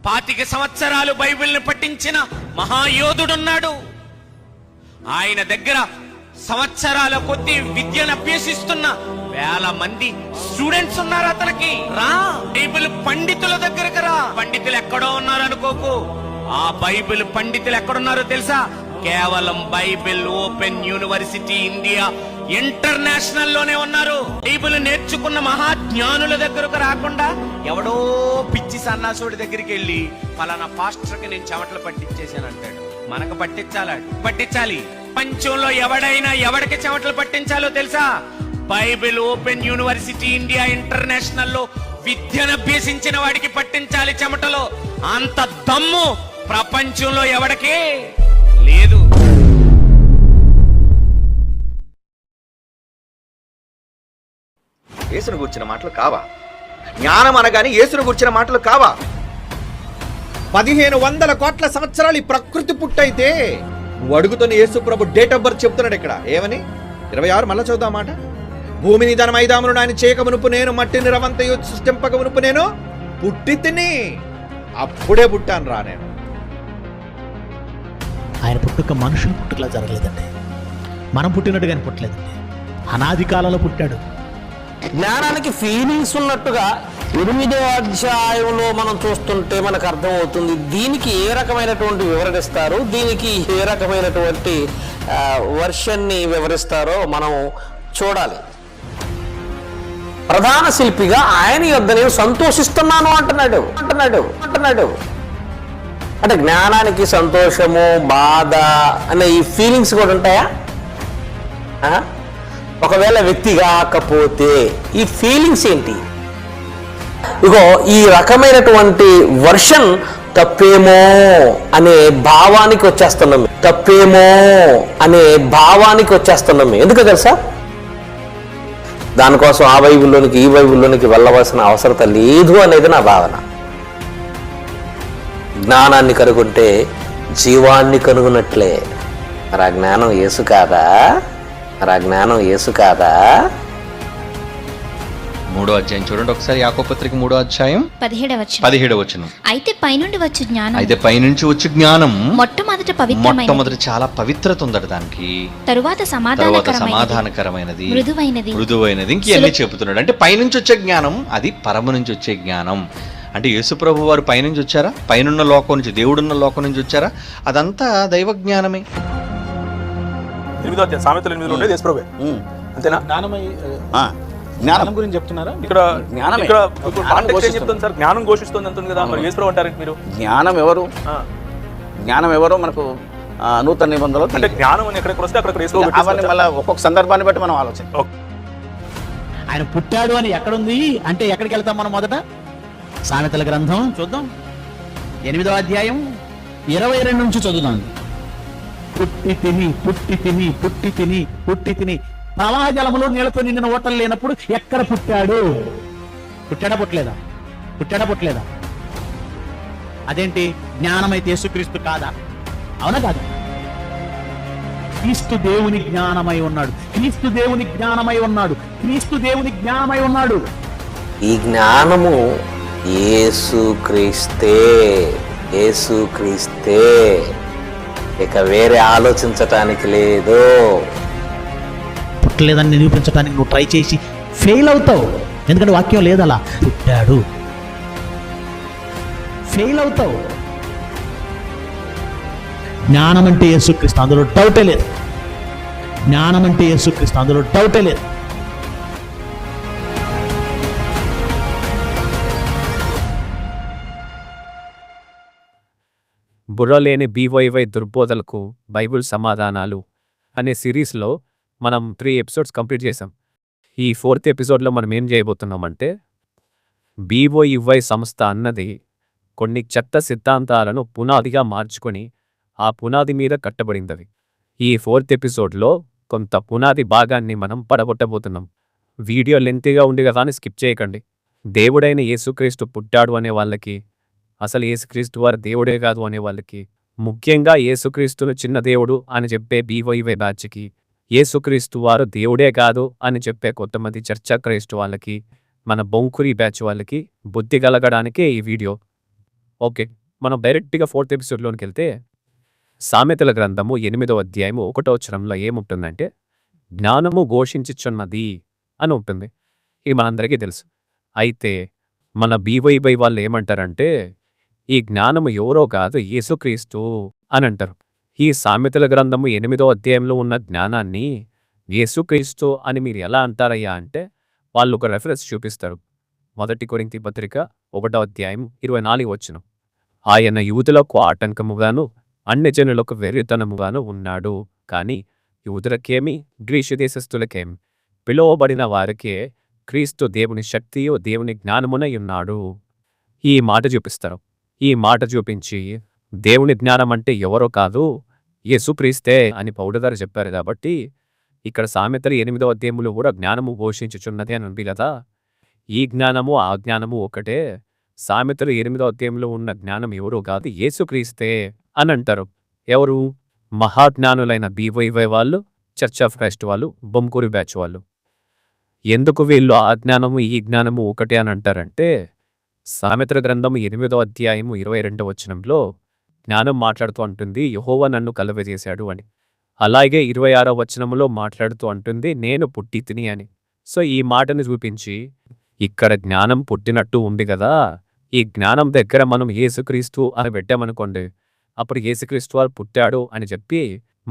25 సంవత్సరాలు బైబిల్ని పఠించిన మహాయోధుడున్నాడు. ఆయన దగ్గర సంవత్సరాల కొద్దీ విద్యను అభ్యసిస్తున్న వేల మంది స్టూడెంట్స్ ఉన్నారు అతనికి. రా, బైబిల్ పండితుల దగ్గరకు రా. పండితులు ఎక్కడో ఉన్నారు అనుకోకు. ఆ బైబిల్ పండితులు ఎక్కడున్నారో తెలుసా? కేవలం Bible open university India international లోనే ఉన్నారు. బైబిల్ నేర్చుకున్న మహాజ్ఞానుల దగ్గరకు రాకుండా ఎవడో పిచ్చి సన్నాసుడి దగ్గరికి వెళ్ళి ఫలానా పాస్టర్కి నేను చెమటలు పట్టించేసాను అంటాడు. మనకు పట్టించాలి. ప్రపంచంలో ఎవడైనా ఎవడికి చెమటలు పట్టించాలో తెలుసా? Bible open university India international లో విద్యను అభ్యసించిన వాడికి పట్టించాలి చెమటలో. అంత దమ్ము ప్రపంచంలో ఎవడికి లేదు. యేసును గుర్చిన మాటలు కావా? జ్ఞానం అనగానే యేసును గుర్చిన మాటలు కావా? 1500 కోట్ల సంవత్సరాలు ఈ ప్రకృతి పుట్టయితే నువ్వు అడుగుతున్న యేసు ప్రభు డేట్ ఆఫ్ బర్త్ చెప్తున్నాడు ఇక్కడ. ఏమని? 26 మళ్ళా చదువుతా మాట. భూమిని దాని మైదామును ఆయన చేయకమునుపు నేను, మట్టిని రవంతయు సృష్టింపకమునుపు నేను పుట్టి తిని అప్పుడే పుట్టాను రా నేను. ఆయన పుట్టుక మనుషుల పుట్టుకలా జరగలేదండి. మనం పుట్టినట్టుగా ఆయన పుట్టలేదండి. అనాది కాలంలో పుట్టాడు. జ్ఞానానికి ఫీలింగ్స్ ఉన్నట్టుగా 8వ అధ్యాయంలో మనం చూస్తుంటే మనకు అర్థమవుతుంది. దీనికి ఏ రకమైనటువంటి వివరణ ఇస్తారు, దీనికి ఏ రకమైనటువంటి వర్షన్ని వివరిస్తారో మనం చూడాలి. ప్రధాన శిల్పిగా ఆయన యొద్ద నేను సంతోషిస్తున్నాను అంటున్నాడు. అంటే జ్ఞానానికి సంతోషము, బాధ అనే ఈ ఫీలింగ్స్ కూడా ఉంటాయా? ఒకవేళ వ్యక్తి కాకపోతే ఈ ఫీలింగ్స్ ఏంటి? ఇగో ఈ రకమైనటువంటి వర్షన్ తప్పేమో అనే భావానికి వచ్చేస్తున్నాం. ఎందుకో తెలుసా? దానికోసం ఆ బైబిల్లోనికి ఈ బైబిల్లోనికి వెళ్ళవలసిన అవసరం లేదు అనేది నా భావన. జ్ఞానాన్ని కనుగొంటే జీవాన్ని కనుగొన్నట్లే. మరి ఆ జ్ఞానం యేసు కాదా? 3వ అధ్యాయం చూడండి ఒకసారి. యాకోబు పత్రిక 3వ అధ్యాయం 17వ వచనం. అయితే పైనుండి వచ్చి జ్ఞానం మొట్టమొదట చాలా పవిత్రత ఉందట దానికి. తరువాత సమాధానకరమైనది, మృదువైనది ఇంకెన్ని చెబుతున్నాడు. అంటే పైనుంచి వచ్చే జ్ఞానం అది పరమ నుంచి వచ్చే జ్ఞానం. అంటే యేసుప్రభు వారు పైనుంచి వచ్చారా? పైనున్న లోకం నుంచి, దేవుడున్న లోకం నుంచి వచ్చారా? అదంతా దైవ జ్ఞానమే. సామెతలు 8 ఉండేది యేసుప్రభువే. అంతేనా? జ్ఞానం గురించి చెప్తున్నారా? ఇక్కడ చెప్తుంది సార్, జ్ఞానం ఘోషిస్తుంది అంటుంది కదా, మరి యేసుప్రభు అంటారు మీరు? జ్ఞానం ఎవరు మనకు నూతన నిబంధనలో అంటే జ్ఞానం అని ఎక్కడికి వస్తే అక్కడ అవన్నీ మళ్ళీ ఒక్కొక్క సందర్భాన్ని బట్టి మనం ఆలోచన. ఆయన పుట్టాడు అని ఎక్కడుంది అంటే ఎక్కడికి వెళ్తాం మనం? మొదట సామెతల గ్రంథం చూద్దాం. 8వ అధ్యాయం 22 నుంచి చదువుదాం. పుట్టి తిని ప్రవాహ జలములో నీళ్లతో నిండిన ఓటలు లేనప్పుడు ఎక్కడ పుట్టాడు? పుట్టలేదా? అదేంటి? జ్ఞానమైతే యేసుక్రీస్తు కాదా? అవునా కాదా? క్రీస్తు దేవుని జ్ఞానమై ఉన్నాడు. ఈ జ్ఞానము యేసుక్రీస్తే. ఇక వేరే ఆలోచించటానికి లేదు. పుట్టలేదని నిరూపించడానికి నువ్వు ట్రై చేసి ఫెయిల్ అవుతావు. ఎందుకంటే వాక్యం లేదు అలా. పుట్టాడు, ఫెయిల్ అవుతావు. జ్ఞానం అంటే యేసుక్రీస్తు, అందులో డౌటే లేదు. బుర్రలేని BYY దుర్బోధలకు బైబిల్ సమాధానాలు అనే సిరీస్లో మనం 3 ఎపిసోడ్స్ కంప్లీట్ చేసాం. ఈ 4th ఎపిసోడ్లో మనం ఏం చేయబోతున్నామంటే, BYY సంస్థ అన్నది కొన్ని చెత్త సిద్ధాంతాలను పునాదిగా మార్చుకొని ఆ పునాది మీద కట్టబడింది. ఈ 4th ఎపిసోడ్లో కొంత పునాది భాగాన్ని మనం పడగొట్టబోతున్నాం. వీడియో లెంతీగా ఉంది కదా అని స్కిప్ చేయకండి. దేవుడైన యేసుక్రీస్తు పుట్టాడు అనే వాళ్ళకి, అసలు యేసుక్రీస్తు వారు దేవుడే కాదు అనే వాళ్ళకి, ముఖ్యంగా యేసుక్రీస్తును చిన్న దేవుడు అని చెప్పే BYY బ్యాచ్కి, యేసుక్రీస్తు వారు దేవుడే కాదు అని చెప్పే కొంతమంది చర్చా క్రైస్తవ వాళ్ళకి, మన బొంకురి బ్యాచ్ వాళ్ళకి బుద్ధి కలగడానికే ఈ వీడియో. ఓకే, మనం డైరెక్ట్గా 4th ఎపిసోడ్లోనికి వెళ్తే సామెతల గ్రంథము 8వ అధ్యాయము 1వ వచనంలో ఏముంటుందంటే జ్ఞానము ఘోషించుచున్నది అని ఉంటుంది. ఇది మనందరికీ తెలుసు. అయితే మన బీవైబై వాళ్ళు ఏమంటారంటే ఈ జ్ఞానము ఎవరో కాదు యేసుక్రీస్తు అని అంటారు. ఈ సామెతల గ్రంథము 8వ అధ్యాయంలో ఉన్న జ్ఞానాన్ని యేసుక్రీస్తు అని మీరు ఎలా అంటారయ్యా అంటే వాళ్ళు ఒక రెఫరెన్స్ చూపిస్తారు. 1 కొరింథీ పత్రిక 1వ అధ్యాయం 24వ వచనం. ఆయన యూదులకు ఆటంకముగాను అన్యజనులకు వెర్రితనముగాను ఉన్నాడు. కానీ యూదులకేమి గ్రీసు దేశస్థులకేమి పిలువబడిన వారికే క్రీస్తు దేవుని శక్తియు దేవుని జ్ఞానమునై ఉన్నాడు. ఈ మాట చూపిస్తారు. ఈ మాట చూపించి దేవుని జ్ఞానం అంటే ఎవరో కాదు యేసుక్రీస్తే అని పౌలు గారు చెప్పారు. కాబట్టి ఇక్కడ సామెతలు 8వ అధ్యాయములో కూడా జ్ఞానము ఘోషించుచున్నది అని ఉంది కదా. ఈ జ్ఞానము ఆ జ్ఞానము ఒకటే. సామెతలు 8వ అధ్యాయంలో ఉన్న జ్ఞానం ఎవరో కాదు యేసుక్రీస్తే అని అంటారు. ఎవరు? మహాజ్ఞానులైన బీవైవై వాళ్ళు, చర్చ్ ఆఫ్ క్రైస్ట్ వాళ్ళు, బొమ్కూరి బ్యాచ్ వాళ్ళు. ఎందుకు వీళ్ళు ఆ జ్ఞానము ఈ జ్ఞానము ఒకటే అని అంటారంటే సామెతల గ్రంథము 8వ అధ్యాయము 22వ వచనంలో జ్ఞానం మాట్లాడుతూ అంటుంది యెహోవా నన్ను కలుగజేశాడు అని. అలాగే 26వ వచనంలో మాట్లాడుతూ అంటుంది నేను పుట్టి తిని అని. సో ఈ మాటను చూపించి ఇక్కడ జ్ఞానం పుట్టినట్టు ఉంది కదా, ఈ జ్ఞానం దగ్గర మనం యేసుక్రీస్తు అని పెట్టామనుకోండి, అప్పుడు యేసుక్రీస్తు వారు పుట్టాడు అని చెప్పి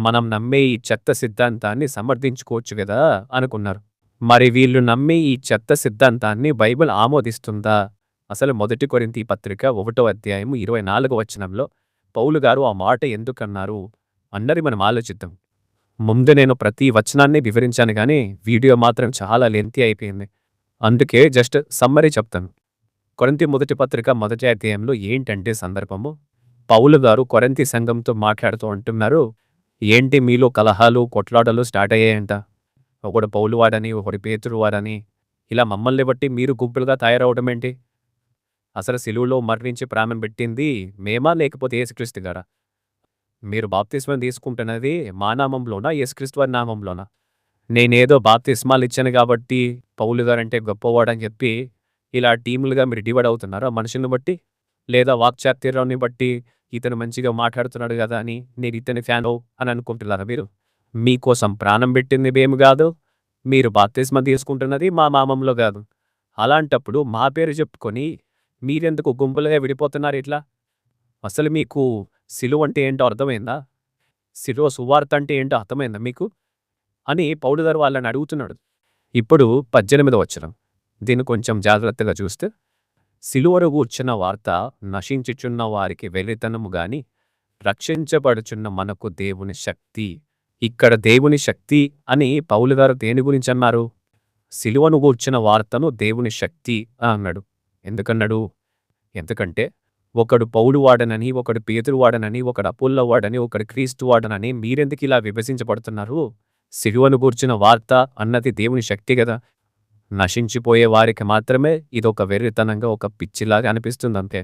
మనం నమ్మే ఈ చెత్త సిద్ధాంతాన్ని సమర్థించుకోవచ్చు కదా అనుకున్నారు. మరి వీళ్ళు నమ్మే ఈ చెత్త సిద్ధాంతాన్ని బైబిల్ ఆమోదిస్తుందా? అసలు 1 కొరింథీ పత్రిక 1వ అధ్యాయము 24వ వచనంలో పౌలు గారు ఆ మాట ఎందుకన్నారు అన్నది మనం ఆలోచిద్దాం. ముందు నేను ప్రతి వచనాన్ని వివరించాను కానీ వీడియో మాత్రం చాలా లెంతీ అయిపోయింది. అందుకే జస్ట్ సమ్మరీ చెప్తాను. కొరింథీ మొదటి పత్రిక 1వ అధ్యాయంలో ఏంటంటే సందర్భము, పౌలు గారు కొరింథీ సంఘంతో మాట్లాడుతూ అంటున్నారు, ఏంటి మీలో కలహాలు కొట్లాటలు స్టార్ట్ అయ్యాయంట. ఒకడు పౌలు వాడని ఒకడు పేతురు వాడని ఇలా మమ్మల్ని బట్టి మీరు గుంపులుగా తయారవడం ఏంటి? అసలు సిలువలో మరణించి ప్రాణం పెట్టింది మేమా లేకపోతే యేసుక్రీస్తు గారా? మీరు బాప్తిస్మం తీసుకుంటున్నది మా నామంలోనా యేసుక్రీస్తు వారి నామంలోనా? నేనేదో బాప్తిస్మాలు ఇచ్చాను కాబట్టి పౌలు గారంటే గొప్పవాడని చెప్పి ఇలా టీములుగా మీరు డివైడ్ అవుతున్నారా మనుషుల్ని బట్టి? లేదా వాక్చాతుర్యాన్ని బట్టి ఇతను మంచిగా మాట్లాడుతున్నాడు కదా అని నేను ఇతని ఫ్యాన్ అని అనుకుంటున్నారా మీరు? మీకోసం ప్రాణం పెట్టింది మేము కాదు, మీరు బాప్తిస్మం తీసుకుంటున్నది మా నామంలో కాదు. అలాంటప్పుడు మా పేరు చెప్పుకొని మీరెందుకు గుంపులుగా విడిపోతున్నారు ఇట్లా? అసలు మీకు సిలువ అంటే ఏంటో అర్థమైందా? సిలువ సువార్త అంటే ఏంటో అర్థమైందా మీకు అని పౌలు గారు వాళ్ళని అడుగుతున్నాడు. ఇప్పుడు 18వ వచనం, దీన్ని కొంచెం జాగ్రత్తగా చూస్తే, సిలువను గూర్చిన వార్త నశించుచున్న వారికి వెర్రితనము గాని రక్షించబడుచున్న మనకు దేవుని శక్తి. ఇక్కడ దేవుని శక్తి అని పౌలు గారు దేని గురించి అన్నారు? సిలువను గూర్చిన వార్తను దేవుని శక్తి అన్నాడు. ఎందుకన్నాడు? ఎందుకంటే ఒకడు పౌలు వాడనని, ఒకడు పేతురు వాడనని, ఒకడు అపోల్లో వాడని, ఒకడు క్రీస్తు వాడనని మీరెందుకు ఇలా విభజించబడుతున్నారు? సిలువను గూర్చిన వార్త అన్నది దేవుని శక్తి కదా. నశించిపోయే వారికి మాత్రమే ఇదొక వెర్రితనంగా ఒక పిచ్చిలాగా అనిపిస్తుంది అంతే.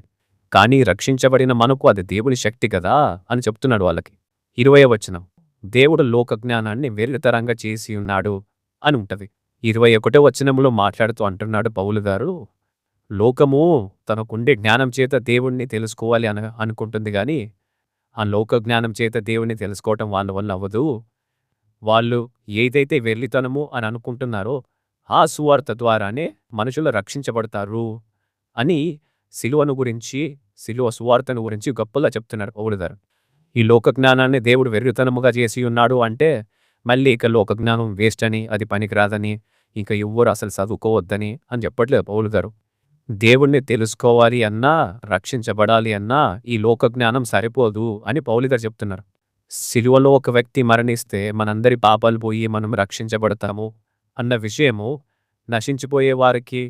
కానీ రక్షించబడిన మనకు అది దేవుని శక్తి కదా అని చెప్తున్నాడు వాళ్ళకి. 20వ వచనం, దేవుడు లోక జ్ఞానాన్ని వెర్రితరంగా చేసి ఉన్నాడు అని ఉంటది. 21వ వచనంలో మాట్లాడుతూ అంటున్నాడు పౌలు గారు, లోకము తనకుండే జ్ఞానం చేత దేవుణ్ణి తెలుసుకోవాలి అనుకుంటుంది కానీ ఆ లోక జ్ఞానం చేత దేవుణ్ణి తెలుసుకోవటం వాళ్ళ వల్ల అవ్వదు. వాళ్ళు ఏదైతే వెర్రితనము అని అనుకుంటున్నారో ఆ సువార్త ద్వారానే మనుషులు రక్షించబడతారు అని సిలువను గురించి, సిలువ సువార్తను గురించి గొప్పగా చెప్తున్నారు పౌలు గారు. ఈ లోక జ్ఞానాన్ని దేవుడు వెర్రితనముగా చేసి ఉన్నాడు అంటే మళ్ళీ ఇక లోక జ్ఞానం వేస్ట్ అని, అది పనికిరాదని, ఇంకా ఎవ్వరు అసలు చదువుకోవద్దని అని చెప్పట్లేదు పౌలు గారు. దేవుణ్ణి తెలుసుకోవాలి అన్నా, రక్షించబడాలి అన్నా ఈ లోక జ్ఞానం సరిపోదు అని పౌలు గారు చెప్తున్నారు. సిలువలో ఒక వ్యక్తి మరణిస్తే మనందరి పాపాలు పోయి మనం రక్షించబడతాము అన్న విషయము నశించిపోయే వారికి,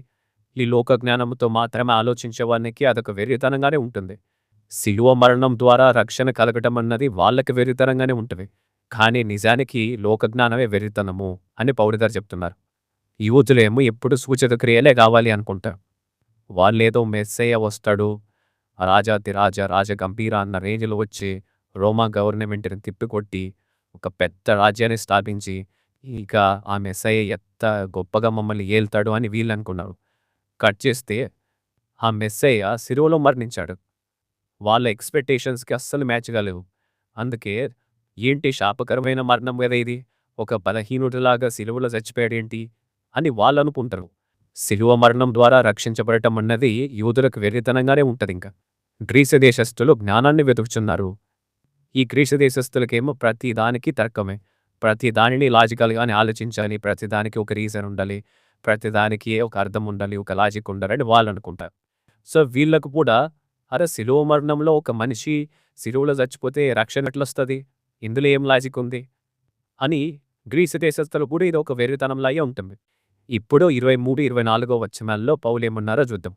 ఈ లోక జ్ఞానంతో మాత్రమే ఆలోచించేవానికి అదొక వెర్రితనంగానే ఉంటుంది. సిలువ మరణం ద్వారా రక్షణ కలగటం అన్నది వాళ్ళకి వెర్రితనంగానే ఉంటుంది. కానీ నిజానికి లోక జ్ఞానమే వెర్రితనము అని పౌలు గారు చెప్తున్నారు. యూదులేమో ఎప్పుడు సూచక క్రియలే కావాలి అనుకుంటారు. వాళ్ళేదో మెస్సయ్య వస్తాడు, రాజాతి రాజా రాజగంభీర అన్న రేంజ్లో వచ్చి రోమా గవర్నమెంట్ని తిప్పికొట్టి ఒక పెద్ద రాజ్యాన్ని స్థాపించి ఇక ఆ మెస్సయ్య ఎంత గొప్పగా మమ్మల్ని ఏల్తాడు అని వీళ్ళు అనుకున్నారు. కట్ చేస్తే ఆ మెస్సయ్య సిలువలో మరణించాడు. వాళ్ళ ఎక్స్పెక్టేషన్స్కి అస్సలు మ్యాచ్ కాలేవు. అందుకే ఏంటి శాపకరమైన మరణం కదా ఇది, ఒక బలహీనుడిలాగా సిలువలో చచ్చిపోయాడేంటి అని వాళ్ళు అనుకుంటారు. సిలువ మరణం ద్వారా రక్షించబడటం అన్నది యూదులకు వెర్రితనంగానే ఉంటుంది. ఇంకా గ్రీసు దేశస్థులు జ్ఞానాన్ని వెతుకుచున్నారు. ఈ గ్రీసు దేశస్థులకేమో ప్రతి దానికి తర్కమే, ప్రతి దానిని లాజికల్గానే ఆలోచించాలి, ప్రతి దానికి ఒక రీజన్ ఉండాలి, ప్రతి దానికి ఒక అర్థం ఉండాలి, ఒక లాజిక్ ఉండాలని వాళ్ళు అనుకుంటారు. సో వీళ్ళకు కూడా అరే సిలువ మరణంలో ఒక మనిషి సిలువలో చచ్చిపోతే రక్షణ ఎట్లొస్తుంది, ఇందులో ఏం లాజిక్ ఉంది అని గ్రీసు దేశస్థులు కూడా ఇది ఒక వెర్రితనంలాగే ఉంటుంది. ఇప్పుడు 23-24 వచనాల్లో పౌలు ఏమన్నారో చూద్దాం.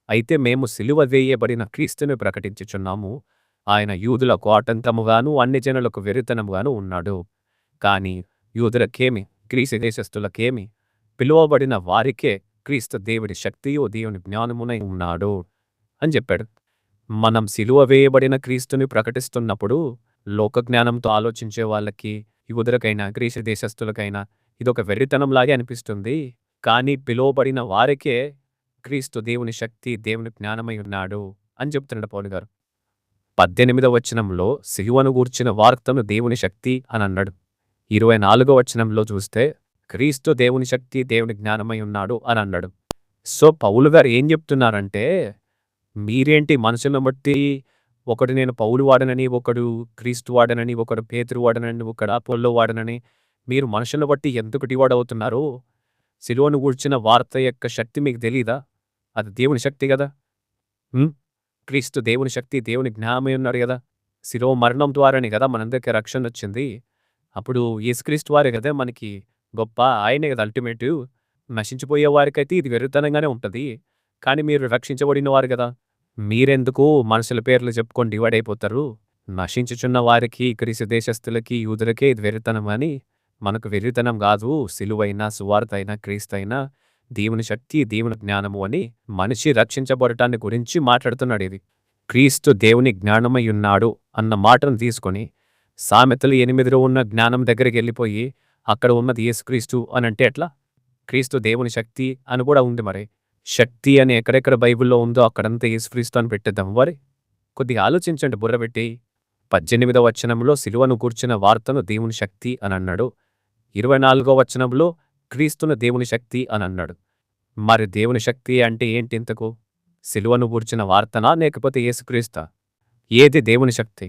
అయితే మేము సిలువ వేయబడిన క్రీస్తుని ప్రకటించుచున్నాము. ఆయన యూదులకు ఆటంకముగాను అన్ని జనులకు వెర్రితనముగాను ఉన్నాడు. కానీ యూదులకేమి గ్రీసు దేశస్థులకేమి పిలువబడిన వారికే క్రీస్తు దేవుడి శక్తియు దేవుని జ్ఞానమునై ఉన్నాడు అని చెప్పాడు. మనం సిలువ వేయబడిన క్రీస్తుని ప్రకటిస్తున్నప్పుడు లోక జ్ఞానంతో ఆలోచించే వాళ్ళకి, యూదులకైనా గ్రీసు దేశస్థులకైనా ఇదొక వెర్రితనంలాగే అనిపిస్తుంది. కానీ పిలువబడిన వారికే క్రీస్తు దేవుని శక్తి దేవుని జ్ఞానమై ఉన్నాడు అని చెప్తున్నాడు పౌలు గారు. 18వ వచనంలో సిలువను గూర్చిన వార్తను దేవుని శక్తి అని అన్నాడు. 24వ వచనంలో చూస్తే క్రీస్తు దేవుని శక్తి దేవుని జ్ఞానమై ఉన్నాడు అని అన్నాడు. సో పౌలు గారు ఏం చెప్తున్నారంటే, మీరేంటి మనుషులను బట్టి ఒకడు నేను పౌలు వాడనని, ఒకడు క్రీస్తు వాడనని, ఒకడు పేతురు వాడనని, ఒకడు అపోల్లో వాడనని, మీరు మనుషులను బట్టి ఎందుకు డివైడ్ అవుతున్నారు? సిలువను గూర్చిన వార్త యొక్క శక్తి మీకు తెలీదా? అది దేవుని శక్తి కదా. క్రీస్తు దేవుని శక్తి దేవుని జ్ఞానమై ఉన్నాడు కదా. సిలువ మరణం ద్వారానే కదా మనందరికీ రక్షణ వచ్చింది. అప్పుడు యేసుక్రీస్తు వారే కదా మనకి గొప్ప, ఆయనే కదా అల్టిమేటివ్. నశించిపోయే వారికైతే ఇది వెర్రితనంగానే ఉంటుంది, కానీ మీరు రక్షించబడిన వారు కదా, మీరెందుకు మనుషుల పేర్లు చెప్పుకొని డివైడ్ అయిపోతారు? నశించుచున్న వారికి, గ్రీసు దేశస్థులకి, యూదులకే ఇది వెర్రితనం అని మనకు వెర్రితనం కాదు. సిలువైనా సువార్త అయినా క్రీస్తు అయినా దేవుని శక్తి దేవుని జ్ఞానము అని మనిషి రక్షించబడటాన్ని గురించి మాట్లాడుతున్నాడు. ఇది క్రీస్తు దేవుని జ్ఞానమై ఉన్నాడు అన్న మాటను తీసుకొని సామెతలు 8లో ఉన్న జ్ఞానం దగ్గరికి వెళ్ళిపోయి అక్కడ ఉన్నది యేసుక్రీస్తు అని అంటే ఎట్లా? క్రీస్తు దేవుని శక్తి అని కూడా ఉంది. మరి శక్తి అని ఎక్కడెక్కడ బైబిల్లో ఉందో అక్కడంతా యేసుక్రీస్తు అని పెట్టేద్దాం. మరి కొద్దిగా ఆలోచించండి, బుర్రబెట్టి. 18వ వచనంలో సిలువను కూర్చిన వార్తను దేవుని శక్తి అని అన్నాడు. 24వ వచనంలో క్రీస్తును దేవుని శక్తి అని అన్నాడు. మరి దేవుని శక్తి అంటే ఏంటి ఇంతకు? సిలువను కూర్చిన వార్తనా లేకపోతే యేసుక్రీస్తా? ఏది దేవుని శక్తి?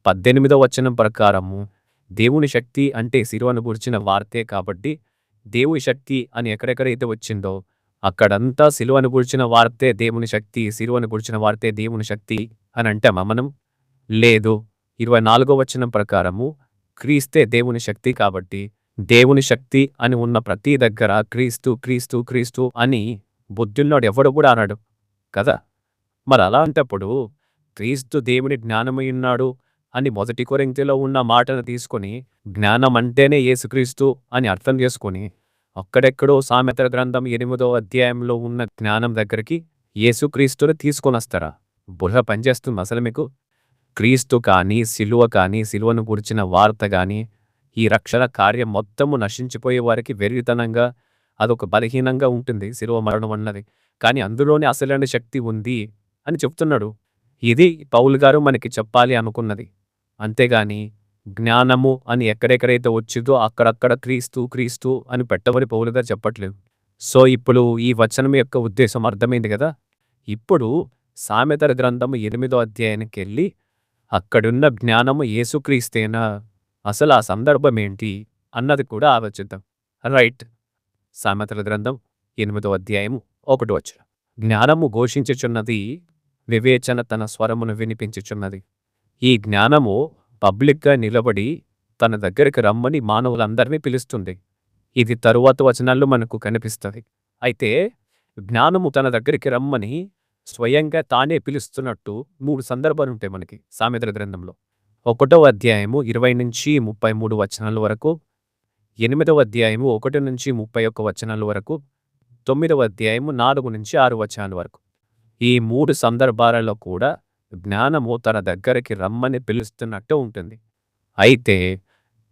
18వ వచనం ప్రకారము దేవుని శక్తి అంటే సిలువను కూర్చిన వార్తే కాబట్టి దేవుని శక్తి అని ఎక్కడెక్కడైతే వచ్చిందో అక్కడంతా సిలువను కూర్చిన వార్తే దేవుని శక్తి, సిలువను కూర్చిన వార్తే దేవుని శక్తి అని అంటామా మనం? లేదు. 24వ వచనం ప్రకారము క్రీస్తే దేవుని శక్తి కాబట్టి దేవుని శక్తి అని ఉన్న ప్రతి దగ్గర క్రీస్తు క్రీస్తు క్రీస్తు అని బుద్ధుల్లోడు ఎవడు కూడా అన్నాడు కదా. మరి అలాంటప్పుడు క్రీస్తు దేవుని జ్ఞానమై ఉన్నాడు అని 1 కొరింథీలో ఉన్న మాటను తీసుకొని జ్ఞానం అంటేనే యేసుక్రీస్తు అని అర్థం చేసుకొని అక్కడెక్కడో సామెతల గ్రంథం 8వ అధ్యాయంలో ఉన్న జ్ఞానం దగ్గరికి యేసుక్రీస్తుని తీసుకొని వస్తారా? బుర్ర పనిచేస్తుంది అసలు మీకు? క్రీస్తు కానీ, సిలువ కానీ, సిలువను గురించిన వార్త కానీ, ఈ రక్షణ కార్యం మొత్తము నశించిపోయే వారికి వెర్రితనంగా, అదొక బలహీనంగా ఉంటుంది సిలువ మరణం అన్నది. కానీ అందులోనే అసలైన శక్తి ఉంది అని చెప్తున్నాడు. ఇది పౌలు గారు మనకి చెప్పాలి అనుకున్నది. అంతేగాని జ్ఞానము అని ఎక్కడెక్కడైతే వచ్చిందో అక్కడక్కడ క్రీస్తు క్రీస్తు అని పెట్టమని పౌలు గారు చెప్పట్లేదు. సో ఇప్పుడు ఈ వచనం యొక్క ఉద్దేశం అర్థమైంది కదా. ఇప్పుడు సామెతల గ్రంథం 8వ అధ్యాయానికి వెళ్ళి అక్కడున్న జ్ఞానము యేసుక్రీస్తేనా, అసలు ఆ సందర్భం ఏంటి అన్నది కూడా ఆలోచిద్దాం. రైట్. సామెతల గ్రంథం 8వ అధ్యాయము 1వ వచనం. జ్ఞానము ఘోషించుచున్నది, వివేచన తన స్వరమును వినిపించుచున్నది. ఈ జ్ఞానము పబ్లిక్గా నిలబడి తన దగ్గరికి రమ్మని మానవులందరినీ పిలుస్తుంది. ఇది తరువాత వచనాల్లో మనకు కనిపిస్తుంది. అయితే జ్ఞానము తన దగ్గరికి రమ్మని స్వయంగా తానే పిలుస్తున్నట్టు 3 సందర్భాలు ఉంటాయి మనకి సామెతల గ్రంథంలో. 1వ అధ్యాయము 20-33 వచనాల వరకు, 8వ అధ్యాయము 1-31 వచనాల వరకు, 9వ అధ్యాయము 4-6 వచనాల వరకు. ఈ 3 సందర్భాలలో కూడా జ్ఞానము తన దగ్గరికి రమ్మని పిలుస్తున్నట్టు ఉంటుంది. అయితే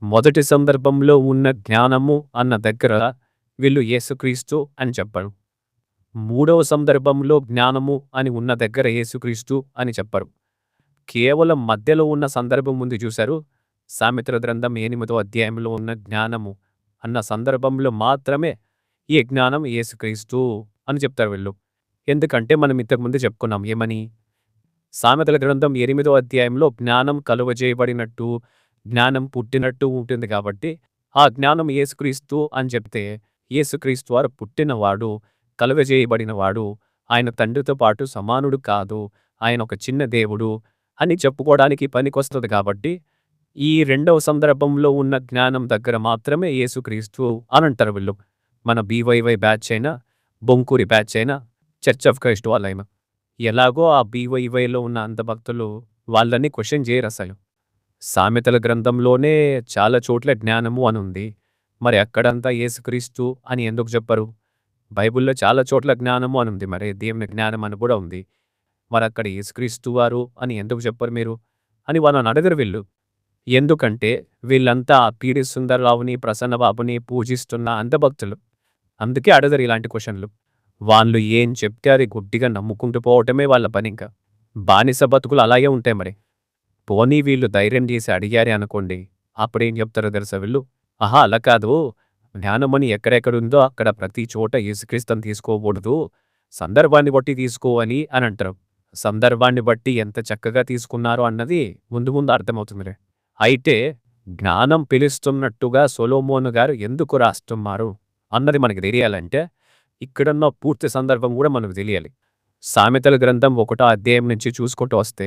మొదటి సందర్భంలో ఉన్న జ్ఞానము అన్న దగ్గర వీళ్ళు యేసుక్రీస్తు అని చెప్పరు. 3వ సందర్భంలో జ్ఞానము అని ఉన్న దగ్గర యేసుక్రీస్తు అని చెప్పరు. కేవలం మధ్యలో ఉన్న సందర్భం ముందు చూశారు. సామెతల గ్రంథం 8వ అధ్యాయంలో ఉన్న జ్ఞానము అన్న సందర్భంలో మాత్రమే ఈ జ్ఞానం యేసుక్రీస్తు అని చెప్తారు వీళ్ళు. ఎందుకంటే మనం ఇంతకుముందు చెప్పుకున్నాం ఏమని, సామెతల గ్రంథం 8వ అధ్యాయంలో జ్ఞానం కలుగజేయబడినట్టు, జ్ఞానం పుట్టినట్టు ఉంటుంది కాబట్టి ఆ జ్ఞానం యేసుక్రీస్తు అని చెప్తే యేసుక్రీస్తు వారు పుట్టినవాడు, కలుగజేయబడినవాడు, ఆయన తండ్రితో పాటు సమానుడు కాదు, ఆయన ఒక చిన్న దేవుడు అని చెప్పుకోవడానికి పనికొస్తుంది. కాబట్టి ఈ రెండవ సందర్భంలో ఉన్న జ్ఞానం దగ్గర మాత్రమే యేసుక్రీస్తు అని అంటారు వీళ్ళు. మన బీవైవై బ్యాచ్ అయినా, బొంకూరి బ్యాచ్ అయినా, చర్చ్ ఆఫ్ క్రైస్ట్ వాళ్ళైనా. ఎలాగో ఆ బీవైవైలో ఉన్న అంధభక్తులు వాళ్ళని క్వశ్చన్ చేయరు అసలు. సామెతల గ్రంథంలోనే చాలా చోట్ల జ్ఞానము అని ఉంది, మరి అక్కడంతా యేసుక్రీస్తు అని ఎందుకు చెప్పరు? బైబిల్లో చాలా చోట్ల జ్ఞానము అని ఉంది, మరి దేవుని జ్ఞానం అని కూడా ఉంది, మరి అక్కడ యేసుక్రీస్తు వారు అని ఎందుకు చెప్పరు మీరు అని వాళ్ళని అడగరు వీళ్ళు. ఎందుకంటే వీళ్ళంతా పీడి సుందరరావుని, ప్రసన్నబాబుని పూజిస్తున్న అంధభక్తులు. అందుకే అడగరు ఇలాంటి క్వశ్చన్లు. వాళ్ళు ఏం చెప్తే అది గుడ్డిగా నమ్ముకుంటూ పోవటమే వాళ్ళ పని. ఇంకా బానిస బతుకులు అలాగే ఉంటాయి. మరి పోనీ వీళ్ళు ధైర్యం చేసి అడిగారే అనుకోండి, అప్పుడేం చెప్తారో తెలుసా వీళ్ళు, ఆహా అలా కాదు, జ్ఞానమని ఎక్కడెక్కడుందో అక్కడ ప్రతి చోట యేసుక్రీస్తుని తీసుకోకూడదు, సందర్భాన్ని బట్టి తీసుకోవాలి అని అంటారు. సందర్భాన్ని బట్టి ఎంత చక్కగా తీసుకున్నారో అన్నది ముందు ముందు అర్థమవుతుందిలే. అయితే జ్ఞానం పిలుస్తున్నట్టుగా సొలొమోను గారు ఎందుకు రాస్తున్నారు అన్నది మనకు తెలియాలంటే ఇక్కడున్న పూర్తి సందర్భం కూడా మనకు తెలియాలి. సామెతల గ్రంథం 1వ అధ్యాయం నుంచి చూసుకుంటూ వస్తే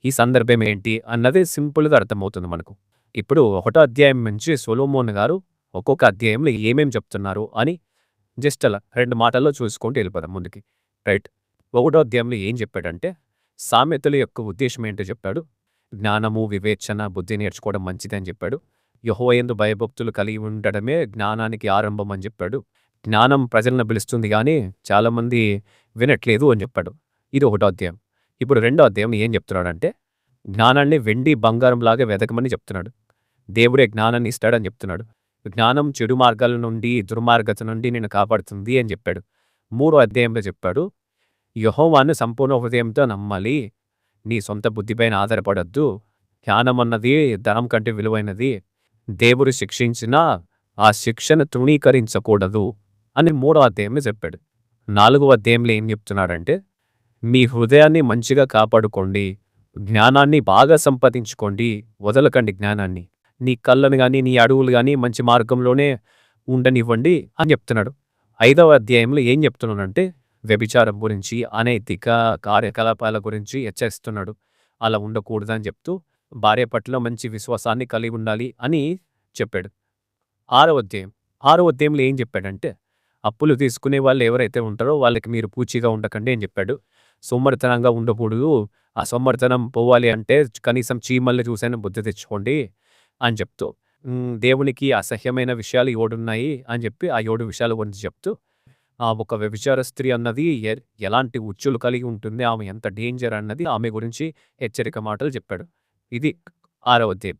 ఈ సందర్భం ఏంటి అన్నది సింపుల్గా అర్థమవుతుంది మనకు. ఇప్పుడు 1వ అధ్యాయం నుంచి సొలొమోను గారు ఒక్కొక్క అధ్యాయంలో ఏమేం చెప్తున్నారు అని జస్ట్ అలా 2 మాటల్లో చూసుకుంటూ వెళ్ళిపోదాం ముందుకి. రైట్, 1వ అధ్యాయంలో ఏం చెప్పాడంటే సామెతల యొక్క ఉద్దేశం ఏంటో చెప్పాడు. జ్ఞానము, వివేచన, బుద్ధి నేర్చుకోవడం మంచిదని చెప్పాడు. యెహోవా యందు భయభక్తులు కలిగి ఉండడమే జ్ఞానానికి ఆరంభం అని చెప్పాడు. జ్ఞానం ప్రజలను పిలుస్తుంది కానీ చాలామంది వినట్లేదు అని చెప్పాడు. ఇది 1వ అధ్యాయం. ఇప్పుడు 2వ అధ్యాయం ఏం చెప్తున్నాడంటే జ్ఞానాన్ని వెండి బంగారంలాగా వెదకమని చెప్తున్నాడు. దేవుడే జ్ఞానాన్ని ఇస్తాడని చెప్తున్నాడు. జ్ఞానం చెడు మార్గాల నుండి, దుర్మార్గత నుండి నేను కాపాడుతుంది అని చెప్పాడు. 3వ అధ్యాయంలో చెప్పాడు యెహోవాను సంపూర్ణ హృదయంతో నమ్మాలి, నీ సొంత బుద్ధిపైన ఆధారపడద్దు, జ్ఞానం అన్నది ధనం కంటే విలువైనది, దేవుడు శిక్షించినా ఆ శిక్షను తృణీకరించకూడదు అని 3వ అధ్యాయంలో చెప్పాడు. 4వ అధ్యాయంలో ఏం చెప్తున్నాడంటే మీ హృదయాన్ని మంచిగా కాపాడుకోండి, జ్ఞానాన్ని బాగా సంపాదించుకోండి, వదలకండి జ్ఞానాన్ని, నీ కళ్ళను కానీ నీ అడుగులు కానీ మంచి మార్గంలోనే ఉండనివ్వండి అని చెప్తున్నాడు. 5వ అధ్యాయంలో ఏం చెప్తున్నాడంటే వ్యభిచారం గురించి, అనైతిక కార్యకలాపాల గురించి హెచ్చరిస్తున్నాడు. అలా ఉండకూడదని చెప్తూ భార్య పట్ల మంచి విశ్వాసాన్ని కలిగి ఉండాలి అని చెప్పాడు. 6వ అధ్యాయంలో ఏం చెప్పాడంటే అప్పులు తీసుకునే వాళ్ళు ఎవరైతే ఉంటారో వాళ్ళకి మీరు పూచిగా ఉండకండి అని చెప్పాడు. సోమరితనంగా ఉండకూడదు, ఆ సోమరితనం పోవాలి అంటే కనీసం చీమల్ని చూసైనా బుద్ధి తెచ్చుకోండి అని చెప్తూ దేవునికి అసహ్యమైన విషయాలు 7 ఉన్నాయి అని చెప్పి ఆ 7 విషయాల గురించి చెప్తూ ఒక వ్యభిచార స్త్రీ అన్నది ఎలాంటి ఉచ్చులు కలిగి ఉంటుంది, ఆమె ఎంత డేంజర్ అన్నది ఆమె గురించి హెచ్చరిక మాటలు చెప్పాడు. ఇది 6వ అధ్యాయం.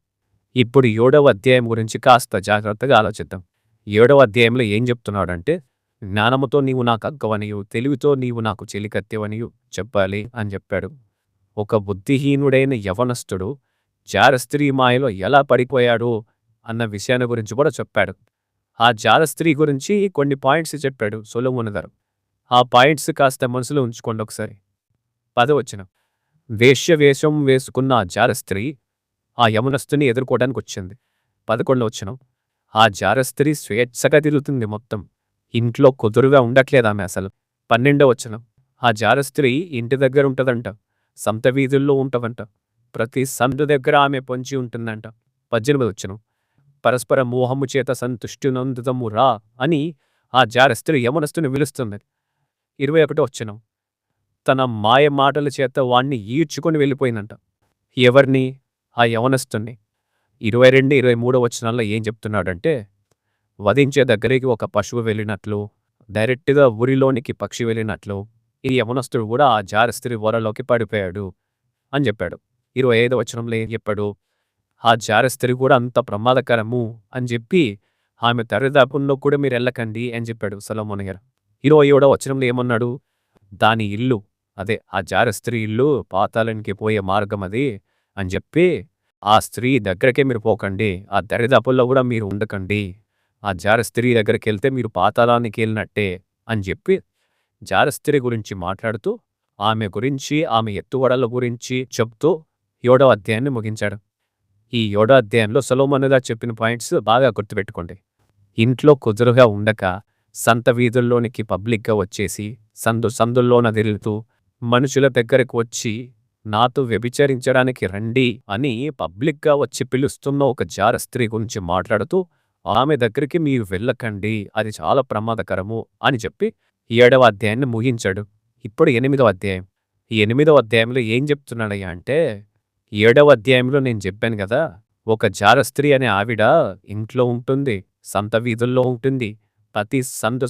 ఇప్పుడు 7వ అధ్యాయం గురించి కాస్త జాగ్రత్తగా ఆలోచిద్దాం. 7వ అధ్యాయంలో ఏం చెప్తున్నాడంటే జ్ఞానముతో నీవు నాకు అగ్గవనియు, తెలివితో నీవు నాకు చెలికత్తెవనియు చెప్పాలి అని చెప్పాడు. ఒక బుద్ధిహీనుడైన యవనస్తుడు జారస్త్రీ మాయలో ఎలా పడిపోయాడు అన్న విషయాన్ని గురించి కూడా చెప్పాడు. ఆ జారస్త్రీ గురించి కొన్ని పాయింట్స్ చెప్పాడు సొలొమోను గారు. ఆ పాయింట్స్ కాస్త మనసులో ఉంచుకోండి ఒకసారి. 10వ వచనం, వేశ్యవేషం వేసుకున్న ఆ జారస్త్రీ ఆ యవనస్తుని ఎదుర్కోవడానికి వచ్చింది. 11వ వచనం, ఆ జారస్త్రీ స్వేచ్ఛగా తిరుగుతుంది, మొత్తం ఇంట్లో కుదురుగా ఉండట్లేదు ఆమె అసలు. 12వ వచనం, ఆ జారస్త్రీ ఇంటి దగ్గర ఉంటుందంట, సంత వీధుల్లో ఉంటుందంట, ప్రతి సందు దగ్గర ఆమె పొంచి ఉంటుందంట. 18వ వచనం, పరస్పర మోహము చేత సంతుష్టినందుదము రా అని ఆ జారస్త్రీ యవనస్తుని పిలుస్తుంది. 21వ వచనం, తన మాయ మాటల చేత వాణ్ణి ఈడ్చుకొని వెళ్ళిపోయిందంట. ఎవరిని? ఆ యవనస్తుని. 22, 23వ వచనాల్లో ఏం చెప్తున్నాడంటే వధించే దగ్గరికి ఒక పశువు వెళ్ళినట్లు, డైరెక్ట్గా ఊరిలోనికి పక్షి వెళ్ళినట్లు ఈ యవనస్తుడు కూడా ఆ జారస్త్రీ వరలోకి పడిపోయాడు అని చెప్పాడు. 25వ వచనంలో ఏం చెప్పాడు? ఆ జారస్త్రీ కూడా అంత ప్రమాదకరము అని చెప్పి ఆమె దరిదాపుల్లో కూడా మీరు వెళ్ళకండి అని చెప్పాడు సొలొమోను గారు. 27వ వచనంలో ఏమన్నాడు? దాని ఇల్లు అదే ఆ జార స్త్రీ ఇల్లు పాతాళానికి పోయే మార్గం అది అని చెప్పి ఆ స్త్రీ దగ్గరకే మీరు పోకండి, ఆ దరిదాపుల్లో కూడా మీరు ఉండకండి, ఆ జార స్త్రీ దగ్గరికి వెళ్తే మీరు పాతాళానికి వెళ్ళినట్టే అని చెప్పి జార స్త్రీ గురించి మాట్లాడుతూ ఆమె గురించి ఆమె ఎత్తువడల గురించి చెప్తూ 7వ అధ్యాయాన్ని ముగించాడు. ఈ 7వ అధ్యాయంలో సొలొమోనుగా చెప్పిన పాయింట్స్ బాగా గుర్తుపెట్టుకోండి. ఇంట్లో కుదురుగా ఉండక సంత వీధుల్లోనికి పబ్లిక్గా వచ్చేసి సందుల్లోన తిరుగుతూ మనుషుల దగ్గరకు వచ్చి నాతో వ్యభిచరించడానికి రండి అని పబ్లిక్గా వచ్చి పిలుస్తున్న ఒక జార స్త్రీ గురించి మాట్లాడుతూ ఆమె దగ్గరికి మీరు వెళ్ళకండి, అది చాలా ప్రమాదకరము అని చెప్పి 7వ అధ్యాయాన్ని ముగించాడు. ఇప్పుడు 8వ అధ్యాయం. ఈ 8వ అధ్యాయంలో ఏం చెప్తున్నాడయ్యా అంటే 7వ అధ్యాయంలో నేను చెప్పాను కదా, ఒక జార స్త్రీ అనే ఆవిడ ఇంట్లో ఉంటుంది, సంత వీధుల్లో ఉంటుంది, ప్రతి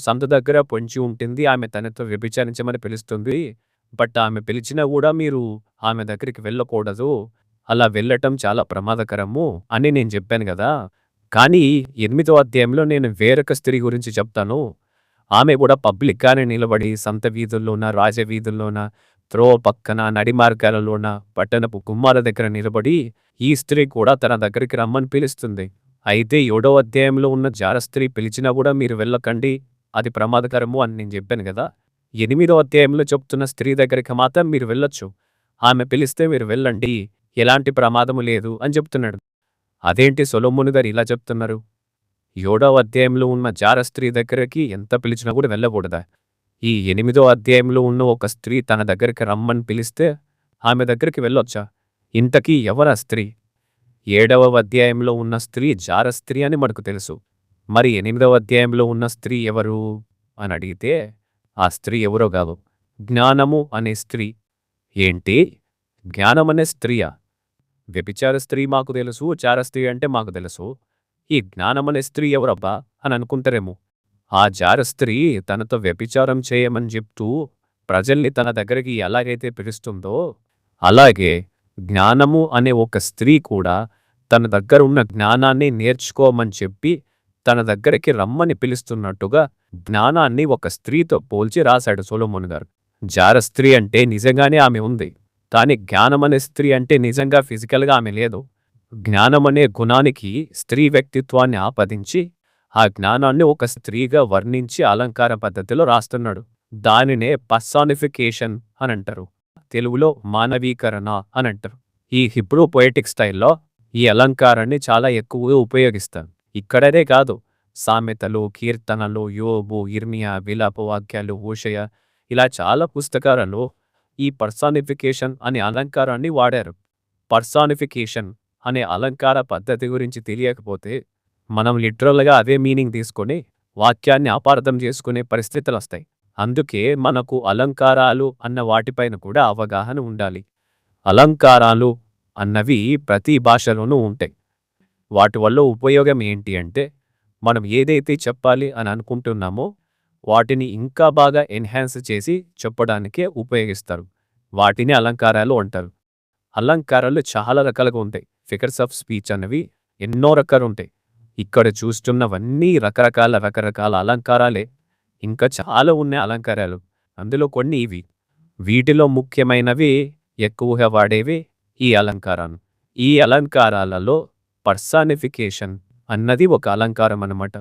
సందు దగ్గర పొంచి ఉంటుంది, ఆమె తనతో వ్యభిచరించమని పిలుస్తుంది. బట్ ఆమె పిలిచినా కూడా మీరు ఆమె దగ్గరికి వెళ్ళకూడదు, అలా వెళ్ళటం చాలా ప్రమాదకరము అని నేను చెప్పాను కదా. కానీ 8వ అధ్యాయంలో నేను వేరొక స్త్రీ గురించి చెప్తాను. ఆమె కూడా పబ్లిక్గానే నిలబడి సంత వీధుల్లోన, రాజవీధుల్లోన, త్రోవ పక్కన, నడి మార్గాలలోన, పట్టణపు కుమ్మాల దగ్గర నిలబడి ఈ స్త్రీ కూడా తన దగ్గరికి రమ్మని పిలుస్తుంది. అయితే 7వ అధ్యాయంలో ఉన్న జార స్త్రీ పిలిచినా కూడా మీరు వెళ్ళకండి, అది ప్రమాదకరము అని నేను చెప్పాను కదా. 8వ అధ్యాయంలో చెప్తున్న స్త్రీ దగ్గరికి మాత్రం మీరు వెళ్ళొచ్చు, ఆమె పిలిస్తే మీరు వెళ్ళండి, ఎలాంటి ప్రమాదము లేదు అని చెప్తున్నాడు. అదేంటి సొలొమోను గారు ఇలా చెప్తున్నారు? 7వ అధ్యాయంలో ఉన్న జార స్త్రీ దగ్గరికి ఎంత పిలిచినా కూడా వెళ్ళకూడదా? ఈ 8వ అధ్యాయంలో ఉన్న ఒక స్త్రీ తన దగ్గరికి రమ్మని పిలిస్తే ఆమె దగ్గరికి వెళ్ళొచ్చా? ఇంతకీ ఎవరా స్త్రీ? 7వ అధ్యాయంలో ఉన్న స్త్రీ జార స్త్రీ అని మనకు తెలుసు. మరి 8వ అధ్యాయంలో ఉన్న స్త్రీ ఎవరు అని అడిగితే ఆ స్త్రీ ఎవరో కాదు, జ్ఞానము అనే స్త్రీ. ఏంటి, జ్ఞానం అనే స్త్రీయా? వ్యభిచార స్త్రీ మాకు తెలుసు, చార స్త్రీ అంటే మాకు తెలుసు, ఈ జ్ఞానమనే స్త్రీ ఎవరబ్బా అని అనుకుంటారేమో. ఆ జార స్త్రీ తనతో వ్యభిచారం చేయమని చెప్తూ ప్రజల్ని తన దగ్గరికి ఎలాగైతే పిలుస్తుందో అలాగే జ్ఞానము అనే ఒక స్త్రీ కూడా తన దగ్గర ఉన్న జ్ఞానాన్ని నేర్చుకోమని చెప్పి తన దగ్గరికి రమ్మని పిలుస్తున్నట్టుగా జ్ఞానాన్ని ఒక స్త్రీతో పోల్చి రాశాడు సొలొమోను గారు. జార స్త్రీ అంటే నిజంగానే ఆమె ఉంది, కానీ జ్ఞానమనే స్త్రీ అంటే నిజంగా ఫిజికల్గా ఆమె లేదు. జ్ఞానమనే గుణానికి స్త్రీ వ్యక్తిత్వాన్ని ఆపాదించి ఆ జ్ఞానాన్ని ఒక స్త్రీగా వర్ణించి అలంకార పద్ధతిలో రాస్తున్నాడు. దానినే పర్సానిఫికేషన్ అని అంటారు, తెలుగులో మానవీకరణ అని అంటారు. ఈ హిబ్రూ పొయటిక్ స్టైల్లో ఈ అలంకారాన్ని చాలా ఎక్కువగా ఉపయోగిస్తారు. ఇక్కడనే కాదు, సామెతలు, కీర్తనలు, యోబు, ఇర్మియా, విలాప వాక్యాలు, ఓషయ, ఇలా చాలా పుస్తకాలలో ఈ పర్సానిఫికేషన్ అనే అలంకారాన్ని వాడారు. పర్సానిఫికేషన్ అనే అలంకార పద్ధతి గురించి తెలియకపోతే మనం లిటరల్గా అదే మీనింగ్ తీసుకొని వాక్యాన్ని అపార్థం చేసుకునే పరిస్థితులు వస్తాయి. అందుకే మనకు అలంకారాలు అన్న వాటిపైన కూడా అవగాహన ఉండాలి. అలంకారాలు అన్నవి ప్రతి భాషలోనూ ఉంటాయి. వాటి వల్ల ఉపయోగం ఏంటి అంటే మనం ఏదైతే చెప్పాలి అని అనుకుంటున్నామో వాటిని ఇంకా బాగా ఎన్హాన్స్ చేసి చెప్పడానికే ఉపయోగిస్తారు. వాటిని అలంకారాలు అంటారు. అలంకారాలు చాలా రకాలుగా ఉంటాయి. ఫిగర్స్ ఆఫ్ స్పీచ్ అనేవి ఎన్నో రకాలు ఉంటాయి. ఇక్కడ చూస్తున్నవన్నీ రకరకాల అలంకారాలే. ఇంకా చాలా ఉన్నాయి అలంకారాలు. అందులో కొన్ని ఇవి. వీటిలో ముఖ్యమైనవి, ఎక్కువగా వాడేవి ఈ అలంకారాలు. ఈ అలంకారాలలో పర్సానిఫికేషన్ అన్నది ఒక అలంకారం అన్నమాట.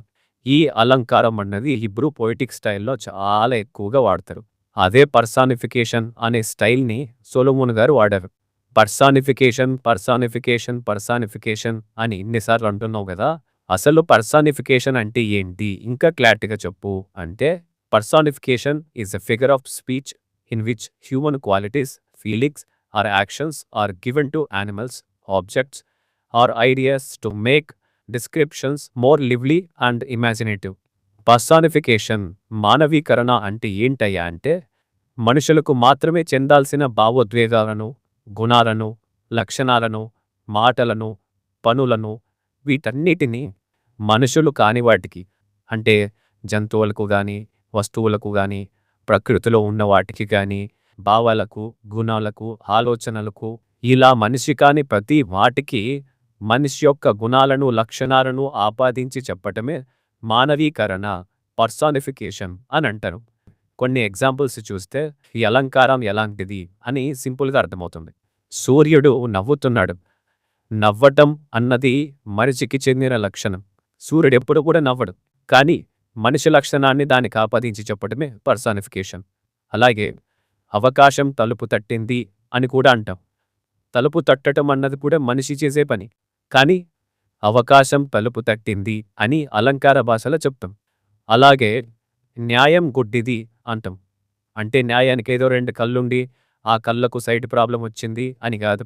ఈ అలంకారం అన్నది హిబ్రూ పొయిటిక్ స్టైల్లో చాలా ఎక్కువగా వాడతారు. అదే పర్సానిఫికేషన్ అనే స్టైల్ని సొలొమోను గారు వాడారు. పర్సానిఫికేషన్ పర్సానిఫికేషన్ పర్సానిఫికేషన్ అని ఇన్నిసార్లు అంటున్నావు కదా, అసలు పర్సానిఫికేషన్ అంటే ఏంటి ఇంకా క్లారిటీగా చెప్పు అంటే, personification is a figure of speech in which human qualities, feelings or actions or given to animals, objects or ideas to make descriptions more lively and imaginative. Personification మానవీకరణ అంటే ఏంటయ్యా అంటే, మనుషులకు మాత్రమే చెందాల్సిన భావోద్వేగాలను, గుణాలను, లక్షణాలను, మాటలను, పనులను, వీటన్నిటినీ మనుషులు కాని వాటికి అంటే జంతువులకు కానీ, వస్తువులకు కానీ, ప్రకృతిలో ఉన్న వాటికి కానీ, భావాలకు, గుణాలకు, ఆలోచనలకు, ఇలా మనిషి కాని ప్రతి వాటికి మనిషి యొక్క గుణాలను, లక్షణాలను ఆపాదించి చెప్పటమే మానవీకరణ, పర్సానిఫికేషన్ అని అంటారు. కొన్ని ఎగ్జాంపుల్స్ చూస్తే ఈ అలంకారం ఎలాంటిది అని సింపుల్గా అర్థమవుతుంది. సూర్యుడు నవ్వుతున్నాడు. నవ్వటం అన్నది మనిషికి చెందిన లక్షణం. సూర్యుడు ఎప్పుడు కూడా నవ్వడు, కానీ మనిషి లక్షణాన్ని దానికి ఆపాదించి చెప్పడమే పర్సానిఫికేషన్. అలాగే అవకాశం తలుపు తట్టింది అని కూడా అంటాం. తలుపు తట్టడం అన్నది కూడా మనిషి చేసే పని, కానీ అవకాశం తలుపు తట్టింది అని అలంకార భాషలో చెప్తాం. అలాగే న్యాయం గుడ్డిది అంటాం. అంటే న్యాయానికి ఏదో 2 కళ్ళుండి ఆ కళ్ళకు సైట్ ప్రాబ్లం వచ్చింది అని కాదు.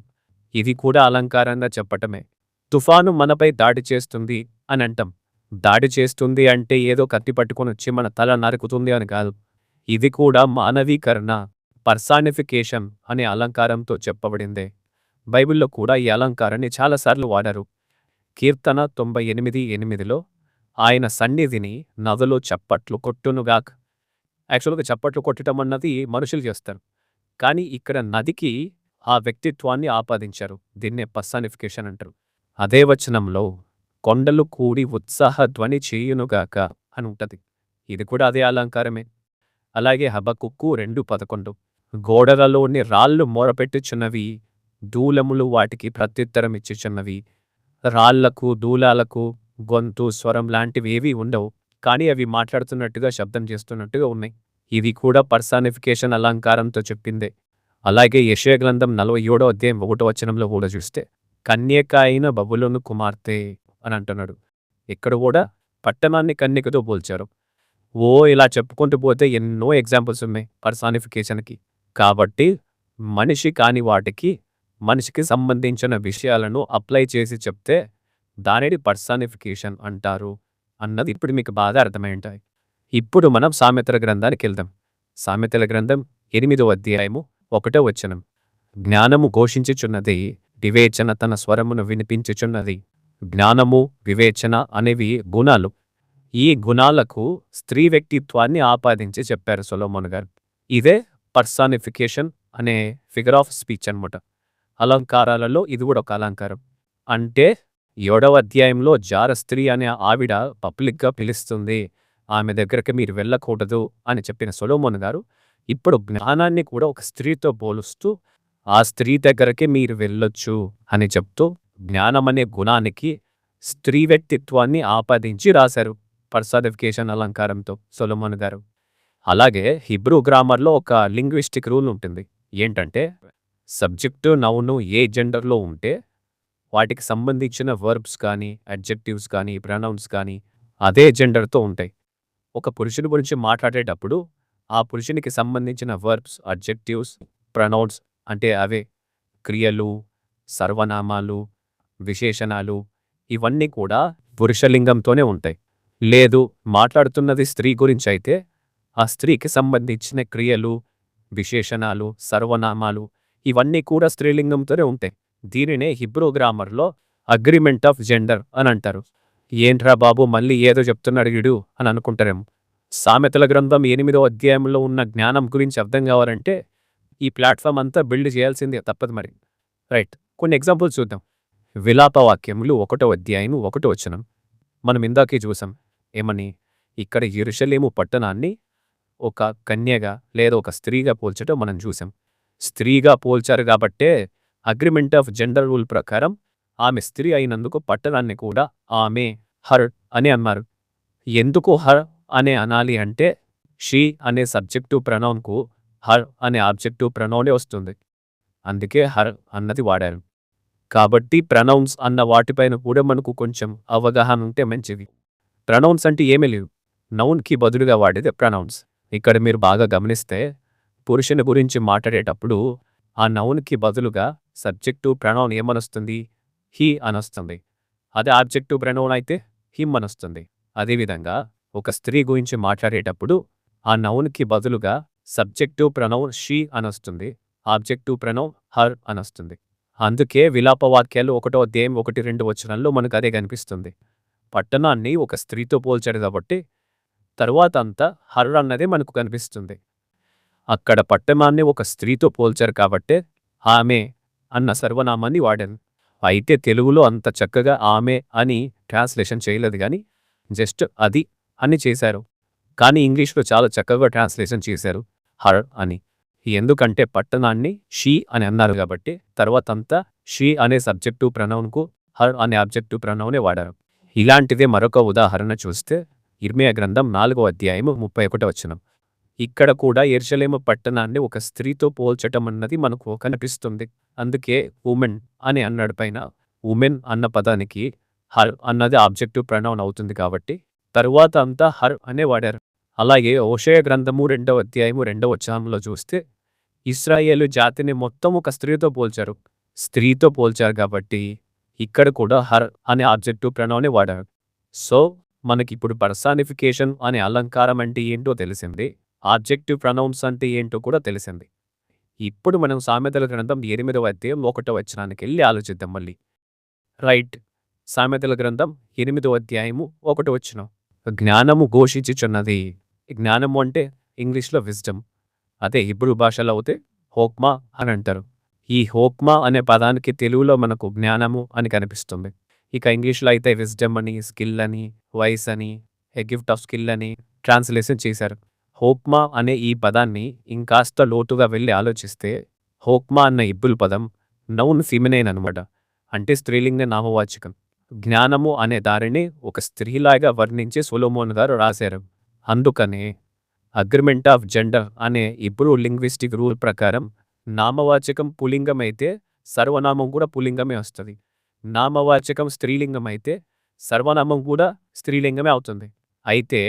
ఇది కూడా అలంకారంగా చెప్పటమే. తుఫాను మనపై దాడి చేస్తుంది అని అంటాం. దాడి చేస్తుంది అంటే ఏదో కత్తి పట్టుకొని వచ్చి మన తల నరుకుతుంది అని కాదు. ఇది కూడా మానవీకరణ, పర్సానిఫికేషన్ అనే అలంకారంతో చెప్పబడిందే. బైబిల్లో కూడా ఈ అలంకారాన్ని చాలాసార్లు వాడారు. కీర్తన 98:8లో ఆయన సన్నిధిని నదులు చప్పట్లు కొట్టునుగాక. యాక్చువల్గా చప్పట్లు కొట్టడం అన్నది మనుషులు చేస్తారు, కానీ ఇక్కడ నదికి ఆ వ్యక్తిత్వాన్ని ఆపాదించారు. దీన్నే పర్సానిఫికేషన్ అంటారు. అదే వచనంలో కొండలు కూడి ఉత్సాహ ధ్వని చేయునుగాక అని ఉంటుంది. ఇది కూడా అదే అలంకారమే. అలాగే హబకుక్కు 2:11 గోడలలోని రాళ్ళు మొరపెట్టుచున్నవి, దూలములు వాటికి ప్రత్యుత్తరం ఇచ్చుచున్నవి. రాళ్లకు దూలాలకు గొంతు స్వరం లాంటివి ఏవీ ఉండవు, కానీ అవి మాట్లాడుతున్నట్టుగా శబ్దం చేస్తున్నట్టుగా ఉన్నాయి. ఇది కూడా పర్సానిఫికేషన్ అలంకారంతో చెప్పిందే. అలాగే యెషయా గ్రంథం 47:1 కూడా చూస్తే కన్యక అయిన బబులోను కుమార్తె అని అంటున్నాడు. ఇక్కడ కూడా పట్టణాన్ని కన్యకతో పోల్చారు. ఇలా చెప్పుకుంటూ పోతే ఎన్నో ఎగ్జాంపుల్స్ ఉన్నాయి పర్సానిఫికేషన్కి. కాబట్టి మనిషి కాని వాటికి మనిషికి సంబంధించిన విషయాలను అప్లై చేసి చెప్తే దానిని పర్సానిఫికేషన్ అంటారు అన్నది ఇప్పుడు మీకు బాగా అర్థమై ఉంటాయి. ఇప్పుడు మనం సామెతల గ్రంథానికి వెళ్దాం. సామెతల గ్రంథం 8:1 జ్ఞానము ఘోషించుచున్నది, వివేచన తన స్వరమును వినిపించుచున్నది. జ్ఞానము, వివేచన అనేవి గుణాలు. ఈ గుణాలకు స్త్రీ వ్యక్తిత్వాన్ని ఆపాదించి చెప్పారు సొలొమోను గారు. ఇదే పర్సానిఫికేషన్ అనే ఫిగర్ ఆఫ్ స్పీచ్ అన్నమాట. అలంకారాలలో ఇది కూడా ఒక అలంకారం. అంటే 7వ అధ్యాయంలో జార స్త్రీ అనే ఆవిడ పబ్లిక్గా పిలుస్తుంది, ఆమె దగ్గరికి మీరు వెళ్ళకూడదు అని చెప్పిన సొలొమోను గారు ఇప్పుడు జ్ఞానాన్ని కూడా ఒక స్త్రీతో పోలుస్తూ ఆ స్త్రీ దగ్గరికి మీరు వెళ్ళొచ్చు అని చెప్తూ జ్ఞానం అనే గుణానికి స్త్రీ వ్యక్తిత్వాన్ని ఆపాదించి రాశారు పర్సానిఫికేషన్ అలంకారంతో సొలొమోను గారు. అలాగే హిబ్రూ గ్రామర్లో ఒక లింగ్విస్టిక్ రూల్ ఉంటుంది. ఏంటంటే సబ్జెక్టు నౌను ఏ జెండర్లో ఉంటే వాటికి సంబంధించిన వర్బ్స్ కానీ అడ్జెక్టివ్స్ కానీ ప్రొనౌన్స్ కానీ అదే జెండర్తో ఉంటాయి. ఒక పురుషుని గురించి మాట్లాడేటప్పుడు ఆ పురుషునికి సంబంధించిన వర్బ్స్, అడ్జెక్టివ్స్, ప్రొనౌన్స్ అంటే అవే క్రియలు, సర్వనామాలు, విశేషణాలు ఇవన్నీ కూడా పురుషలింగంతోనే ఉంటాయి. లేదు మాట్లాడుతున్నది స్త్రీ గురించి అయితే ఆ స్త్రీకి సంబంధించిన క్రియలు, విశేషణాలు, సర్వనామాలు ఇవన్నీ కూడా స్త్రీలింగంతోనే ఉంటాయి. దీనినే హిబ్రూ గ్రామర్లో అగ్రిమెంట్ ఆఫ్ జెండర్ అని అంటారు. ఏంట్రా బాబు మళ్ళీ ఏదో చెప్తున్నాడు వీడు అని అనుకుంటారేమో. సామెతల గ్రంథం 8వ అధ్యాయంలో ఉన్న జ్ఞానం గురించి అర్థం కావాలంటే ఈ ప్లాట్ఫామ్ అంతా బిల్డ్ చేయాల్సిందే, తప్పదు మరి. రైట్, కొన్ని ఎగ్జాంపుల్స్ చూద్దాం. విలాపవాక్యములు 1వ అధ్యాయం 1 మనం ఇందాకే చూసాం. ఏమని? ఇక్కడ యెరూషలేము పట్టణాన్ని ఒక కన్యగా లేదా ఒక స్త్రీగా పోల్చడం మనం చూసాం. స్త్రీగా పోల్చారు కాబట్టే అగ్రిమెంట్ ఆఫ్ జెండర్ రూల్ ప్రకారం ఆమె స్త్రీ అయినందుకు పట్టణాన్ని కూడా ఆమె, హర్ అని అన్నారు. ఎందుకు హర్ అనే అనాలి అంటే షీ అనే సబ్జెక్టివ్ ప్రొనౌన్కు హర్ అనే ఆబ్జెక్టివ్ ప్రొనౌనే వస్తుంది, అందుకే హర్ అన్నది వాడారు. కాబట్టి ప్రొనౌన్స్ అన్న వాటిపైన కూడా మనకు కొంచెం అవగాహన ఉంటే మంచిది. ప్రొనౌన్స్ అంటే ఏమీ లేవు, నౌన్కి బదులుగా వాడేది ప్రొనౌన్స్. ఇక్కడ మీరు బాగా గమనిస్తే పురుషుని గురించి మాట్లాడేటప్పుడు ఆ నౌన్కి బదులుగా సబ్జెక్టివ్ ప్రొనౌన్ ఏమనొస్తుంది? హీ అనొస్తుంది. అదే ఆబ్జెక్టివ్ ప్రొనౌన్ అయితే హిమ్ అనొస్తుంది. అదేవిధంగా ఒక స్త్రీ గురించి మాట్లాడేటప్పుడు ఆ నౌన్కి బదులుగా సబ్జెక్టివ్ ప్రొనౌన్ షీ అనొస్తుంది, ఆబ్జెక్టివ్ ప్రొనౌన్ హర్ అనొస్తుంది. అందుకే విలాపవాక్యాలు 1వ అధ్యాయం 1-2 మనకు అదే కనిపిస్తుంది. పట్టణాన్ని ఒక స్త్రీతో పోల్చాడు కాబట్టి తరువాత అంతా హర్ అన్నదే మనకు కనిపిస్తుంది. అక్కడ పట్టణాన్ని ఒక స్త్రీతో పోల్చారు కాబట్టే ఆమె అన్న సర్వనామాన్ని వాడాను. అయితే తెలుగులో అంత చక్కగా ఆమె అని ట్రాన్స్లేషన్ చేయలేదు, కానీ జస్ట్ అది అని చేశారు. కానీ ఇంగ్లీష్లో చాలా చక్కగా ట్రాన్స్లేషన్ చేశారు హర్ అని. ఎందుకంటే పట్టణాన్ని షీ అని అన్నారు కాబట్టి తర్వాత అంతా షీ అనే సబ్జెక్టివ్ ప్రొనౌన్కు హర్ అనే ఆబ్జెక్టివ్ ప్రొనౌనే వాడారు. ఇలాంటిదే మరొక ఉదాహరణ చూస్తే ఇర్మియా గ్రంథం 4వ అధ్యాయము 31వ వచనం. ఇక్కడ కూడా యెరూషలేము పట్టణాన్ని ఒక స్త్రీతో పోల్చటం అన్నది మనకు కనిపిస్తుంది. అందుకే ఉమెన్ అని అన్నాడు పైన. ఉమెన్ అన్న పదానికి హర్ అన్నది ఆబ్జెక్టివ్ ప్రొనౌన్ అవుతుంది కాబట్టి తరువాత అంతా హర్ అనే వాడారు. అలాగే హోషేయ గ్రంథము 2వ అధ్యాయము 2వ వచనంలో చూస్తే ఇశ్రాయేలు జాతిని మొత్తం ఒక స్త్రీతో పోల్చారు కాబట్టి ఇక్కడ కూడా హర్ అనే ఆబ్జెక్టివ్ ప్రొనౌనే వాడారు. సో మనకిప్పుడు పర్సానిఫికేషన్ అనే అలంకారం అంటే ఏంటో తెలిసింది, ఆబ్జెక్టివ్ ప్రొనౌన్స్ అంటే ఏంటో కూడా తెలిసింది. ఇప్పుడు మనం సామెతల గ్రంథం 8వ అధ్యాయం 1వ వచనానికి వెళ్ళి ఆలోచిద్దాం మళ్ళీ. రైట్, సామెతల గ్రంథం 8వ అధ్యాయము 1వ వచనం. జ్ఞానము ఘోషించుచున్నది. జ్ఞానము అంటే ఇంగ్లీష్లో విజ్డమ్, అదే హిబ్రూ భాషలో అయితే హోక్మా అని అంటారు. ఈ హోక్మా అనే పదానికి తెలుగులో మనకు జ్ఞానము అని కనిపిస్తుంది. ఇక ఇంగ్లీష్లో అయితే విజ్డమ్ అని, స్కిల్ అని, వైస్ అని, ఏ గిఫ్ట్ ఆఫ్ స్కిల్ అని ట్రాన్స్లేషన్ చేశారు. హోక్మా అనే ఈ పదాన్ని ఇంకాస్త లోతుగా వెళ్ళి ఆలోచిస్తే హోక్మా అన్న హిబ్రూ పదం నౌన్ ఫిమినైన్ అనమాట, అంటే స్త్రీలింగ నామవాచకం. జ్ఞానము అనే దారిని ఒక స్త్రీలాగా వర్ణించి సొలొమోన్ గారు రాశారు. అందుకనే అగ్రిమెంట్ ఆఫ్ జెండర్ అనే హిబ్రూ లింగ్విస్టిక్ రూల్ ప్రకారం నామవాచకం పులింగం అయితే సర్వనామం కూడా పులింగమే వస్తుంది. నామవాచకం స్త్రీలింగం అయితే సర్వనామం కూడా స్త్రీలింగమే అవుతుంది. అయితే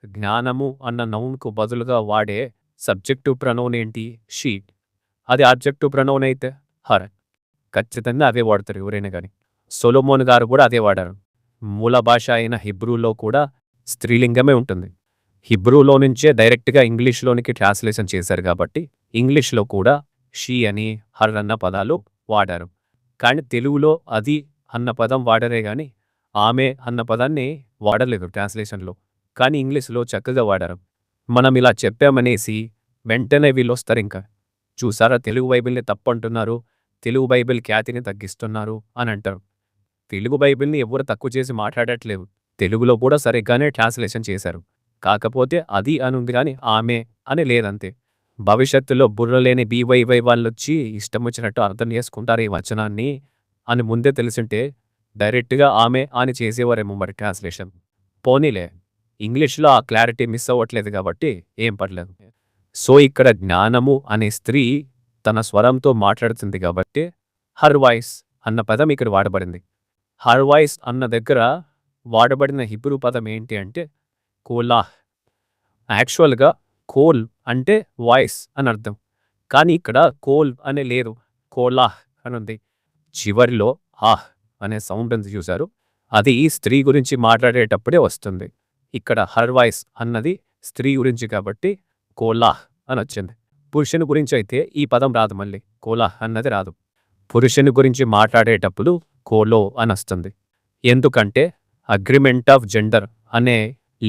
జ్ఞానము అన్న నౌన్కు బదులుగా వాడే సబ్జెక్టివ్ ప్రొనౌన్ ఏంటి? షీ. అది ఆబ్జెక్టివ్ ప్రొనౌన్ అయితే హర్. ఖచ్చితంగా అవే వాడతారు ఎవరైనా కానీ. సొలొమోన్ గారు కూడా అదే వాడారు. మూల భాష అయిన హిబ్రూలో కూడా స్త్రీలింగమే ఉంటుంది. హిబ్రూలో నుంచే డైరెక్ట్గా ఇంగ్లీష్లోనికి ట్రాన్స్లేషన్ చేశారు కాబట్టి ఇంగ్లీష్లో కూడా షీ అని, హర్ అన్న పదాలు వాడారు. కానీ తెలుగులో అది అన్న పదం వాడరే కానీ ఆమె అన్న పదాన్ని వాడలేదు ట్రాన్స్లేషన్లో. కానీ ఇంగ్లీష్లో చక్కగా వాడారు. మనం ఇలా చెప్పామనేసి వెంటనే వీళ్ళు వస్తారు ఇంకా, చూసారా తెలుగు బైబిల్ని తప్పంటున్నారు, తెలుగు బైబిల్ ఖ్యాతిని తగ్గిస్తున్నారు అని అంటారు. తెలుగు బైబిల్ని ఎవరు తక్కువ చేసి మాట్లాడట్లేదు. తెలుగులో కూడా సరిగ్గానే ట్రాన్స్లేషన్ చేశారు. కాకపోతే అది అనుంది కానీ ఆమె అని లేదంతే. భవిష్యత్తులో బుర్రలేని బీవైవై వాళ్ళొచ్చి ఇష్టం వచ్చినట్టు అర్థం చేసుకుంటారు ఈ వచనాన్ని అని ముందే తెలిసింటే డైరెక్ట్గా ఆమె అని చేసేవారేమో మరి ట్రాన్స్లేషన్. పోనీలే, ఇంగ్లీష్లో ఆ క్లారిటీ మిస్ అవ్వట్లేదు కాబట్టి ఏం పర్లేదు. సో ఇక్కడ జ్ఞానము అనే స్త్రీ తన స్వరంతో మాట్లాడుతుంది కాబట్టి హర్ వాయిస్ అన్న పదం ఇక్కడ వాడబడింది. హర్ వాయిస్ అన్న దగ్గర వాడబడిన హిబ్రూ పదం ఏంటి అంటే కోలాహ్. యాక్చువల్గా కోల్ అంటే వాయిస్ అని అర్థం, కానీ ఇక్కడ కోల్ అనే లేదు, కోలాహ్ అని ఉంది. చివరిలో ఆహ్ అనే సౌండ్ అని చూశారు, అది స్త్రీ గురించి మాట్లాడేటప్పుడే వస్తుంది. ఇక్కడ హర్ వాయిస్ అన్నది స్త్రీ గురించి కాబట్టి కోలాహ్ అని వచ్చింది. పురుషుని గురించి అయితే ఈ పదం రాదు, మళ్ళీ కోలాహ్ అన్నది రాదు. పురుషుని గురించి మాట్లాడేటప్పుడు కోలో అని వస్తుంది. ఎందుకంటే అగ్రిమెంట్ ఆఫ్ జెండర్ అనే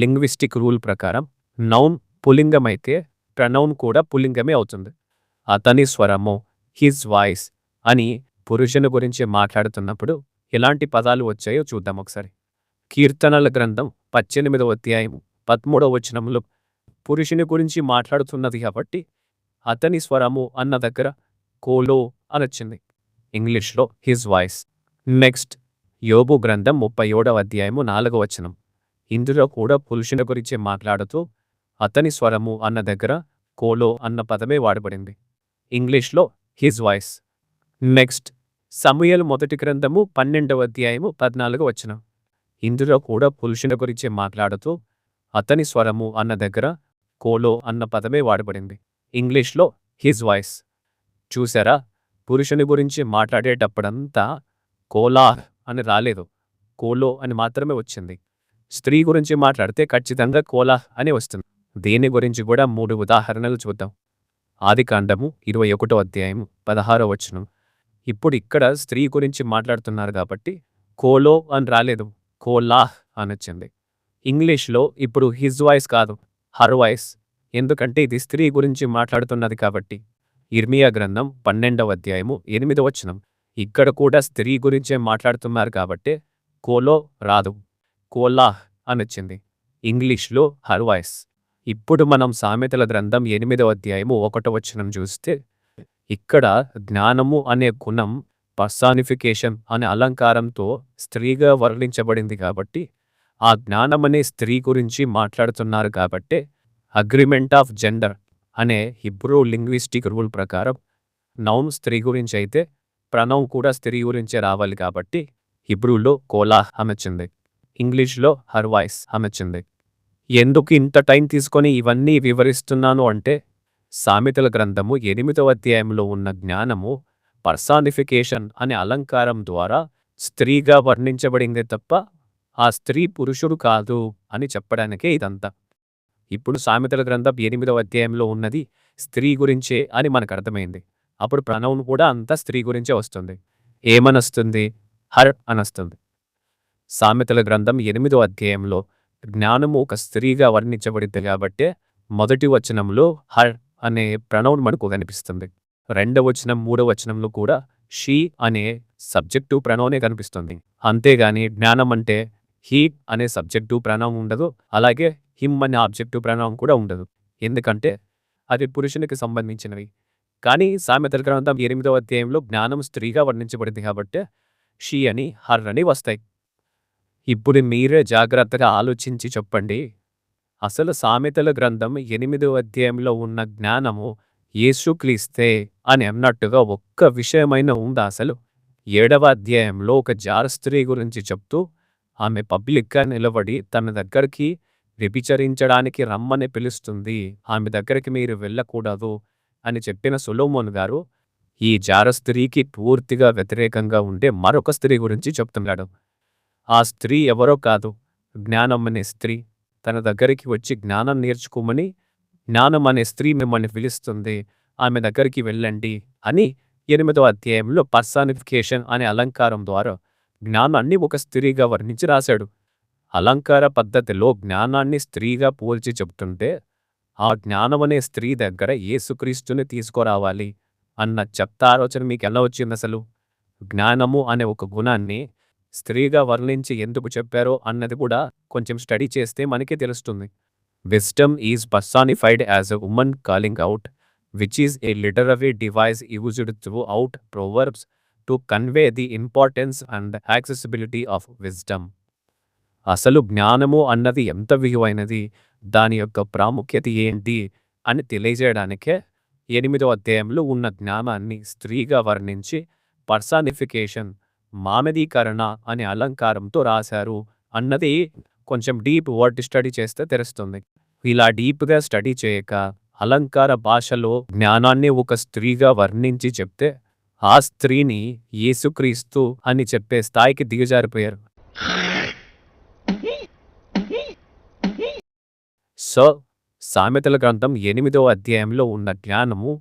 లింగ్విస్టిక్ రూల్ ప్రకారం నౌన్ పులింగం అయితే ప్రనౌన్ కూడా పులింగమే అవుతుంది. అతని స్వరము, హిజ్ వాయిస్ అని పురుషుని గురించి మాట్లాడుతున్నప్పుడు ఎలాంటి పదాలు వచ్చాయో చూద్దాం ఒకసారి. కీర్తనల గ్రంథం 18వ అధ్యాయం 13వ వచనంలో పురుషుని గురించి మాట్లాడుతున్నది కాబట్టి అతని స్వరము అన్న దగ్గర కోలో అనొచ్చింది, ఇంగ్లీష్లో హిజ్ వాయిస్. నెక్స్ట్ యోబు గ్రంథం 37వ అధ్యాయము 4వ వచనం. ఇందులో కూడా పురుషుని గురించి మాట్లాడుతూ అతని స్వరము అన్న దగ్గర కోలో అన్న పదమే వాడబడింది, ఇంగ్లీష్లో హిజ్ వాయిస్. నెక్స్ట్ సమూయేలు మొదటి గ్రంథము 12వ అధ్యాయము 14వ వచనం. ఇందులో కూడా పురుషుని గురించి మాట్లాడుతూ అతని స్వరము అన్న దగ్గర కోలో అన్న పదమే వాడబడింది, ఇంగ్లీష్లో హిజ్ వాయిస్. చూసారా, పురుషుని గురించి మాట్లాడేటప్పుడంతా కోలాహ్ అని రాలేదు, కోలో అని మాత్రమే వచ్చింది. స్త్రీ గురించి మాట్లాడితే ఖచ్చితంగా కోలాహ్ అని వస్తుంది. దీని గురించి కూడా 3 ఉదాహరణలు చూద్దాం. ఆదికాండము 21వ అధ్యాయము 16వ వచనం. ఇప్పుడు ఇక్కడ స్త్రీ గురించి మాట్లాడుతున్నారు కాబట్టి కోలో అని రాలేదు, కోలాహ్ అని వచ్చింది. ఇంగ్లీష్లో ఇప్పుడు హిజ్ వాయిస్ కాదు, హర్ వాయిస్, ఎందుకంటే ఇది స్త్రీ గురించి మాట్లాడుతున్నది కాబట్టి. ఇర్మియా గ్రంథం 12వ అధ్యాయము 8వ వచనం. ఇక్కడ కూడా స్త్రీ గురించే మాట్లాడుతున్నారు కాబట్టి కోలో రాదు, కోలాహ్ అని వచ్చింది, ఇంగ్లీష్లో హర్ వాయిస్. ఇప్పుడు మనం సామెతల గ్రంథం 8వ అధ్యాయము 1వ వచనం చూస్తే ఇక్కడ జ్ఞానము అనే గుణం పర్సానిఫికేషన్ అనే అలంకారంతో స్త్రీగా వర్ణించబడింది కాబట్టి ఆ జ్ఞానం అనే స్త్రీ గురించి మాట్లాడుతున్నారు కాబట్టి అగ్రిమెంట్ ఆఫ్ జెండర్ అనే హిబ్రూ లింగ్విస్టిక్ రూల్ ప్రకారం నౌన్ స్త్రీ గురించి అయితే ప్రణౌన్ కూడా స్త్రీ గురించే రావాలి కాబట్టి హిబ్రూలో కోలా అమర్చింది, ఇంగ్లీష్లో హర్ వాయిస్ అమర్చింది. ఎందుకు ఇంత టైం తీసుకొని ఇవన్నీ వివరిస్తున్నాను అంటే సామెతల గ్రంథము 8వ అధ్యాయంలో ఉన్న జ్ఞానము పర్సానిఫికేషన్ అనే అలంకారం ద్వారా స్త్రీగా వర్ణించబడిందే తప్ప ఆ స్త్రీ పురుషుడు కాదు అని చెప్పడానికే ఇదంతా. ఇప్పుడు సామెతల గ్రంథం 8వ అధ్యాయంలో ఉన్నది స్త్రీ గురించే అని మనకు అర్థమైంది. అప్పుడు ప్రణౌన్ కూడా అంతా స్త్రీ గురించే వస్తుంది. ఏమనొస్తుంది? హర్ అనొస్తుంది. సామెతల గ్రంథం 8వ అధ్యాయంలో జ్ఞానము ఒక స్త్రీగా వర్ణించబడింది కాబట్టే మొదటి వచనంలో హర్ అనే ప్రణౌన్ మనకు కనిపిస్తుంది. 2వ వచనం 3వ వచనంలో కూడా షీ అనే సబ్జెక్టు ప్రణౌనే కనిపిస్తుంది. అంతేగాని జ్ఞానం అంటే హీ అనే సబ్జెక్టు ప్రణౌన్ ఉండదు, అలాగే హిమ్ అనే ఆబ్జెక్టివ్ ప్రణౌన్ కూడా ఉండదు. ఎందుకంటే అది పురుషునికి సంబంధించినవి. కానీ సామెతల గ్రంథం 8వ అధ్యాయంలో జ్ఞానం స్త్రీగా వర్ణించబడింది కాబట్టి షీ అని హర్ అని వస్తాయి. ఇప్పుడు మీరే జాగ్రత్తగా ఆలోచించి చెప్పండి, అసలు సామెతల గ్రంథం 8వ అధ్యాయంలో ఉన్న జ్ఞానము యేసుక్రీస్తే అని అన్నట్టుగా ఒక్క విషయమైనా ఉందా? అసలు 7వ అధ్యాయంలో ఒక జార స్త్రీ గురించి చెప్తూ ఆమె పబ్లిక్గా నిలబడి తన దగ్గరికి వ్యభిచరించడానికి రమ్మని పిలుస్తుంది, ఆమె దగ్గరికి మీరు వెళ్ళకూడదు అని చెప్పిన సొలొమోన్ గారు ఈ జార స్త్రీకి పూర్తిగా వ్యతిరేకంగా ఉండే మరొక స్త్రీ గురించి చెప్తున్నాడు. ఆ స్త్రీ ఎవరో కాదు, జ్ఞానం అనే స్త్రీ. తన దగ్గరికి వచ్చి జ్ఞానం నేర్చుకోమని జ్ఞానం అనే స్త్రీ మిమ్మల్ని పిలుస్తుంది, ఆమె దగ్గరికి వెళ్ళండి అని 8వ అధ్యాయంలో పర్సానిఫికేషన్ అనే అలంకారం ద్వారా జ్ఞానాన్ని ఒక స్త్రీగా వర్ణించి రాశాడు. అలంకార పద్ధతిలో జ్ఞానాన్ని స్త్రీగా పోల్చి చెప్తుంటే ఆ జ్ఞానమనే స్త్రీ దగ్గర యేసుక్రీస్తుని తీసుకురావాలి అన్న చెత్త ఆలోచన మీకు ఎలా వచ్చింది? అసలు జ్ఞానము అనే ఒక గుణాన్ని స్త్రీగా వర్ణించి ఎందుకు చెప్పారో అన్నది కూడా కొంచెం స్టడీ చేస్తే మనకి తెలుస్తుంది. Wisdom is personified as a woman calling out, which is a literary device used through out Proverbs to convey the importance and accessibility of wisdom. అసలు జ్ఞానము అన్నది ఎంత విలువైనది, దాని యొక్క ప్రాముఖ్యత ఏంటి అని తెలియజేయడానికే 8వ అధ్యాయంలో ఉన్న జ్ఞానాన్ని స్త్రీగా వర్ణించి పర్సానిఫికేషన్ మానవీకరణ అనే అలంకారంతో రాశారు అన్నది కొంచెం డీప్ వర్డ్ స్టడీ చేస్తే తెలుస్తుంది. ఇలా డీప్గా స్టడీ చేయక అలంకార భాషలో జ్ఞానాన్ని ఒక స్త్రీగా వర్ణించి చెప్తే ఆ స్త్రీని యేసుక్రీస్తు అని చెప్పే స్థాయికి దిగజారిపోయారు. సో సామెతల గ్రంథం 8వ అధ్యాయంలో ఉన్న జ్ఞానము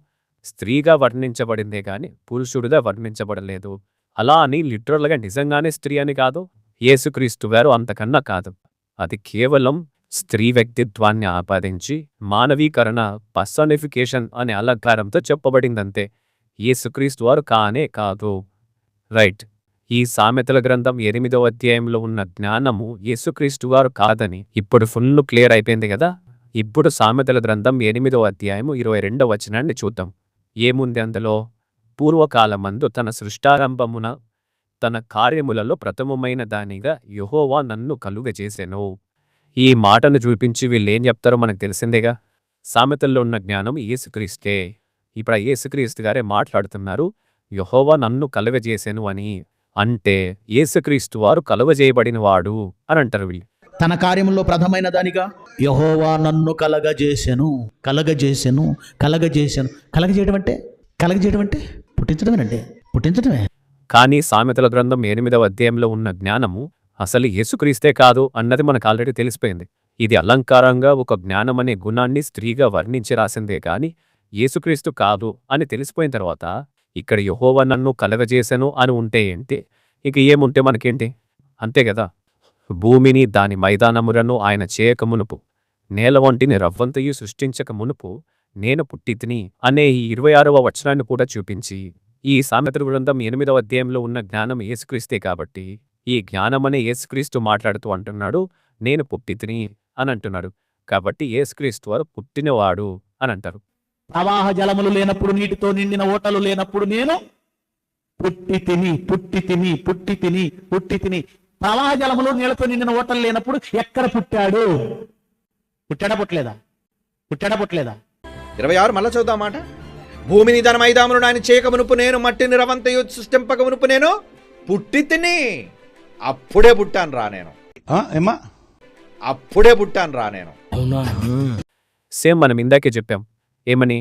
స్త్రీగా వర్ణించబడిందే కానీ పురుషుడిగా వర్ణించబడలేదు. అలా అని లిటరల్గా నిజంగానే స్త్రీ అని కాదు, యేసుక్రీస్తు వారు అంతకన్నా కాదు. అది కేవలం స్త్రీ వ్యక్తిత్వాన్ని ఆపాదించి మానవీకరణ పర్సానిఫికేషన్ అనే అలంకారంతో చెప్పబడిందంతే, యేసుక్రీస్తు వారు కానే కాదు. రైట్. ఈ సామెతల గ్రంథం 8వ అధ్యాయంలో ఉన్న జ్ఞానము యేసుక్రీస్తు వారు కాదని ఇప్పుడు ఫుల్ క్లియర్ అయిపోయింది కదా. ఇప్పుడు సామెతల గ్రంథం 8వ అధ్యాయము 22వ వచనాన్ని చూద్దాం. ఏముంది అందులో? పూర్వకాలమందు తన సృష్టారంభమున తన కార్యములలో ప్రథమమైన దానిగా యెహోవా నన్ను కలుగజేసెను. ఈ మాటను చూపించి వీళ్ళేం చెప్తారో మనకు తెలిసిందేగా. సామెతల్లో ఉన్న జ్ఞానం యేసుక్రీస్తే. ఇప్పుడు ఆ యేసుక్రీస్తు గారే మాట్లాడుతున్నారు, యెహోవా నన్ను కలుగజేసెను అని. అంటే యేసుక్రీస్తు వారు కలుగజేయబడినవాడు అని అంటారు వీళ్ళు. తన కార్యములో ప్రథమైన దానిగా యెహోవా నన్ను కలగజేసెను. కలగజేయడం అంటే పుట్టించడమే. కానీ సామెతల గ్రంథం 8వ అధ్యాయంలో ఉన్న జ్ఞానము అసలు యేసుక్రీస్తే కాదు అన్నది మనకు ఆల్రెడీ తెలిసిపోయింది. ఇది అలంకారంగా ఒక జ్ఞానం అనే గుణాన్ని స్త్రీగా వర్ణించి రాసిందే కానీ యేసుక్రీస్తు కాదు అని తెలిసిపోయిన తర్వాత ఇక్కడ యెహోవా నన్ను కలగజేసెను అని ఉంటే ఏంటి, ఇక ఏముంటే మనకేంటి? అంతే కదా. భూమిని దాని మైదానములను ఆయన చేయక మునుపు, నేల వంటిని రవ్వంతయు సృష్టించక మునుపు నేను పుట్టితిని అనే ఈ 26వ వచనాన్ని కూడా చూపించి ఈ సామెతల గ్రంథం 8వ అధ్యాయంలో ఉన్న జ్ఞానం యేసుక్రీస్తే కాబట్టి ఈ జ్ఞానం అనే యేసుక్రీస్తు మాట్లాడుతూ అంటున్నాడు, నేను పుట్టితిని అని అంటున్నాడు. కాబట్టి యేసుక్రీస్తు వారు పుట్టినవాడు అని అంటారు. ప్రవాహ జలములు లేనప్పుడు, నీటితో నిండిన ఓటలు లేనప్పుడు నేను పుట్టి తిని. ప్రవాహ జలములు నీళ్లతో నిండిన ఓటలు లేనప్పుడు ఎక్కడ పుట్టాడు? పుట్టాడా పుట్టలేదా? 26 మళ్ళా చదువుతా మాట. భూమి నిదానం ఐదాములను ఆయన చేయక మునుపు నేను, మట్టిని రవంతయు సృష్టింపక మునుపు నేను పుట్టి తిని. అప్పుడే పుట్టాను రా నేను. సేమ్ మనం ఇందాకే చెప్పాం ఏమని,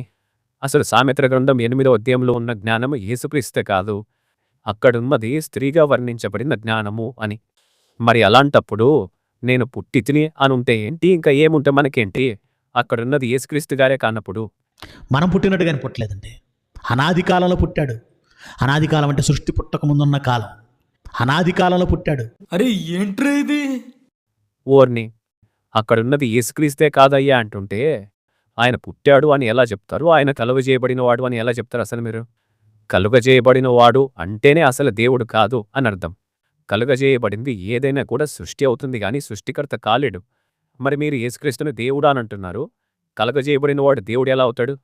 అసలు సామెతల గ్రంథం 8వ అధ్యాయంలో ఉన్న జ్ఞానము యేసుక్రీస్తే కాదు, అక్కడున్నది స్త్రీగా వర్ణించబడిన జ్ఞానము అని. మరి అలాంటప్పుడు నేను పుట్టి తిని అని ఉంటే ఏంటి, ఇంకా ఏముంటే మనకేంటి? అక్కడున్నది యేసుక్రీస్తు గారే కానప్పుడు మనం పుట్టినట్టుగానే పుట్టలేదండి. అనాది కాలంలో పుట్టాడు. అనాది కాలం అంటే సృష్టి పుట్టక ముందున్న కాలం. అనాది కాలంలో పుట్టాడు. అరే ఏంట్రా ఇది? ఓర్ని, అక్కడున్నది యేసుక్రీస్తే కాదయ్యా అంటుంటే ఆయన పుట్టాడు అని ఎలా చెప్తారు? ఆయన కలుగజేయబడిన వాడు అని ఎలా చెప్తారు? అసలు మీరు కలుగజేయబడిన వాడు అంటేనే అసలు దేవుడు కాదు అని అర్థం. కలుగజేయబడింది ఏదైనా కూడా సృష్టి అవుతుంది కానీ సృష్టికర్త కాలేడు. మరి మీరు యేసుక్రీస్తును దేవుడు అని అంటున్నారు, కలుగజేయబడిన వాడు దేవుడు ఎలా అవుతాడు?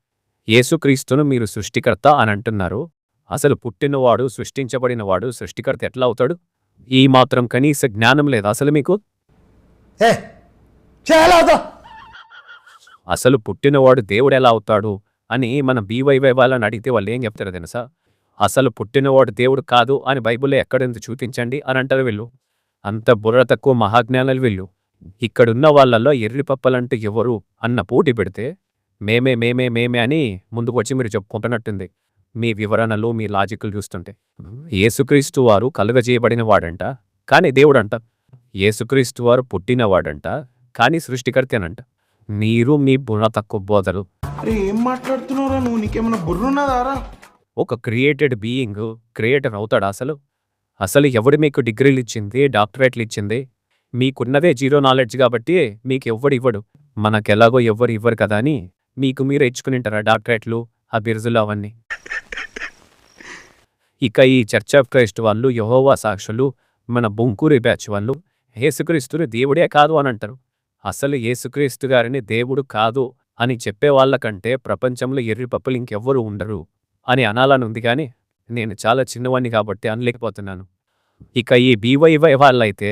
యేసుక్రీస్తును మీరు సృష్టికర్త అని అంటున్నారు, అసలు పుట్టినవాడు, సృష్టించబడినవాడు సృష్టికర్త ఎట్లా అవుతాడు? ఈ మాత్రం కనీస జ్ఞానం లేదా అసలు మీకు? అసలు పుట్టినవాడు దేవుడు ఎలా అవుతాడు అని మన బీవైవై వాళ్ళని అడిగితే వాళ్ళు ఏం చెప్తారో తెలుసా? అసలు పుట్టినవాడు దేవుడు కాదు అని బైబిల్లో ఎక్కడెందుకు చూపించండి అని అంటారు వీళ్ళు. అంత బుర్ర తక్కువ మహాజ్ఞానాలు వీళ్ళు. ఇక్కడున్న వాళ్ళల్లో ఎర్రిపప్పలంటూ ఎవరు అన్న పోటీ పెడితే మేమే అని ముందుకు వచ్చి మీరు చెప్పుకుంటున్నట్టుంది మీ వివరణలు, మీ లాజిక్లు చూస్తుంటే. యేసుక్రీస్తు వారు కలుగజేయబడిన వాడంట కానీ దేవుడంట. యేసుక్రీస్తు వారు పుట్టినవాడంట కానీ సృష్టికర్తేనంట. మీరు మీ బుర్ర తక్కువ బోధలు. ఏం మాట్లాడుతున్నారా నువ్వు? నీకేమైనా బుర్రున్నదారా? ఒక క్రియేటెడ్ బీయింగ్ క్రియేటర్ అవుతాడా అసలు? అసలు ఎవడు మీకు డిగ్రీలు ఇచ్చింది, డాక్టరేట్లు ఇచ్చింది? మీకున్నదే జీరో నాలెడ్జ్ కాబట్టి మీకు ఎవ్వడు ఇవ్వడు. మనకెలాగో ఎవ్వరు ఇవ్వరు కదా అని మీకు మీరు ఇచ్చుకునింటారా డాక్టరేట్లు, ఆ బిరుజులు అవన్నీ? ఇక ఈ చర్చ్ ఆఫ్ క్రైస్ట్ వాళ్ళు, యెహోవా సాక్షులు, మన బొంకూరి బ్యాచ్ వాళ్ళు యేసుక్రీస్తుని దేవుడే కాదు అని అంటారు. అసలు యేసుక్రీస్తు గారిని దేవుడు కాదు అని చెప్పే వాళ్ళకంటే ప్రపంచంలో ఎర్రిపప్పులు ఇంకెవ్వరూ ఉండరు అని అనాలని ఉంది కానీ నేను చాలా చిన్నవాణ్ణి కాబట్టి అనలేకపోతున్నాను. ఇక ఈ బీవైవై వాళ్ళైతే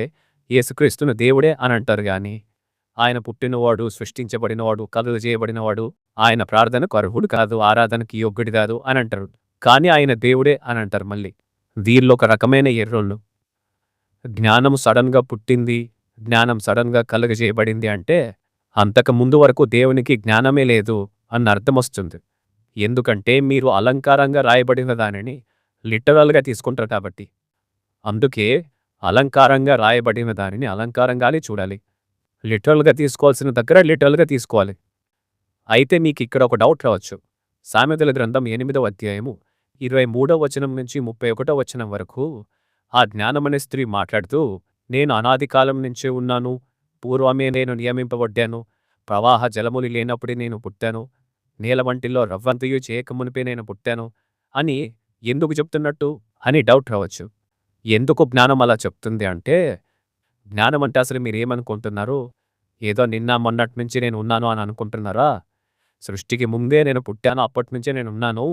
యేసుక్రీస్తును దేవుడే అని అంటారు కానీ ఆయన పుట్టినవాడు, సృష్టించబడినవాడు, కలుగ చేయబడినవాడు, ఆయన ప్రార్థనకు అర్హుడు కాదు, ఆరాధనకి యోగ్యుడు కాదు అని అంటారు. కానీ ఆయన దేవుడే అని అంటారు. మళ్ళీ వీళ్ళు ఒక రకమైన ఎర్రోళ్ళు. జ్ఞానం సడన్గా పుట్టింది, జ్ఞానం సడన్గా కలుగజేయబడింది అంటే అంతకు ముందు వరకు దేవునికి జ్ఞానమే లేదు అన్న అర్థం వస్తుంది. ఎందుకంటే మీరు అలంకారంగా రాయబడిన దానిని లిటరల్గా తీసుకుంటారు కాబట్టి. అందుకే అలంకారంగా రాయబడిన దానిని అలంకారంగానే చూడాలి. లిటరల్గా తీసుకోవాల్సిన దగ్గర లిటరల్గా తీసుకోవాలి. అయితే మీకు ఇక్కడ ఒక డౌట్ రావచ్చు. సామెతల గ్రంథం 8వ అధ్యాయము 23వ వచనం నుంచి 31వ వచనం వరకు ఆ జ్ఞానమనే స్త్రీ మాట్లాడుతూ, నేను అనాది కాలం నుంచే ఉన్నాను, పూర్వమే నేను నియమింపబడ్డాను, ప్రవాహ జలములు లేనప్పుడే నేను పుట్టాను, నేల వంటిలో రవ్వంతయు చేయకమునిపే నేను పుట్టాను అని ఎందుకు చెప్తున్నట్టు అని డౌట్ రావచ్చు. ఎందుకు జ్ఞానం అలా చెప్తుంది అంటే, జ్ఞానం అంటే అసలు మీరేమనుకుంటున్నారు? ఏదో నిన్న మొన్నటి నుంచి నేను ఉన్నాను అని అనుకుంటున్నారా? సృష్టికి ముందే నేను పుట్టాను, అప్పటి నుంచే నేను ఉన్నాను,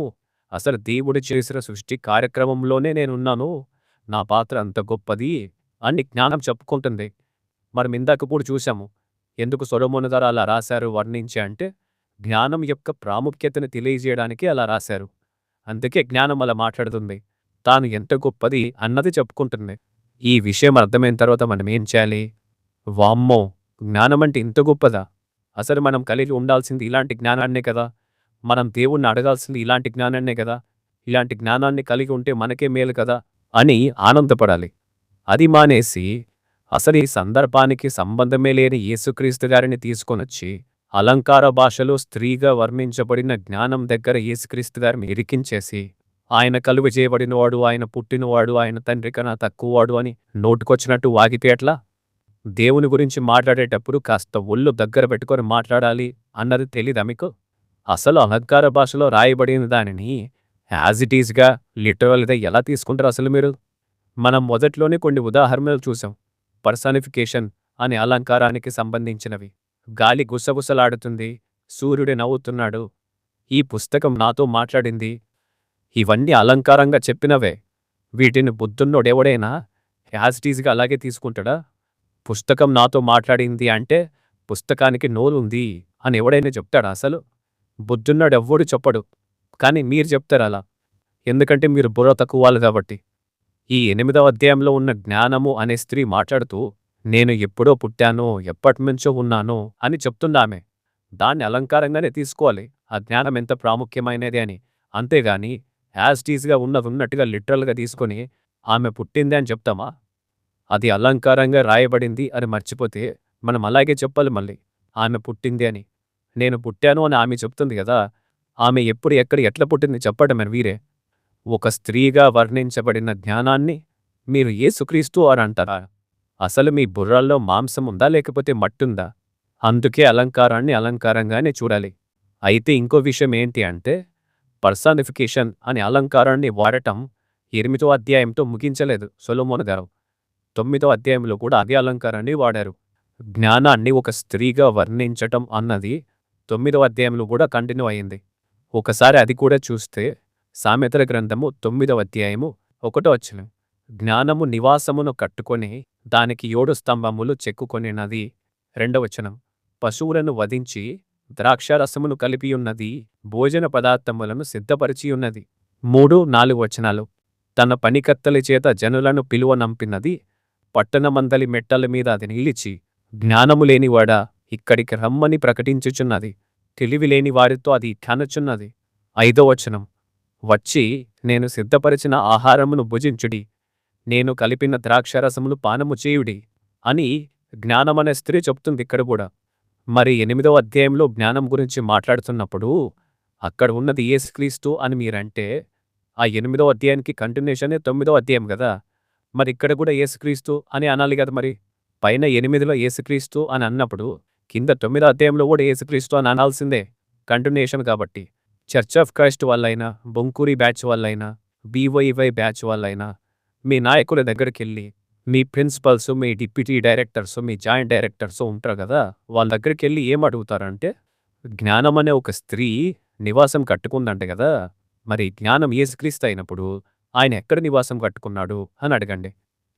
అసలు దేవుడు చేసిన సృష్టి కార్యక్రమంలోనే నేనున్నాను, నా పాత్ర అంత గొప్పది అని జ్ఞానం చెప్పుకుంటుంది. మనం ఇందాక కూడా చూసాము ఎందుకు సొలొమోను గారు అలా రాశారు వర్ణించి అంటే, జ్ఞానం యొక్క ప్రాముఖ్యతను తెలియజేయడానికి అలా రాశారు. అందుకే జ్ఞానం అలా మాట్లాడుతుంది, తాను ఎంత గొప్పది అన్నది చెప్పుకుంటుంది. ఈ విషయం అర్థమైన తర్వాత మనం ఏం చేయాలి? వామ్మో, జ్ఞానం అంటే ఇంత గొప్పదా? అసలు మనం కలిగి ఉండాల్సింది ఇలాంటి జ్ఞానాన్నే కదా, మనం దేవుణ్ణి అడగాల్సింది ఇలాంటి జ్ఞానాన్నే కదా, ఇలాంటి జ్ఞానాన్ని కలిగి ఉంటే మనకే మేలు కదా అని ఆనందపడాలి. అది మానేసి అసలు ఈ సందర్భానికి సంబంధమే లేని యేసుక్రీస్తు గారిని తీసుకొనొచ్చి అలంకార భాషలో స్త్రీగా వర్ణించబడిన జ్ఞానం దగ్గర యేసుక్రీస్తు గారిని ఇరికించేసి ఆయన కలుగ చేయబడినవాడు, ఆయన పుట్టినవాడు, ఆయన తండ్రి కన్నా తక్కువవాడు అని నోటుకొచ్చినట్టు వాగితే ఎట్లా? దేవుని గురించి మాట్లాడేటప్పుడు కాస్త ఒళ్ళు దగ్గర పెట్టుకొని మాట్లాడాలి అన్నది తెలీదా మీకు? అసలు అలంకార భాషలో రాయబడిన దానిని యాజ్ ఇట్ ఈస్గా లిటరల్గా ఎలా తీసుకుంటారు అసలు మీరు? మనం మొదట్లోనే కొన్ని ఉదాహరణలు చూసాం. పర్సానిఫికేషన్ అనే అలంకారానికి సంబంధించినవి. గాలి గుసగుసలాడుతుంది, సూర్యుడు నవ్వుతున్నాడు, ఈ పుస్తకం నాతో మాట్లాడింది. ఇవన్నీ అలంకారంగా చెప్పినవే. వీటిని బుద్ధున్నోడెవడైనా యాజిటీజ్గా అలాగే తీసుకుంటాడా? పుస్తకం నాతో మాట్లాడింది అంటే పుస్తకానికి నోరుంది అని ఎవడైనా చెప్తాడా అసలు? బుద్ధున్నాడెవ్వడు చెప్పడు. కానీ మీరు చెప్తారు అలా, ఎందుకంటే మీరు బుర్ర తక్కువ వాళ్ళు కాబట్టి. ఈ 8వ అధ్యాయంలో ఉన్న జ్ఞానము అనే స్త్రీ మాట్లాడుతూ నేను ఎప్పుడో పుట్టానో ఎప్పటినుంచో ఉన్నానో అని చెప్తుందామె. దాన్ని అలంకారంగానే తీసుకోవాలి, ఆ జ్ఞానం ఎంత ప్రాముఖ్యమైనది అని. అంతేగాని యాజిటీజ్గా ఉన్నట్టుగా లిటరల్గా తీసుకొని ఆమె పుట్టింది అని చెప్తామా? అది అలంకారంగా రాయబడింది అని మర్చిపోతే మనం అలాగే చెప్పాలి మళ్ళీ, ఆమె పుట్టింది అని. నేను పుట్టాను అని ఆమె చెప్తుంది కదా, ఆమె ఎప్పుడు ఎక్కడ ఎట్లా పుట్టింది చెప్పడమే వీరే. ఒక స్త్రీగా వర్ణించబడిన జ్ఞానాన్ని మీరు యేసుక్రీస్తు అని అంటారా? అసలు మీ బుర్రల్లో మాంసం ఉందా లేకపోతే మట్టుందా? అందుకే అలంకారాన్ని అలంకారంగానే చూడాలి. అయితే ఇంకో విషయం ఏంటి అంటే, పర్సానిఫికేషన్ అనే అలంకారాన్ని వాడటం 8వ అధ్యాయంతో ముగించలేదు సొలొమోను గారు. 9వ అధ్యాయంలో కూడా అదే అలంకారాన్ని వాడారు. జ్ఞానాన్ని ఒక స్త్రీగా వర్ణించటం అన్నది 9వ అధ్యాయంలో కూడా కంటిన్యూ అయింది. ఒకసారి అది కూడా చూస్తే సామెతల గ్రంథము 9వ అధ్యాయము 1వ వచనం, జ్ఞానము నివాసమును కట్టుకొని దానికి 7 స్తంభములు చెక్కుకొనినది. 2వ వచనం, పశువులను వధించి ద్రాక్షారసమును కలిపియున్నది, భోజన పదార్థములను సిద్ధపరిచియున్నది. 3, 4 వచనాలు, తన పనికత్తెల చేత జనులను పిలువనంపినది, పట్టణమందలి మెట్టల మీద అది నిలిచి జ్ఞానము లేనివాడా ఇక్కడికి రమ్మని ప్రకటించుచున్నది, తెలివిలేని వారితో అది కనుచున్నది. 5వ వచనం, వచ్చి నేను సిద్ధపరిచిన ఆహారమును భుజించుడి, నేను కలిపిన ద్రాక్షారసమును పానము చేయుడి అని జ్ఞానమనే స్త్రీ చెప్తుంది ఇక్కడ కూడా. మరి 8వ అధ్యాయంలో జ్ఞానం గురించి మాట్లాడుతున్నప్పుడు అక్కడ ఉన్నది యేసుక్రీస్తు అని మీరంటే ఆ 8వ అధ్యాయానికి కంటిన్యూషనే 9వ అధ్యాయం కదా. మరి ఇక్కడ కూడా యేసుక్రీస్తు అని అనాలి కదా. మరి పైన 8లో యేసుక్రీస్తు అని అన్నప్పుడు కింద 9వ అధ్యాయంలో కూడా యేసుక్రీస్తు అని అనాల్సిందే, కంటిన్యూషన్ కాబట్టి. చర్చ్ ఆఫ్ క్రైస్ట్ వాళ్ళైనా, బొంకూరి బ్యాచ్ వాళ్ళైనా, BYY బ్యాచ్ వాళ్ళైనా మీ నాయకుల దగ్గరికి వెళ్ళి మీ ప్రిన్సిపల్స్, మీ డిప్యూటీ డైరెక్టర్స్, మీ జాయింట్ డైరెక్టర్స్ ఉంటారు కదా, వాళ్ళ దగ్గరికి వెళ్ళి ఏం అడుగుతారంటే, జ్ఞానం అనే ఒక స్త్రీ నివాసం కట్టుకుందంటే కదా, మరి జ్ఞానం యేసుక్రీస్తు అయినప్పుడు ఆయన ఎక్కడ నివాసం కట్టుకున్నాడు అని అడగండి.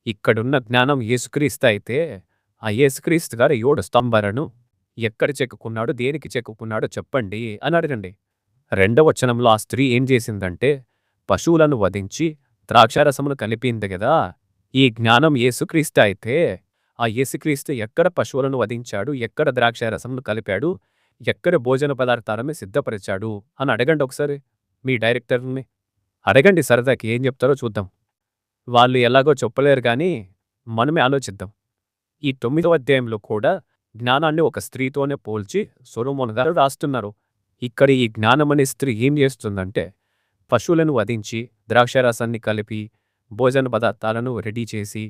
ఇక్కడున్న జ్ఞానం యేసుక్రీస్తు అయితే ఆ యేసుక్రీస్తు గారు 7 స్తంభాలను ఎక్కడ చెక్కుకున్నాడు, దేనికి చెక్కుకున్నాడో చెప్పండి అని అడగండి. 2వ వచనంలో ఆ స్త్రీ ఏం చేసిందంటే పశువులను వధించి ద్రాక్షారసమును కలిపింది కదా. ఈ జ్ఞానం యేసుక్రీస్తు అయితే ఆ యేసుక్రీస్తు ఎక్కడ పశువులను వధించాడు, ఎక్కడ ద్రాక్షారసమును కలిపాడు, ఎక్కడ భోజన పదార్థాలను సిద్ధపరిచాడు అని అడగండి ఒకసారి. మీ డైరెక్టర్ని అడగండి, సరదాకి ఏం చెప్తారో చూద్దాం. వాళ్ళు ఎలాగో చెప్పలేరు కానీ మనమే ఆలోచిద్దాం. ఈ 9వ అధ్యాయంలో కూడా జ్ఞానాన్ని ఒక స్త్రీతోనే పోల్చి సొలొమోను గారు రాస్తున్నారు. ఇక్కడ ఈ జ్ఞానమనే స్త్రీ ఏం చేస్తుందంటే పశువులను వధించి ద్రాక్షారసాన్ని కలిపి భోజన పదార్థాలను రెడీ చేసి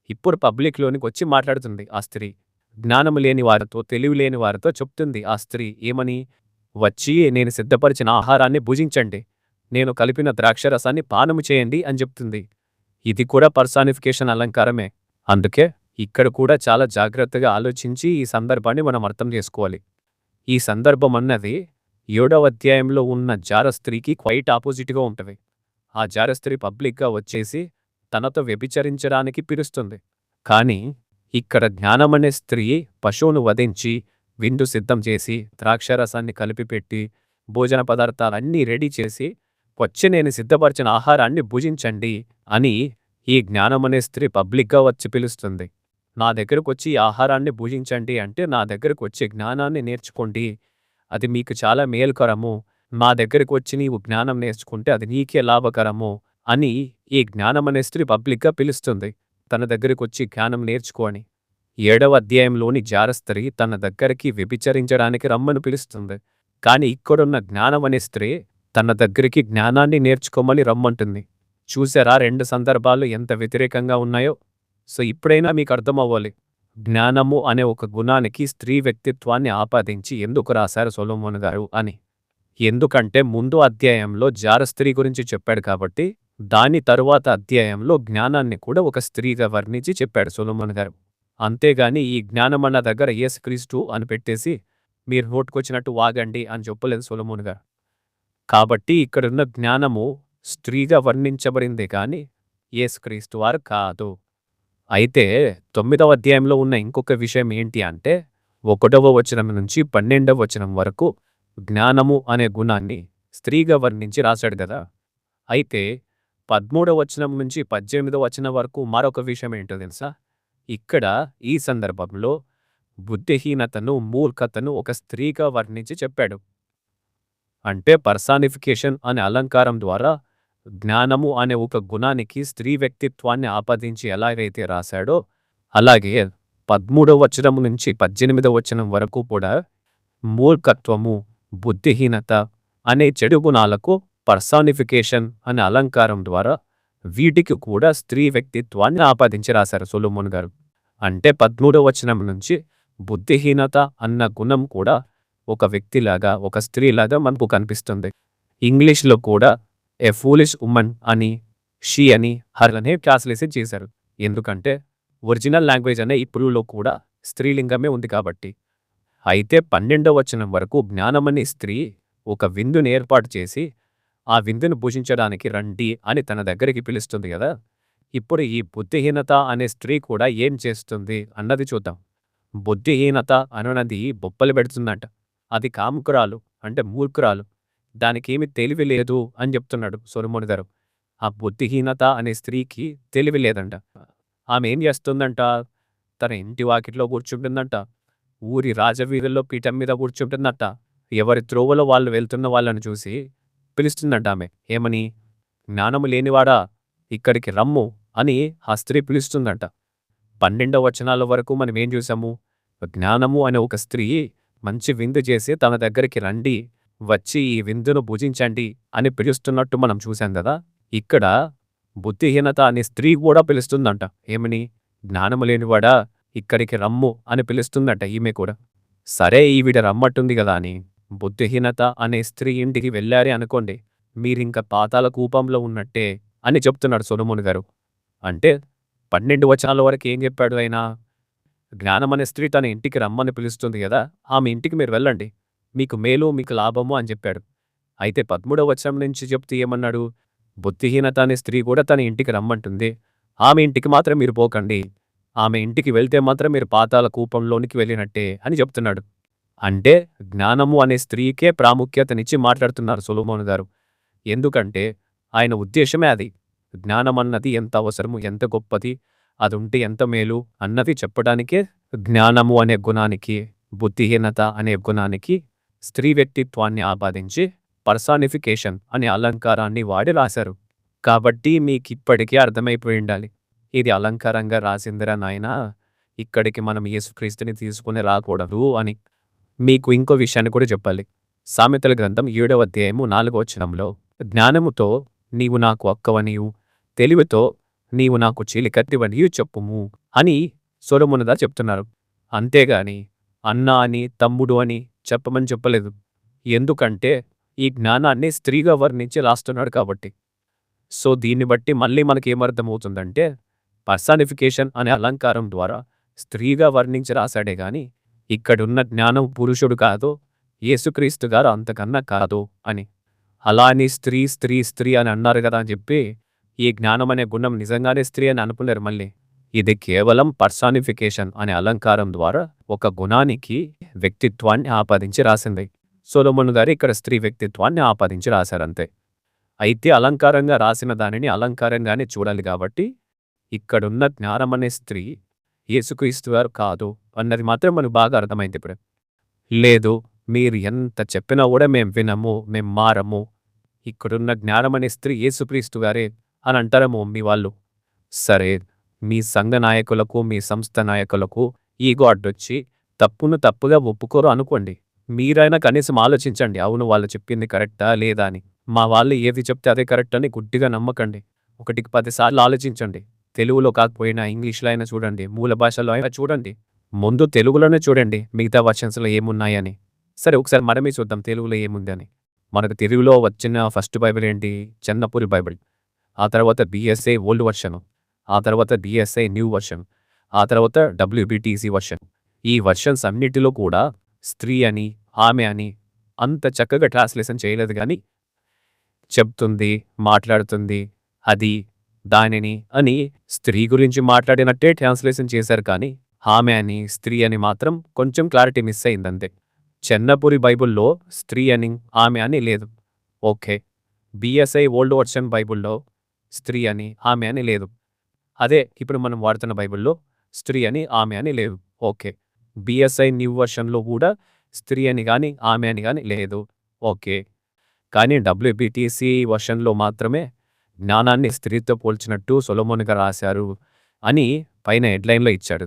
ఇప్పుడు పబ్లిక్లోనికి వచ్చి మాట్లాడుతుంది ఆ స్త్రీ. జ్ఞానము లేని వారితో, తెలివి లేని వారితో చెప్తుంది ఆ స్త్రీ ఏమని, వచ్చి నేను సిద్ధపరిచిన ఆహారాన్ని భుజించండి, నేను కలిపిన ద్రాక్షరసాన్ని పానము చేయండి అని చెప్తుంది. ఇది కూడా పర్సానిఫికేషన్ అలంకారమే. అందుకే ఇక్కడ కూడా చాలా జాగ్రత్తగా ఆలోచించి ఈ సందర్భాన్ని మనం అర్థం చేసుకోవాలి. ఈ సందర్భం అన్నది 7వ అధ్యాయంలో ఉన్న జార స్త్రీకి క్వైట్ ఆపోజిట్గా ఉంటుంది. ఆ జార స్త్రీ పబ్లిక్గా వచ్చేసి తనతో వ్యభిచరించడానికి పిలుస్తుంది. కానీ ఇక్కడ జ్ఞానమనే స్త్రీ పశువును వధించి విందు సిద్ధం చేసి ద్రాక్షరసాన్ని కలిపిపెట్టి భోజన పదార్థాలన్నీ రెడీ చేసి వచ్చి నేను సిద్ధపరిచిన ఆహారాన్ని భుజించండి అని ఈ జ్ఞానమనే స్త్రీ పబ్లిక్గా వచ్చి పిలుస్తుంది. నా దగ్గరకు వచ్చి ఈ ఆహారాన్ని భుజించండి అంటే నా దగ్గరకు వచ్చి జ్ఞానాన్ని నేర్చుకోండి, అది మీకు చాలా మేలుకరము, నా దగ్గరకు వచ్చి నీవు జ్ఞానం నేర్చుకుంటే అది నీకే లాభకరము అని ఈ జ్ఞానమనే స్త్రీ పబ్లిక్గా పిలుస్తుంది. తన దగ్గరకు వచ్చి జ్ఞానం నేర్చుకో అని. 7వ అధ్యాయంలోని జార స్త్రీ తన దగ్గరికి వ్యభిచరించడానికి రమ్మని పిలుస్తుంది. కానీ ఇక్కడున్న జ్ఞానమనే స్త్రీ తన దగ్గరికి జ్ఞానాన్ని నేర్చుకోమని రమ్మంటుంది. చూసారా 2 సందర్భాలు ఎంత వ్యతిరేకంగా ఉన్నాయో? సో ఇప్పుడైనా మీకు అర్థమవ్వాలి, జ్ఞానము అనే ఒక గుణానికి స్త్రీ వ్యక్తిత్వాన్ని ఆపాదించి ఎందుకు రాశారు సొలొమోను గారు అని. ఎందుకంటే ముందు అధ్యాయంలో జార స్త్రీ గురించి చెప్పాడు కాబట్టి దాని తరువాత అధ్యాయంలో జ్ఞానాన్ని కూడా ఒక స్త్రీగా వర్ణించి చెప్పాడు సొలొమోను గారు. అంతేగాని ఈ జ్ఞానం అన్న దగ్గర యేసుక్రీస్తు అని పెట్టేసి మీరు నోటుకొచ్చినట్టు వాగండి అని చెప్పలేదు సొలొమోను గారు. కాబట్టి ఇక్కడున్న జ్ఞానము స్త్రీగా వర్ణించబడిందే కానీ యేసుక్రీస్తు వారు కాదు. అయితే 9వ అధ్యాయంలో ఉన్న ఇంకొక విషయం ఏంటి అంటే 1వ వచనం నుంచి 12వ వచనం వరకు జ్ఞానము అనే గుణాన్ని స్త్రీగా వర్ణించి రాశాడు కదా. అయితే 13వ వచనం నుంచి 18వ వచనం వరకు మరొక విషయం ఏంటో తెలుసా? ఇక్కడ ఈ సందర్భంలో బుద్ధిహీనతను, మూర్ఖతను ఒక స్త్రీగా వర్ణించి చెప్పాడు. అంటే పర్సానిఫికేషన్ అనే అలంకారం ద్వారా జ్ఞానము అనే ఒక గుణానికి స్త్రీ వ్యక్తిత్వాన్ని ఆపాదించి ఎలాగైతే రాశాడో అలాగే 13వ వచనం నుంచి 18వ వచనం వరకు కూడా మూర్ఖత్వము, బుద్ధిహీనత అనే చెడు గుణాలకు పర్సానిఫికేషన్ అనే అలంకారం ద్వారా వీటికి కూడా స్త్రీ వ్యక్తిత్వాన్ని ఆపాదించి రాశారు సొలొమోన్ గారు. అంటే 13వ వచనం నుంచి బుద్ధిహీనత అన్న గుణం కూడా ఒక వ్యక్తిలాగా, ఒక స్త్రీలాగా మనకు కనిపిస్తుంది. ఇంగ్లీష్లో కూడా ఏ ఫూలిష్ ఉమన్ అని, షీ అని, హర్ అనే ట్రాన్స్లేషన్ చేశారు. ఎందుకంటే ఒరిజినల్ లాంగ్వేజ్ అనే ఇప్పుడులో కూడా స్త్రీలింగమే ఉంది కాబట్టి. అయితే 12వ వచనం వరకు జ్ఞానమనే స్త్రీ ఒక విందుని ఏర్పాటు చేసి ఆ విందును భుజించడానికి రండి అని తన దగ్గరికి పిలుస్తుంది కదా. ఇప్పుడు ఈ బుద్ధిహీనత అనే స్త్రీ కూడా ఏం చేస్తుంది అన్నది చూద్దాం. బుద్ధిహీనత అనున్నది బొప్పలు పెడుతుందంట. అది కాముకురాలు, అంటే మూర్ఖురాలు. దానికేమి తెలివి లేదు అని చెప్తున్నాడు సొలొమోను గారు. ఆ బుద్ధిహీనత అనే స్త్రీకి తెలివి లేదంట. ఆమె ఏం చేస్తుందంట? తన ఇంటి వాకిట్లో కూర్చుంటుందంట, ఊరి రాజవీధుల్లో పీఠం మీద కూర్చుంటుందంట. ఎవరి త్రోవలో వాళ్ళు వెళ్తున్న వాళ్ళని చూసి పిలుస్తుందంట ఆమె. ఏమని? జ్ఞానము లేనివాడా ఇక్కడికి రమ్ము అని ఆ స్త్రీ పిలుస్తుందంట. 12వ వచనాల వరకు మనం ఏం చూసాము? జ్ఞానము అనే ఒక స్త్రీ మంచి విందు చేసి తన దగ్గరికి రండి, వచ్చి ఈ విందును భుజించండి అని పిలుస్తున్నట్టు మనం చూసాం కదా. ఇక్కడ బుద్ధిహీనత అనే స్త్రీ కూడా పిలుస్తుందంట. ఏమని? జ్ఞానము లేనివాడా ఇక్కడికి రమ్ము అని పిలుస్తుందంట ఈమె కూడా. సరే, ఈవిడ రమ్మట్టుంది కదా అని బుద్ధిహీనత అనే స్త్రీ ఇంటికి వెళ్ళారే అనుకోండి, మీరింక పాతాళ కూపంలో ఉన్నట్టే అని చెప్తున్నాడు సొలొమోను గారు. అంటే 12 వచనాల వరకు ఏం చెప్పాడు ఆయన? జ్ఞానం అనే స్త్రీ తన ఇంటికి రమ్మని పిలుస్తుంది కదా, ఆమె ఇంటికి మీరు వెళ్ళండి, మీకు మేలు, మీకు లాభము అని చెప్పాడు. అయితే 13వ వచనం నుంచి చెప్తే ఏమన్నాడు? బుద్ధిహీనత అనే స్త్రీ కూడా తన ఇంటికి రమ్మంటుంది, ఆమె ఇంటికి మాత్రం మీరు పోకండి, ఆమె ఇంటికి వెళ్తే మాత్రం మీరు పాతాళ కూపంలోనికి వెళ్ళినట్టే అని చెప్తున్నాడు. అంటే జ్ఞానము అనే స్త్రీకే ప్రాముఖ్యతనిచ్చి మాట్లాడుతున్నారు సొలొమోను గారు. ఎందుకంటే ఆయన ఉద్దేశమే అది. జ్ఞానం అన్నది ఎంత అవసరము, ఎంత గొప్పది, అది ఉంటే ఎంత మేలు అన్నది చెప్పడానికే జ్ఞానము అనే గుణానికి, బుద్ధిహీనత అనే గుణానికి స్త్రీ వ్యక్తిత్వాన్ని ఆపాదించి పర్సానిఫికేషన్ అనే అలంకారాన్ని వాడి రాశారు. కాబట్టి మీకిప్పటికీ అర్థమైపోయి ఉండాలి, ఇది అలంకారంగా రాసిందిరా నాయనా, ఇక్కడికి మనం యేసుక్రీస్తుని తీసుకుని రాకూడదు అని. మీకు ఇంకో విషయాన్ని కూడా చెప్పాలి. సామెతల గ్రంథం 7వ అధ్యాయము 4వ వచనంలో జ్ఞానముతో నీవు నాకు అక్కవనియు, తెలివితో నీవు నాకు చీలికత్తివనియు చెప్పుము అని సొలొమోను గారు చెప్తున్నారు. అంతేగాని అన్న అని, తమ్ముడు అని చెప్పమని చెప్పలేదు. ఎందుకంటే ఈ జ్ఞానాన్ని స్త్రీగా వర్ణించి రాస్తున్నాడు కాబట్టి. సో దీన్ని బట్టి మళ్ళీ మనకేమర్థమవుతుందంటే పర్సానిఫికేషన్ అనే అలంకారం ద్వారా స్త్రీగా వర్ణించి రాశాడే గాని ఇక్కడున్న జ్ఞానం పురుషుడు కాదు, యేసుక్రీస్తు గారు అంతకన్నా కాదు అని. అలా అని స్త్రీ స్త్రీ స్త్రీ అని అన్నారు కదా అని చెప్పి ఈ జ్ఞానం అనే గుణం నిజంగానే స్త్రీ అని అనుకున్నారు మళ్ళీ. ఇది కేవలం పర్సానిఫికేషన్ అనే అలంకారం ద్వారా ఒక గుణానికి వ్యక్తిత్వాన్ని ఆపాదించి రాసింది. సొలొమోను గారు ఇక్కడ స్త్రీ వ్యక్తిత్వాన్ని ఆపాదించి రాశారంతే. అయితే అలంకారంగా రాసిన దానిని అలంకారంగానే చూడాలి కాబట్టి ఇక్కడున్న జ్ఞానం అనే స్త్రీ యేసుక్రీస్తు గారు కాదు అన్నది మాత్రం మనకు బాగా అర్థమైంది ఇప్పుడు. లేదు, మీరు ఎంత చెప్పినా కూడా మేము వినము, మేము మారము, ఇక్కడున్న జ్ఞానం అనే స్త్రీ యేసుక్రీస్తు గారే అని అంటారేమో మీ వాళ్ళు. సరే, మీ సంఘ నాయకులకు, మీ సంస్థ నాయకులకు ఈగో అడ్డొచ్చి తప్పును తప్పుగా ఒప్పుకోరు అనుకోండి. మీరైనా కనీసం ఆలోచించండి, అవును వాళ్ళు చెప్పింది కరెక్టా లేదా అని. మా వాళ్ళు ఏది చెప్తే అదే కరెక్ట్ అని గుడ్డిగా నమ్మకండి. 1కి 10 సార్లు ఆలోచించండి. తెలుగులో కాకపోయినా ఇంగ్లీష్లో అయినా చూడండి, మూల భాషలో అయినా చూడండి. ముందు తెలుగులోనే చూడండి మిగతా వర్షన్స్లో ఏమున్నాయని. సరే, ఒకసారి మనమే చూద్దాం తెలుగులో ఏముందని. మనకు తెలుగులో వచ్చిన ఫస్ట్ బైబిల్ ఏంటి? చెన్నపూరి బైబిల్. ఆ తర్వాత బిఎస్ఐ ఓల్డ్ వర్షన్, ఆ తర్వాత బిఎస్ఐ న్యూ వర్షన్, ఆ తర్వాత WBTC వర్షన్. ఈ వర్షన్స్ అన్నిటిలో కూడా స్త్రీ అని ఆమె అని అంత చక్కగా ట్రాన్స్లేషన్ చేయలేదు కానీ చెప్తుంది, మాట్లాడుతుంది, అది, దానిని అని స్త్రీ గురించి మాట్లాడినట్టే ట్రాన్స్లేషన్ చేశారు కానీ ఆమె అని స్త్రీ అని మాత్రం కొంచెం క్లారిటీ మిస్ అయిందంతే. చెన్నపురి బైబుల్లో స్త్రీ అని ఆమె అని లేదు. ఓకే, BSI ఓల్డ్ వర్షన్ బైబుల్లో స్త్రీ అని ఆమె అని లేదు. అదే ఇప్పుడు మనం వాడుతున్న బైబిల్లో స్త్రీ అని ఆమె అని లేదు. ఓకే, BSI న్యూ వర్షన్లో కూడా స్త్రీ అని కానీ ఆమె అని కానీ లేదు. ఓకే, కానీ WBTC వర్షన్లో మాత్రమే జ్ఞానాన్ని స్త్రీతో పోల్చినట్టు సొలొమోనుగా రాశారు అని పైన హెడ్లైన్లో ఇచ్చాడు.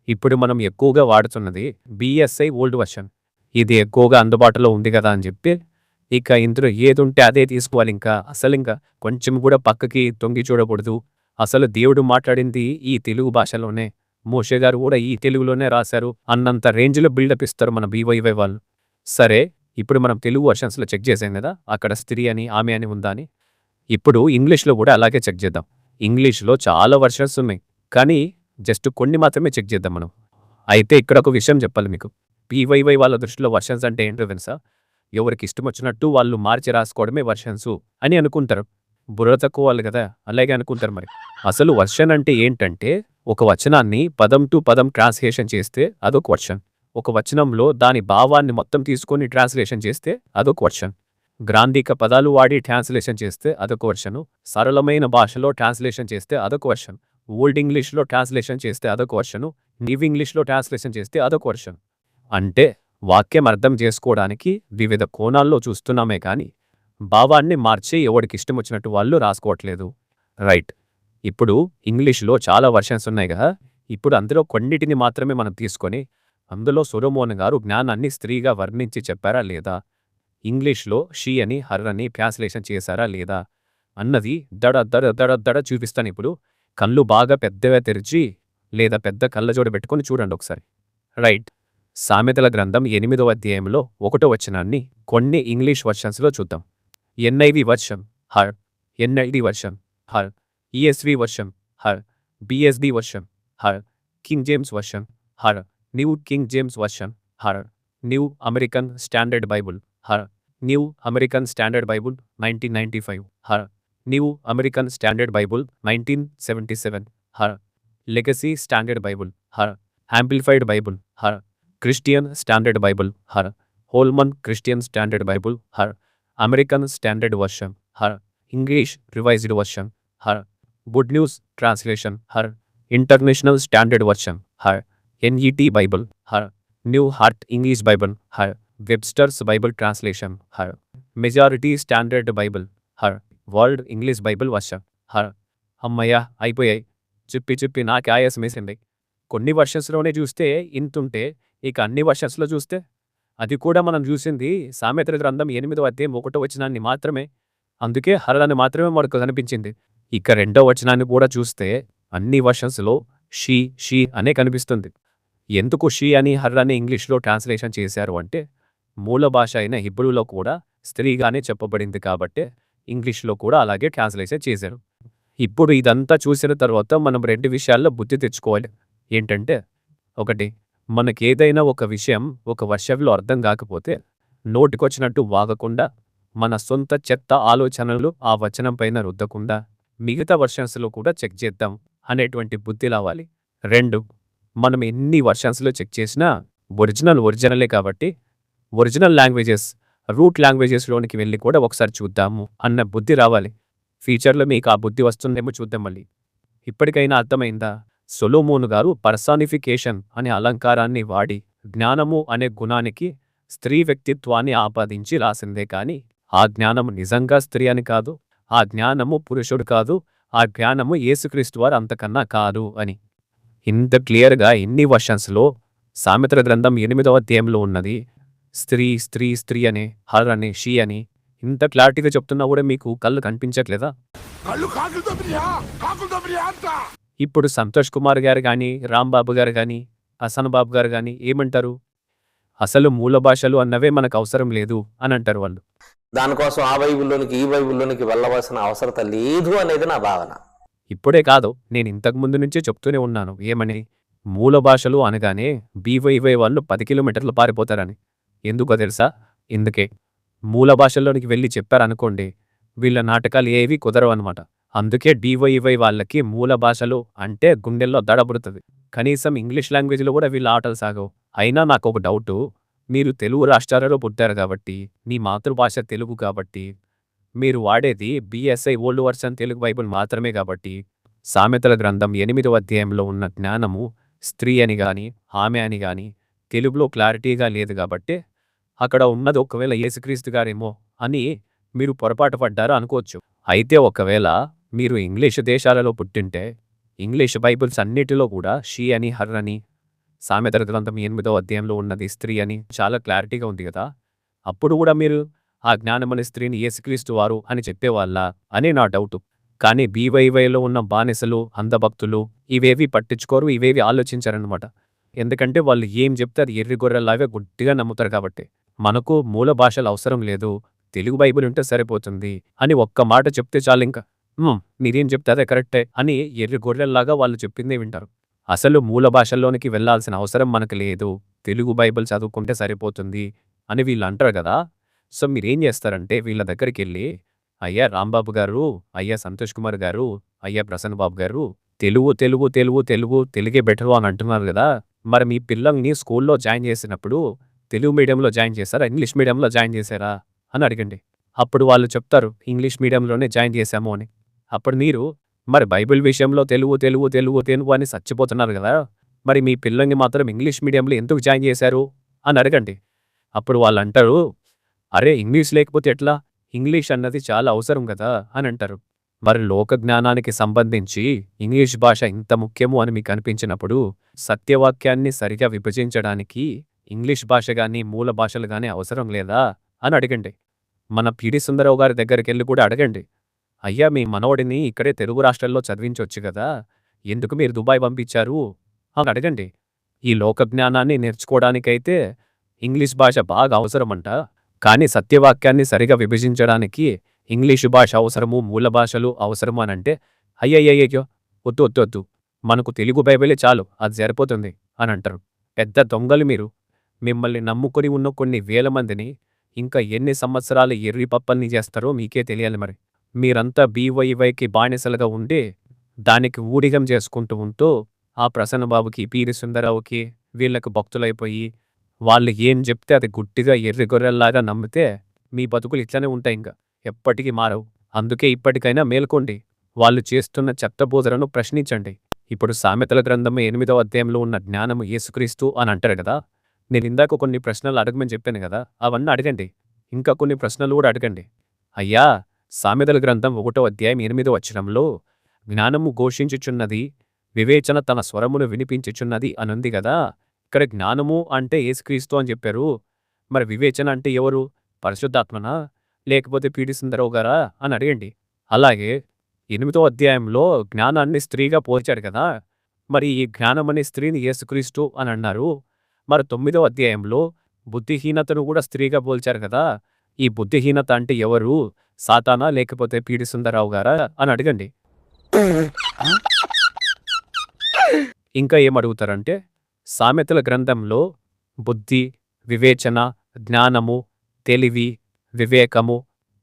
ఇప్పుడు మనం ఎక్కువగా వాడుతున్నది BSI ఓల్డ్ వర్షన్. ఇది ఎక్కువగా అందుబాటులో ఉంది కదా అని చెప్పి ఇక ఇందులో ఏదుంటే అదే తీసుకోవాలి. ఇంకా కొంచెం కూడా పక్కకి తొంగి చూడకూడదు. అసలు దేవుడు మాట్లాడింది ఈ తెలుగు భాషలోనే, మోషే గారు కూడా ఈ తెలుగులోనే రాశారు అన్నంత రేంజ్లో బిల్డప్ ఇస్తారు మన BYY వాళ్ళు. సరే, ఇప్పుడు మనం తెలుగు వర్షన్స్లో చెక్ చేసాం కదా అక్కడ స్త్రీ అని ఆమె అని ఉందా అని. ఇప్పుడు ఇంగ్లీష్లో కూడా అలాగే చెక్ చేద్దాం. ఇంగ్లీష్లో చాలా వర్షన్స్ ఉన్నాయి కానీ జస్ట్ కొన్ని మాత్రమే చెక్ చేద్దాం మనం. అయితే ఇక్కడ ఒక విషయం చెప్పాలి మీకు. BYY వాళ్ళ దృష్టిలో వర్షన్స్ అంటే ఏంటో తెలుసా? ఎవరికి ఇష్టం వచ్చినట్టు వాళ్ళు మార్చి రాసుకోవడమే వర్షన్స్ అని అనుకుంటారు. బుర్ర తక్కువ వాళ్ళు కదా, అలాగే అనుకుంటారు. మరి అసలు వర్షన్ అంటే ఏంటంటే ఒక వచనాన్ని పదం టు పదం ట్రాన్స్లేషన్ చేస్తే అదొక వర్షన్. ఒక వచనంలో దాని భావాన్ని మొత్తం తీసుకొని ట్రాన్స్లేషన్ చేస్తే అదొక వర్షన్. గ్రాంధిక పదాలు వాడి ట్రాన్స్లేషన్ చేస్తే అదొక వర్షను. సరళమైన భాషలో ట్రాన్స్లేషన్ చేస్తే అదొక వర్షన్. ఓల్డ్ ఇంగ్లీష్లో ట్రాన్స్లేషన్ చేస్తే అదొక వర్షను. న్యూ ఇంగ్లీష్లో ట్రాన్స్లేషన్ చేస్తే అదొక వర్షన్. అంటే వాక్యం అర్థం చేసుకోవడానికి వివిధ కోణాల్లో చూస్తున్నామే కానీ భావాన్ని మార్చి ఎవరికి ఇష్టం వచ్చినట్టు వాళ్ళు రాసుకోవట్లేదు. రైట్, ఇప్పుడు ఇంగ్లీష్లో చాలా వర్షన్స్ ఉన్నాయి కదా, ఇప్పుడు అందులో కొన్నిటిని మాత్రమే మనం తీసుకొని అందులో సొలొమోను గారు జ్ఞానాన్ని స్త్రీగా వర్ణించి చెప్పారా లేదా, ఇంగ్లీష్లో షీ అని హర్ అని ట్రాన్స్లేషన్ చేశారా లేదా అన్నది దడ చూపిస్తాను. ఇప్పుడు కళ్ళు బాగా పెద్దగా తెరిచి లేదా పెద్ద కళ్ళజోడు పెట్టుకొని చూడండి ఒకసారి. రైట్, సామెతల గ్రంథం 8వ అధ్యాయంలో 1వ వచనాన్ని కొన్ని ఇంగ్లీష్ వర్షన్స్లో చూద్దాం. NIV version her, NIV version her, ESV version her, BSB version her, King James version her, New King James version her, New American Standard Bible her, New American Standard Bible 1995 her, New American Standard Bible 1977 her, Legacy Standard Bible her, Amplified Bible her, Christian Standard Bible her, Holman Christian Standard Bible her, American Standard Version her, English Revised Version her, Good News Translation her, international standard Version her, NET Bible her, new heart English Bible her, Webster's Bible translation her, majority standard Bible her, world English Bible version her. అమ్మయ్య, అయిపోయాయి. చెప్పి నాకు ఆయాసం వేసింది. కొన్ని వర్షన్స్లోనే చూస్తే ఇంతుంటే ఇక అన్ని వర్షన్స్లో చూస్తే అది కూడా మనం చూసింది సామెతల గ్రంథం 8వ అధ్యాయం 1వ వచనాన్ని మాత్రమే. అందుకే హర్ అని మాత్రమే మనకు కనిపించింది. ఇక 2వ వచనాన్ని కూడా చూస్తే అన్ని వర్షన్స్లో షీ అనే కనిపిస్తుంది. ఎందుకు షీ అని హర్ అని ఇంగ్లీష్లో ట్రాన్స్లేషన్ చేశారు అంటే మూల భాష అయిన హిబ్రూలో కూడా స్త్రీగానే చెప్పబడింది కాబట్టి ఇంగ్లీష్లో కూడా అలాగే ట్రాన్స్లేషన్ చేశారు. ఇప్పుడు ఇదంతా చూసిన తర్వాత మనం 2 విషయాల్లో బుద్ధి తెచ్చుకోవాలి. ఏంటంటే, ఒకటి, మనకేదైనా ఒక విషయం ఒక వర్షంలో అర్థం కాకపోతే నోటికొచ్చినట్టు వాగకుండా మన సొంత చెత్త ఆలోచనలు ఆ వచనం పైన రుద్దకుండా మిగతా వర్షన్స్లో కూడా చెక్ చేద్దాం అనేటువంటి బుద్ధి రావాలి. 2, మనం ఎన్ని వర్షన్స్లో చెక్ చేసినా ఒరిజినలే కాబట్టి ఒరిజినల్ లాంగ్వేజెస్ రూట్ లాంగ్వేజెస్లోనికి వెళ్ళి కూడా ఒకసారి చూద్దాము అన్న బుద్ధి రావాలి. ఫ్యూచర్లో మీకు ఆ బుద్ధి వస్తుందేమో చూద్దాం. మళ్ళీ ఇప్పటికైనా అర్థమైందా? సొలొమోను గారు పర్సానిఫికేషన్ అనే అలంకారాన్ని వాడి జ్ఞానము అనే గుణానికి స్త్రీ వ్యక్తిత్వాన్ని ఆపాదించి రాసిందే కానీ ఆ జ్ఞానము నిజంగా స్త్రీ అని కాదు, ఆ జ్ఞానము పురుషుడు కాదు, ఆ జ్ఞానము యేసుక్రీస్తు వారు అంతకన్నా కాదు అని ఇంత క్లియర్గా ఇన్ని వర్షన్స్లో సామెతల గ్రంథం 8వ అధ్యాయంలో ఉన్నది స్త్రీ అనే హర్ అనే షీ అని ఇంత క్లారిటీగా చెప్తున్నా కూడా మీకు కళ్ళు కనిపించట్లేదా? ఇప్పుడు సంతోష్ కుమార్ గారు కానీ, రాంబాబు గారు కానీ, హసన్ బాబు గారు కానీ ఏమంటారు? అసలు మూల భాషలు అన్నవే మనకు అవసరం లేదు అని అంటారు వాళ్ళు. దానికోసం ఆ బైబిల్లోనికి ఈ బైబిల్లోనికి వెళ్ళవలసిన అవసరత లేదు అనేది నా భావన. ఇప్పుడే కాదు, నేను ఇంతకు ముందు నుంచే చెప్తూనే ఉన్నాను. ఏమని? మూల భాషలు అనగానే బీవైవై వాళ్ళు 10 కిలోమీటర్లు పారిపోతారని. ఎందుకో తెలుసా? ఇందుకే. మూల భాషల్లోనికి వెళ్ళి చెప్పారనుకోండి, వీళ్ళ నాటకాలు ఏవి కుదరవన్నమాట. అందుకే డీవైవై వాళ్ళకి మూల భాషలు అంటే గుండెల్లో దడబుడుతుంది. కనీసం ఇంగ్లీష్ లాంగ్వేజ్లో కూడా వీళ్ళ ఆటలు సాగవు. అయినా నాకు ఒక డౌటు, మీరు తెలుగు రాష్ట్రాలలో పుట్టారు కాబట్టి, మీ మాతృభాష తెలుగు కాబట్టి, మీరు వాడేది BSI old version Telugu Bible మాత్రమే కాబట్టి, సామెతల గ్రంథం 8వ అధ్యాయంలో ఉన్న జ్ఞానము స్త్రీ అని గాని ఆమె అని గాని తెలుగులో క్లారిటీగా లేదు కాబట్టి, అక్కడ ఉన్నది ఒకవేళ యేసుక్రీస్తు గారేమో అని మీరు పొరపాటు పడ్డారు అనుకోవచ్చు. అయితే ఒకవేళ మీరు ఇంగ్లీష్ దేశాలలో పుట్టింటే, ఇంగ్లీష్ బైబిల్స్ అన్నిటిలో కూడా షీ అని హర్ అని, సామెతల గ్రంథం 8వ అధ్యాయంలో ఉన్నది స్త్రీ అని చాలా క్లారిటీగా ఉంది కదా. అప్పుడు కూడా మీరు ఆ జ్ఞానమనే స్త్రీని యేసుక్రీస్తు వారు అని చెప్పేవాళ్ళ అని నా డౌటు. కానీ బీవైవైలో ఉన్న బానిసలు, అంధభక్తులు ఇవేవి పట్టించుకోరు, ఇవేవి ఆలోచించారనమాట. ఎందుకంటే వాళ్ళు ఏం చెప్తే అది ఎర్రి గొర్రెల్లాగా గుడ్డిగా నమ్ముతారు కాబట్టి. మనకు మూల భాషలు అవసరం లేదు, తెలుగు బైబిల్ ఉంటే సరిపోతుంది అని ఒక్క మాట చెప్తే చాలు. ఇంకా మీరేం చెప్తే అదే కరెక్టే అని ఎర్రి గొర్రెల్లాగా వాళ్ళు చెప్పిందే వింటారు. అసలు మూల భాషల్లోనికి వెళ్లాల్సిన అవసరం మనకు లేదు, తెలుగు బైబిల్ చదువుకుంటే సరిపోతుంది అని వీళ్ళు అంటారు కదా. సో మీరేం చేస్తారంటే వీళ్ళ దగ్గరికి వెళ్ళి, అయ్యా రాంబాబు గారు, అయ్యా సంతోష్ కుమార్ గారు, అయ్యా ప్రసన్న బాబు గారు, తెలుగు తెలుగు తెలుగు తెలుగు తెలుగే బెటరు అని అంటున్నారు కదా. మరి మీ పిల్లల్ని స్కూల్లో జాయిన్ చేసినప్పుడు తెలుగు మీడియంలో జాయిన్ చేశారా, ఇంగ్లీష్ మీడియంలో జాయిన్ చేశారా అని అడగండి. అప్పుడు వాళ్ళు చెప్తారు ఇంగ్లీష్ మీడియంలోనే జాయిన్ చేశాము అని. అప్పుడు మీరు మరి బైబిల్ విషయంలో తెలుగు తెలుగు తెలుగు తెలుగు అని చచ్చిపోతున్నారు కదా, మరి మీ పిల్లల్ని మాత్రం ఇంగ్లీష్ మీడియంలో ఎందుకు జాయిన్ చేశారు అని అడగండి. అప్పుడు వాళ్ళు అంటారు, అరే ఇంగ్లీష్ లేకపోతే ఎట్లా, ఇంగ్లీష్ అన్నది చాలా అవసరం కదా అని అంటారు. మరి లోక జ్ఞానానికి సంబంధించి ఇంగ్లీష్ భాష ఇంత ముఖ్యము అని మీకు అనిపించినప్పుడు, సత్యవాక్యాన్ని సరిగా విభజించడానికి ఇంగ్లీష్ భాష కానీ మూల భాషలు కానీ అవసరం లేదా అని అడగండి. మన పిడి సుందరరావు గారి దగ్గరికి వెళ్ళి కూడా అడగండి, అయ్యా మీ మనవడిని ఇక్కడే తెలుగు రాష్ట్రాల్లో చదివించవచ్చు కదా, ఎందుకు మీరు దుబాయ్ పంపించారు అని అడగండి. ఈ లోక జ్ఞానాన్ని నేర్చుకోవడానికైతే ఇంగ్లీష్ భాష బాగా అవసరమంట, కానీ సత్యవాక్యాన్ని సరిగా విభజించడానికి ఇంగ్లీషు భాష అవసరము, మూల భాషలు అవసరము అని అంటే, అయ్యయ్యయ్యో వద్దు వద్దు వద్దు, మనకు తెలుగు బైబిలే చాలు, అది సరిపోతుంది అని అంటారు. పెద్ద దొంగలు మీరు. మిమ్మల్ని నమ్ముకొని ఉన్న కొన్ని వేల మందిని ఇంకా ఎన్ని సంవత్సరాలు ఎర్రి పప్పల్ని చేస్తారో మీకే తెలియాలి. మరి మీరంతా బీవైవైకి బానిసలుగా ఉండి దానికి ఊడిగం చేసుకుంటూ ఉంటూ ఆ ప్రసన్నబాబుకి, పీరి సుందరరావుకి వీళ్లకు భక్తులైపోయి వాళ్ళు ఏం చెప్తే అది గుట్టిగా ఎర్రి గొర్రెల్లాగా నమ్మితే మీ బతుకులు ఇట్లనే ఉంటాయి, ఇంకా ఎప్పటికీ మారవు. అందుకే ఇప్పటికైనా మేల్కోండి, వాళ్ళు చేస్తున్న చెత్తబోధలను ప్రశ్నించండి. ఇప్పుడు సామెతల గ్రంథం 8వ అధ్యాయంలో ఉన్న జ్ఞానము యేసుక్రీస్తు అని అంటారు కదా. నేను ఇందాక కొన్ని ప్రశ్నలు అడగమని చెప్పాను కదా, అవన్నీ అడగండి. ఇంకా కొన్ని ప్రశ్నలు కూడా అడగండి. అయ్యా సామెతల గ్రంథం 1వ అధ్యాయం 8వ వచనంలో జ్ఞానము ఘోషించుచున్నది, వివేచన తన స్వరమును వినిపించుచున్నది అనుంది కదా. ఇక్కడ జ్ఞానము అంటే యేసుక్రీస్తు అని చెప్పారు. మరి వివేచన అంటే ఎవరు, పరిశుద్ధాత్మనా లేకపోతే పీడి సుందరరావు గారా అని అడగండి. అలాగే 8వ అధ్యాయంలో జ్ఞానాన్ని స్త్రీగా పోల్చాడు కదా, మరి ఈ జ్ఞానం అనే స్త్రీని యేసుక్రీస్తు అని అన్నారు. మరి 9వ అధ్యాయంలో బుద్ధిహీనతను కూడా స్త్రీగా పోల్చారు కదా, ఈ బుద్ధిహీనత అంటే ఎవరు, సాతానా లేకపోతే పీడి సుందరరావు గారా అని అడగండి. ఇంకా ఏమడుగుతారంటే సామెతల గ్రంథంలో బుద్ధి, వివేచన, జ్ఞానము, తెలివి, వివేకము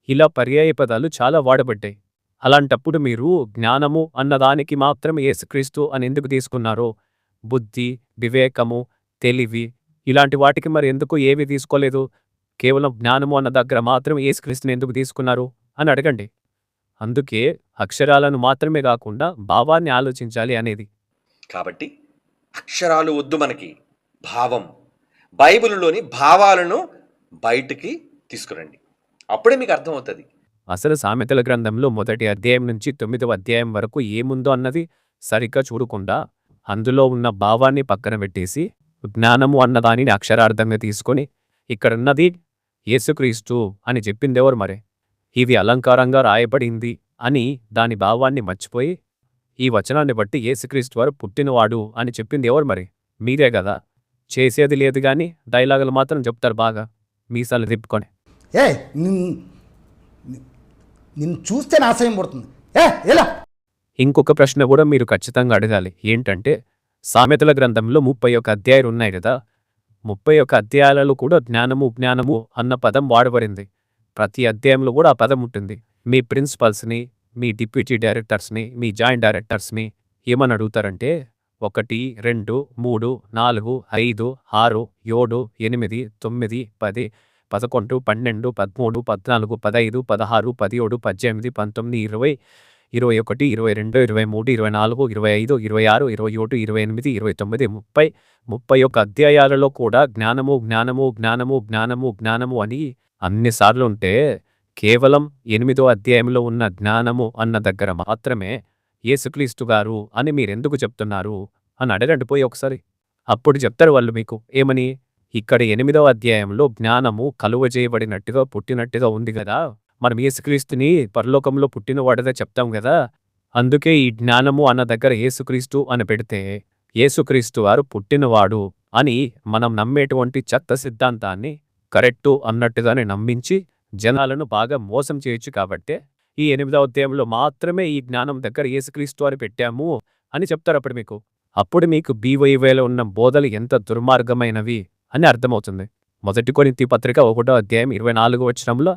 ఇలా పర్యాయ పదాలు చాలా వాడబడ్డాయి. అలాంటప్పుడు మీరు జ్ఞానము అన్నదానికి మాత్రమే యేసుక్రీస్తు అని ఎందుకు తీసుకున్నారో, బుద్ధి, వివేకము, తెలివి ఇలాంటి వాటికి మరి ఎందుకు ఏవి తీసుకోలేదు, కేవలం జ్ఞానము అన్న దగ్గర మాత్రమే యేసుక్రీస్తుని ఎందుకు తీసుకున్నారు అని అడగండి. అందుకే అక్షరాలను మాత్రమే కాకుండా భావాన్ని ఆలోచించాలి అనేది. కాబట్టి అక్షరాలు వద్దు మనకి, భావం, బైబిల్లోని భావాలను బయటికి తీసుకురండి, అప్పుడే మీకు అర్థమవుతుంది. అసలు సామెతల గ్రంథంలో 1వ అధ్యాయం నుంచి 9వ అధ్యాయం వరకు ఏముందో అన్నది సరిగ్గా చూడకుండా అందులో ఉన్న భావాన్ని పక్కన పెట్టేసి జ్ఞానము అన్నదానిని అక్షరార్థంగా తీసుకొని ఇక్కడున్నది యేసుక్రీస్తు అని చెప్పిందెవరు మరి, ఇది అలంకారంగా రాయబడింది అని దాని భావాన్ని మర్చిపోయి ఈ వచనాన్ని బట్టి యేసుక్రీస్తు వారు పుట్టినవాడు అని చెప్పింది ఎవరు మరి, మీరే కదా. చేసేది లేదు కానీ డైలాగులు మాత్రం చెప్తారు బాగా మీసాలు తిప్పుకొని. నిన్ను చూస్తే నాశయం పడుతుంది. ఎలా ఇంకొక ప్రశ్న కూడా మీరు ఖచ్చితంగా అడగాలి. ఏంటంటే సామెతల గ్రంథంలో 31 అధ్యాయాలు ఉన్నాయి కదా, 31 అధ్యాయాలలో కూడా జ్ఞానము జ్ఞానము అన్న పదం వాడబడింది. ప్రతి అధ్యాయంలో కూడా ఆ పదం ఉంటుంది. మీ ప్రిన్సిపల్స్ని, మీ డిప్యూటీ డైరెక్టర్స్ని, మీ జాయింట్ డైరెక్టర్స్ని ఏమని అడుగుతారంటే 1, 2, 3, 4, 5, 6, 7, 8, 9, 10, 11, 12, 13, 14, 15, 16, 17, 18, 19, 20, 21, 22, 23, 24, 25, 26, 27, 28, 29, 30, 31 అధ్యాయాలలో కూడా జ్ఞానము జ్ఞానము జ్ఞానము జ్ఞానము జ్ఞానము అని అన్నిసార్లు ఉంటే కేవలం 8వ అధ్యాయంలో ఉన్న జ్ఞానము అన్న దగ్గర మాత్రమే యేసుక్రీస్తు గారు అని మీరెందుకు చెప్తున్నారు అని అడగండి పోయి ఒకసారి. అప్పుడు చెప్తారు వాళ్ళు మీకు ఏమని, ఇక్కడ 8వ అధ్యాయంలో జ్ఞానము కలువజేయబడినట్టుగా పుట్టినట్టుగా ఉంది కదా, మనం యేసుక్రీస్తుని పరలోకంలో పుట్టినవాడదే చెప్తాం కదా, అందుకే ఈ జ్ఞానము అన్న దగ్గర యేసుక్రీస్తు అని పెడితే యేసుక్రీస్తు వారు పుట్టినవాడు అని మనం నమ్మేటువంటి చెత్త సిద్ధాంతాన్ని కరెక్టు అన్నట్టుగానే నమ్మించి జనాలను బాగా మోసం చేయొచ్చు. కాబట్టే ఈ 8వ అధ్యాయంలో మాత్రమే ఈ జ్ఞానం దగ్గర యేసుక్రీస్తు అని పెట్టాము అని చెప్తారు. అప్పుడు మీకు బీవైవేలో ఉన్న బోధలు ఎంత దుర్మార్గమైనవి అని అర్థమవుతుంది. 1 కొరింథీ పత్రిక 1వ అధ్యాయం 24వ వచనంలో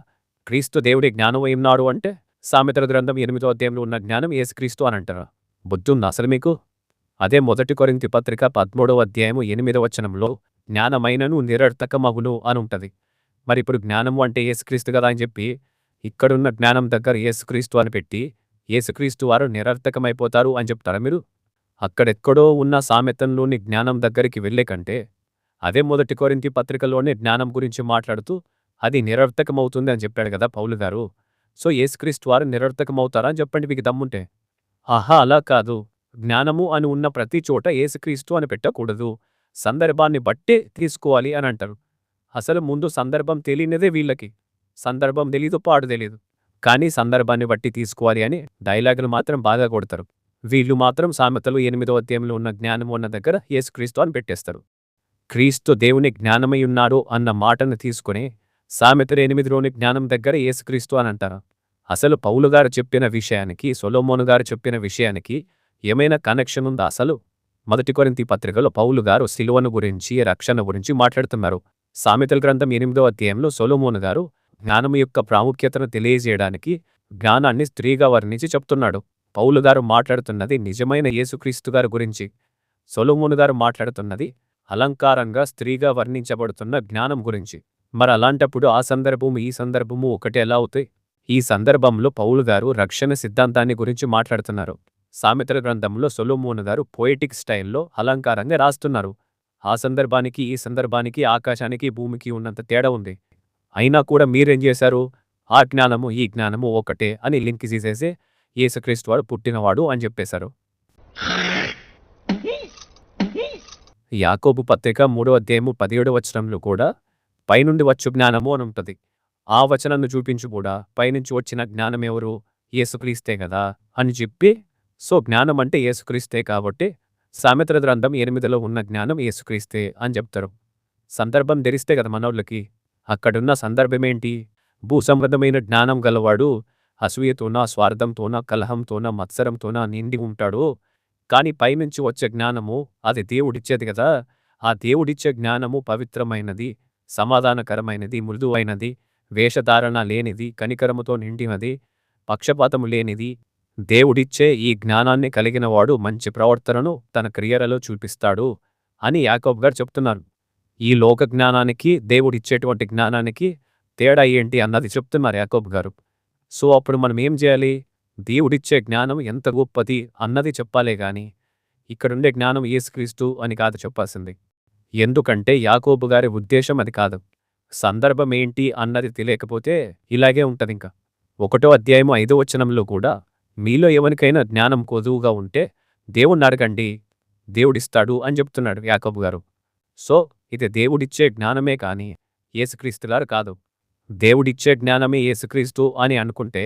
క్రీస్తు దేవుడి జ్ఞానం ఏమన్నాడు అంటే సామెతల గ్రంథం 8వ అధ్యాయంలో ఉన్న జ్ఞానం యేసుక్రీస్తు అని అంటారు. బుద్ధుందా అసలు మీకు? అదే 1 కొరింథీ పత్రిక 13వ అధ్యాయం 8వ వచనంలో జ్ఞానమైనను నిరర్థకమగును అని ఉంటుంది. మరి ఇప్పుడు జ్ఞానము అంటే యేసుక్రీస్తు కదా అని చెప్పి ఇక్కడున్న జ్ఞానం దగ్గర యేసుక్రీస్తు అని పెట్టి యేసుక్రీస్తు వారు నిరర్థకమైపోతారు అని చెప్తారా మీరు? అక్కడెక్కడో ఉన్న సామెతంలోని జ్ఞానం దగ్గరికి వెళ్ళే కంటే అదే 1 కొరింథీ పత్రికలోనే జ్ఞానం గురించి మాట్లాడుతూ అది నిరర్థకమవుతుంది అని చెప్పాడు కదా పౌలు గారు. సో యేసుక్రీస్తు వారు నిరర్థకమవుతారా అని చెప్పండి మీకు దమ్ముంటే. ఆహా, అలా కాదు. జ్ఞానము అని ఉన్న ప్రతి చోట యేసుక్రీస్తు అని పెట్టకూడదు, సందర్భాన్ని బట్టే తీసుకోవాలి అని అంటారు. అసలు ముందు సందర్భం తెలియనిదే వీళ్ళకి. సందర్భం తెలీదు, పాడు తెలీదు, కానీ సందర్భాన్ని బట్టి తీసుకోవాలి అని డైలాగులు మాత్రం బాగా కొడతారు. వీళ్ళు మాత్రం సామెతలు 8వ అధ్యాయంలో ఉన్న జ్ఞానము అన్న దగ్గర యేసుక్రీస్తు అని పెట్టేస్తారు. క్రీస్తు దేవుని జ్ఞానమై ఉన్నాడు అన్న మాటను తీసుకుని సామెతలు 8లోని జ్ఞానం దగ్గర యేసుక్రీస్తు అని అంటారు. అసలు పౌలు గారు చెప్పిన విషయానికి సొలొమోను గారు చెప్పిన విషయానికి ఏమైనా కనెక్షన్ ఉందా అసలు? 1 కొరింథీ పత్రికలో పౌలు గారు సిలువను గురించి, రక్షణ గురించి మాట్లాడుతున్నారు. సామెతల గ్రంథం 8వ అధ్యాయంలో సొలొమోను గారు జ్ఞానం యొక్క ప్రాముఖ్యతను తెలియజేయడానికి జ్ఞానాన్ని స్త్రీగా వర్ణించి చెప్తున్నాడు. పౌలు గారు మాట్లాడుతున్నది నిజమైన యేసుక్రీస్తు గారి గురించి, సొలొమోను గారు మాట్లాడుతున్నది అలంకారంగా స్త్రీగా వర్ణించబడుతున్న జ్ఞానం గురించి. మరి అలాంటప్పుడు ఆ సందర్భము ఈ సందర్భము ఒకటే ఎలా అవుతాయి? ఈ సందర్భంలో పౌలు గారు రక్షణ సిద్ధాంతాన్ని గురించి మాట్లాడుతున్నారు. సామెతల గ్రంథంలో సొలొమోను గారు పోయిటిక్ స్టైల్లో అలంకారంగా రాస్తున్నారు. ఆ సందర్భానికి ఈ సందర్భానికి ఆకాశానికి భూమికి ఉన్నంత తేడా ఉంది. అయినా కూడా మీరేం చేశారు? ఆ జ్ఞానము ఈ జ్ఞానము ఒకటే అని లింక్ చేసేసి యేసుక్రీస్తు వాడు పుట్టినవాడు అని చెప్పేశారు. యాకోబు పత్రిక 3వ అధ్యాయము 17వ వచనంలో కూడా పైనుండి వచ్చు జ్ఞానము అని ఉంటుంది. ఆ వచనాన్ని చూపించు కూడా పైనుంచి వచ్చిన జ్ఞానం ఎవరు? యేసుక్రీస్తే కదా అని చెప్పి, సో జ్ఞానం అంటే యేసుక్రీస్తే కాబట్టి సామెతల గ్రంథం 8లో ఉన్న జ్ఞానం యేసుక్రీస్తే అని చెప్తారు. సందర్భం తెరిస్తే కదా మనోళ్ళకి. అక్కడున్న సందర్భమేంటి? భూసంబంధమైన జ్ఞానం గలవాడు అసూయతోన, స్వార్థంతోన, కలహంతోన, మత్సరంతోన నిండి ఉంటాడు. కానీ పైనుంచి వచ్చే జ్ఞానము అది దేవుడిచ్చేది కదా. ఆ దేవుడిచ్చే జ్ఞానము పవిత్రమైనది, సమాధానకరమైనది, మృదువైనది, వేషధారణ లేనిది, కనికరముతో నిండినది, పక్షపాతము లేనిది. దేవుడిచ్చే ఈ జ్ఞానాన్ని కలిగినవాడు మంచి ప్రవర్తనను తన క్రియలలో చూపిస్తాడు అని యాకోబు గారు చెప్తున్నారు. ఈ లోక జ్ఞానానికి దేవుడిచ్చేటువంటి జ్ఞానానికి తేడా ఏంటి అన్నది చెప్తున్నారు యాకోబు గారు. సో అప్పుడు మనం ఏం చేయాలి? దేవుడిచ్చే జ్ఞానం ఎంత గొప్పది అన్నది చెప్పాలే గాని ఇక్కడుండే జ్ఞానం యేసుక్రీస్తు అని కాదు చెప్పాల్సింది. ఎందుకంటే యాకోబు గారి ఉద్దేశం అది కాదు. సందర్భం ఏంటి అన్నది తెలియకపోతే ఇలాగే ఉంటది. ఇంకా 1వ అధ్యాయం 5వ వచనంలో కూడా మీలో ఎవరికైనా జ్ఞానం కొదువుగా ఉంటే దేవుణ్ణి అడగండి, దేవుడిస్తాడు అని చెప్తున్నాడు యాకోబు గారు. సో ఇది దేవుడిచ్చే జ్ఞానమే కానీ యేసుక్రీస్తు గారు కాదు. దేవుడిచ్చే జ్ఞానమే యేసుక్రీస్తు అని అనుకుంటే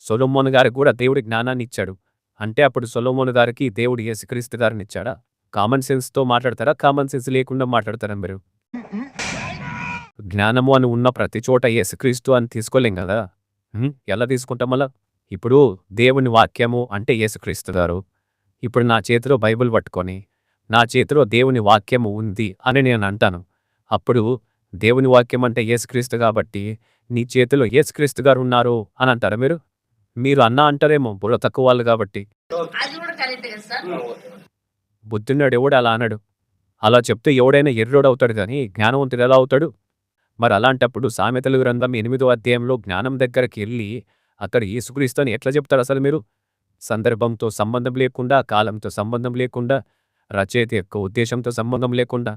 సొలొమోను గారికి కూడా దేవుడి జ్ఞానాన్ని ఇచ్చాడు అంటే అప్పుడు సొలొమోను గారికి దేవుడు యేసుక్రీస్తు గారిని ఇచ్చాడా? కామన్ సెన్స్తో మాట్లాడతారా? కామన్ సెన్స్ లేకుండా మాట్లాడతారా మీరు? జ్ఞానము అని ఉన్న ప్రతి చోట యేసుక్రీస్తు అని తీసుకోలేం కదా. ఎలా తీసుకుంటాం అలా? ఇప్పుడు దేవుని వాక్యము అంటే యేసుక్రీస్తు గారు. ఇప్పుడు నా చేతిలో బైబిల్ పట్టుకొని నా చేతిలో దేవుని వాక్యము ఉంది అని నేను అంటాను. అప్పుడు దేవుని వాక్యం అంటే యేసుక్రీస్తు కాబట్టి నీ చేతిలో యేసుక్రీస్తు గారు ఉన్నారు అని అంటారా మీరు? మీరు అన్నా అంటారేమో బుర్ర తక్కువ వాళ్ళు కాబట్టి. బుద్ధున్నాడు ఎవడు అలా అనడు. అలా చెప్తే ఎవడైనా ఎర్రోడు అవుతాడు కానీ జ్ఞానవంతుడు ఎలా అవుతాడు? మరి అలాంటప్పుడు సామెతల గ్రంథం 8వ అధ్యాయంలో జ్ఞానం దగ్గరికి వెళ్ళి అక్కడ యేసుక్రీస్తు అని ఎట్లా చెప్తారు అసలు మీరు? సందర్భంతో సంబంధం లేకుండా, కాలంతో సంబంధం లేకుండా, రచయిత యొక్క ఉద్దేశంతో సంబంధం లేకుండా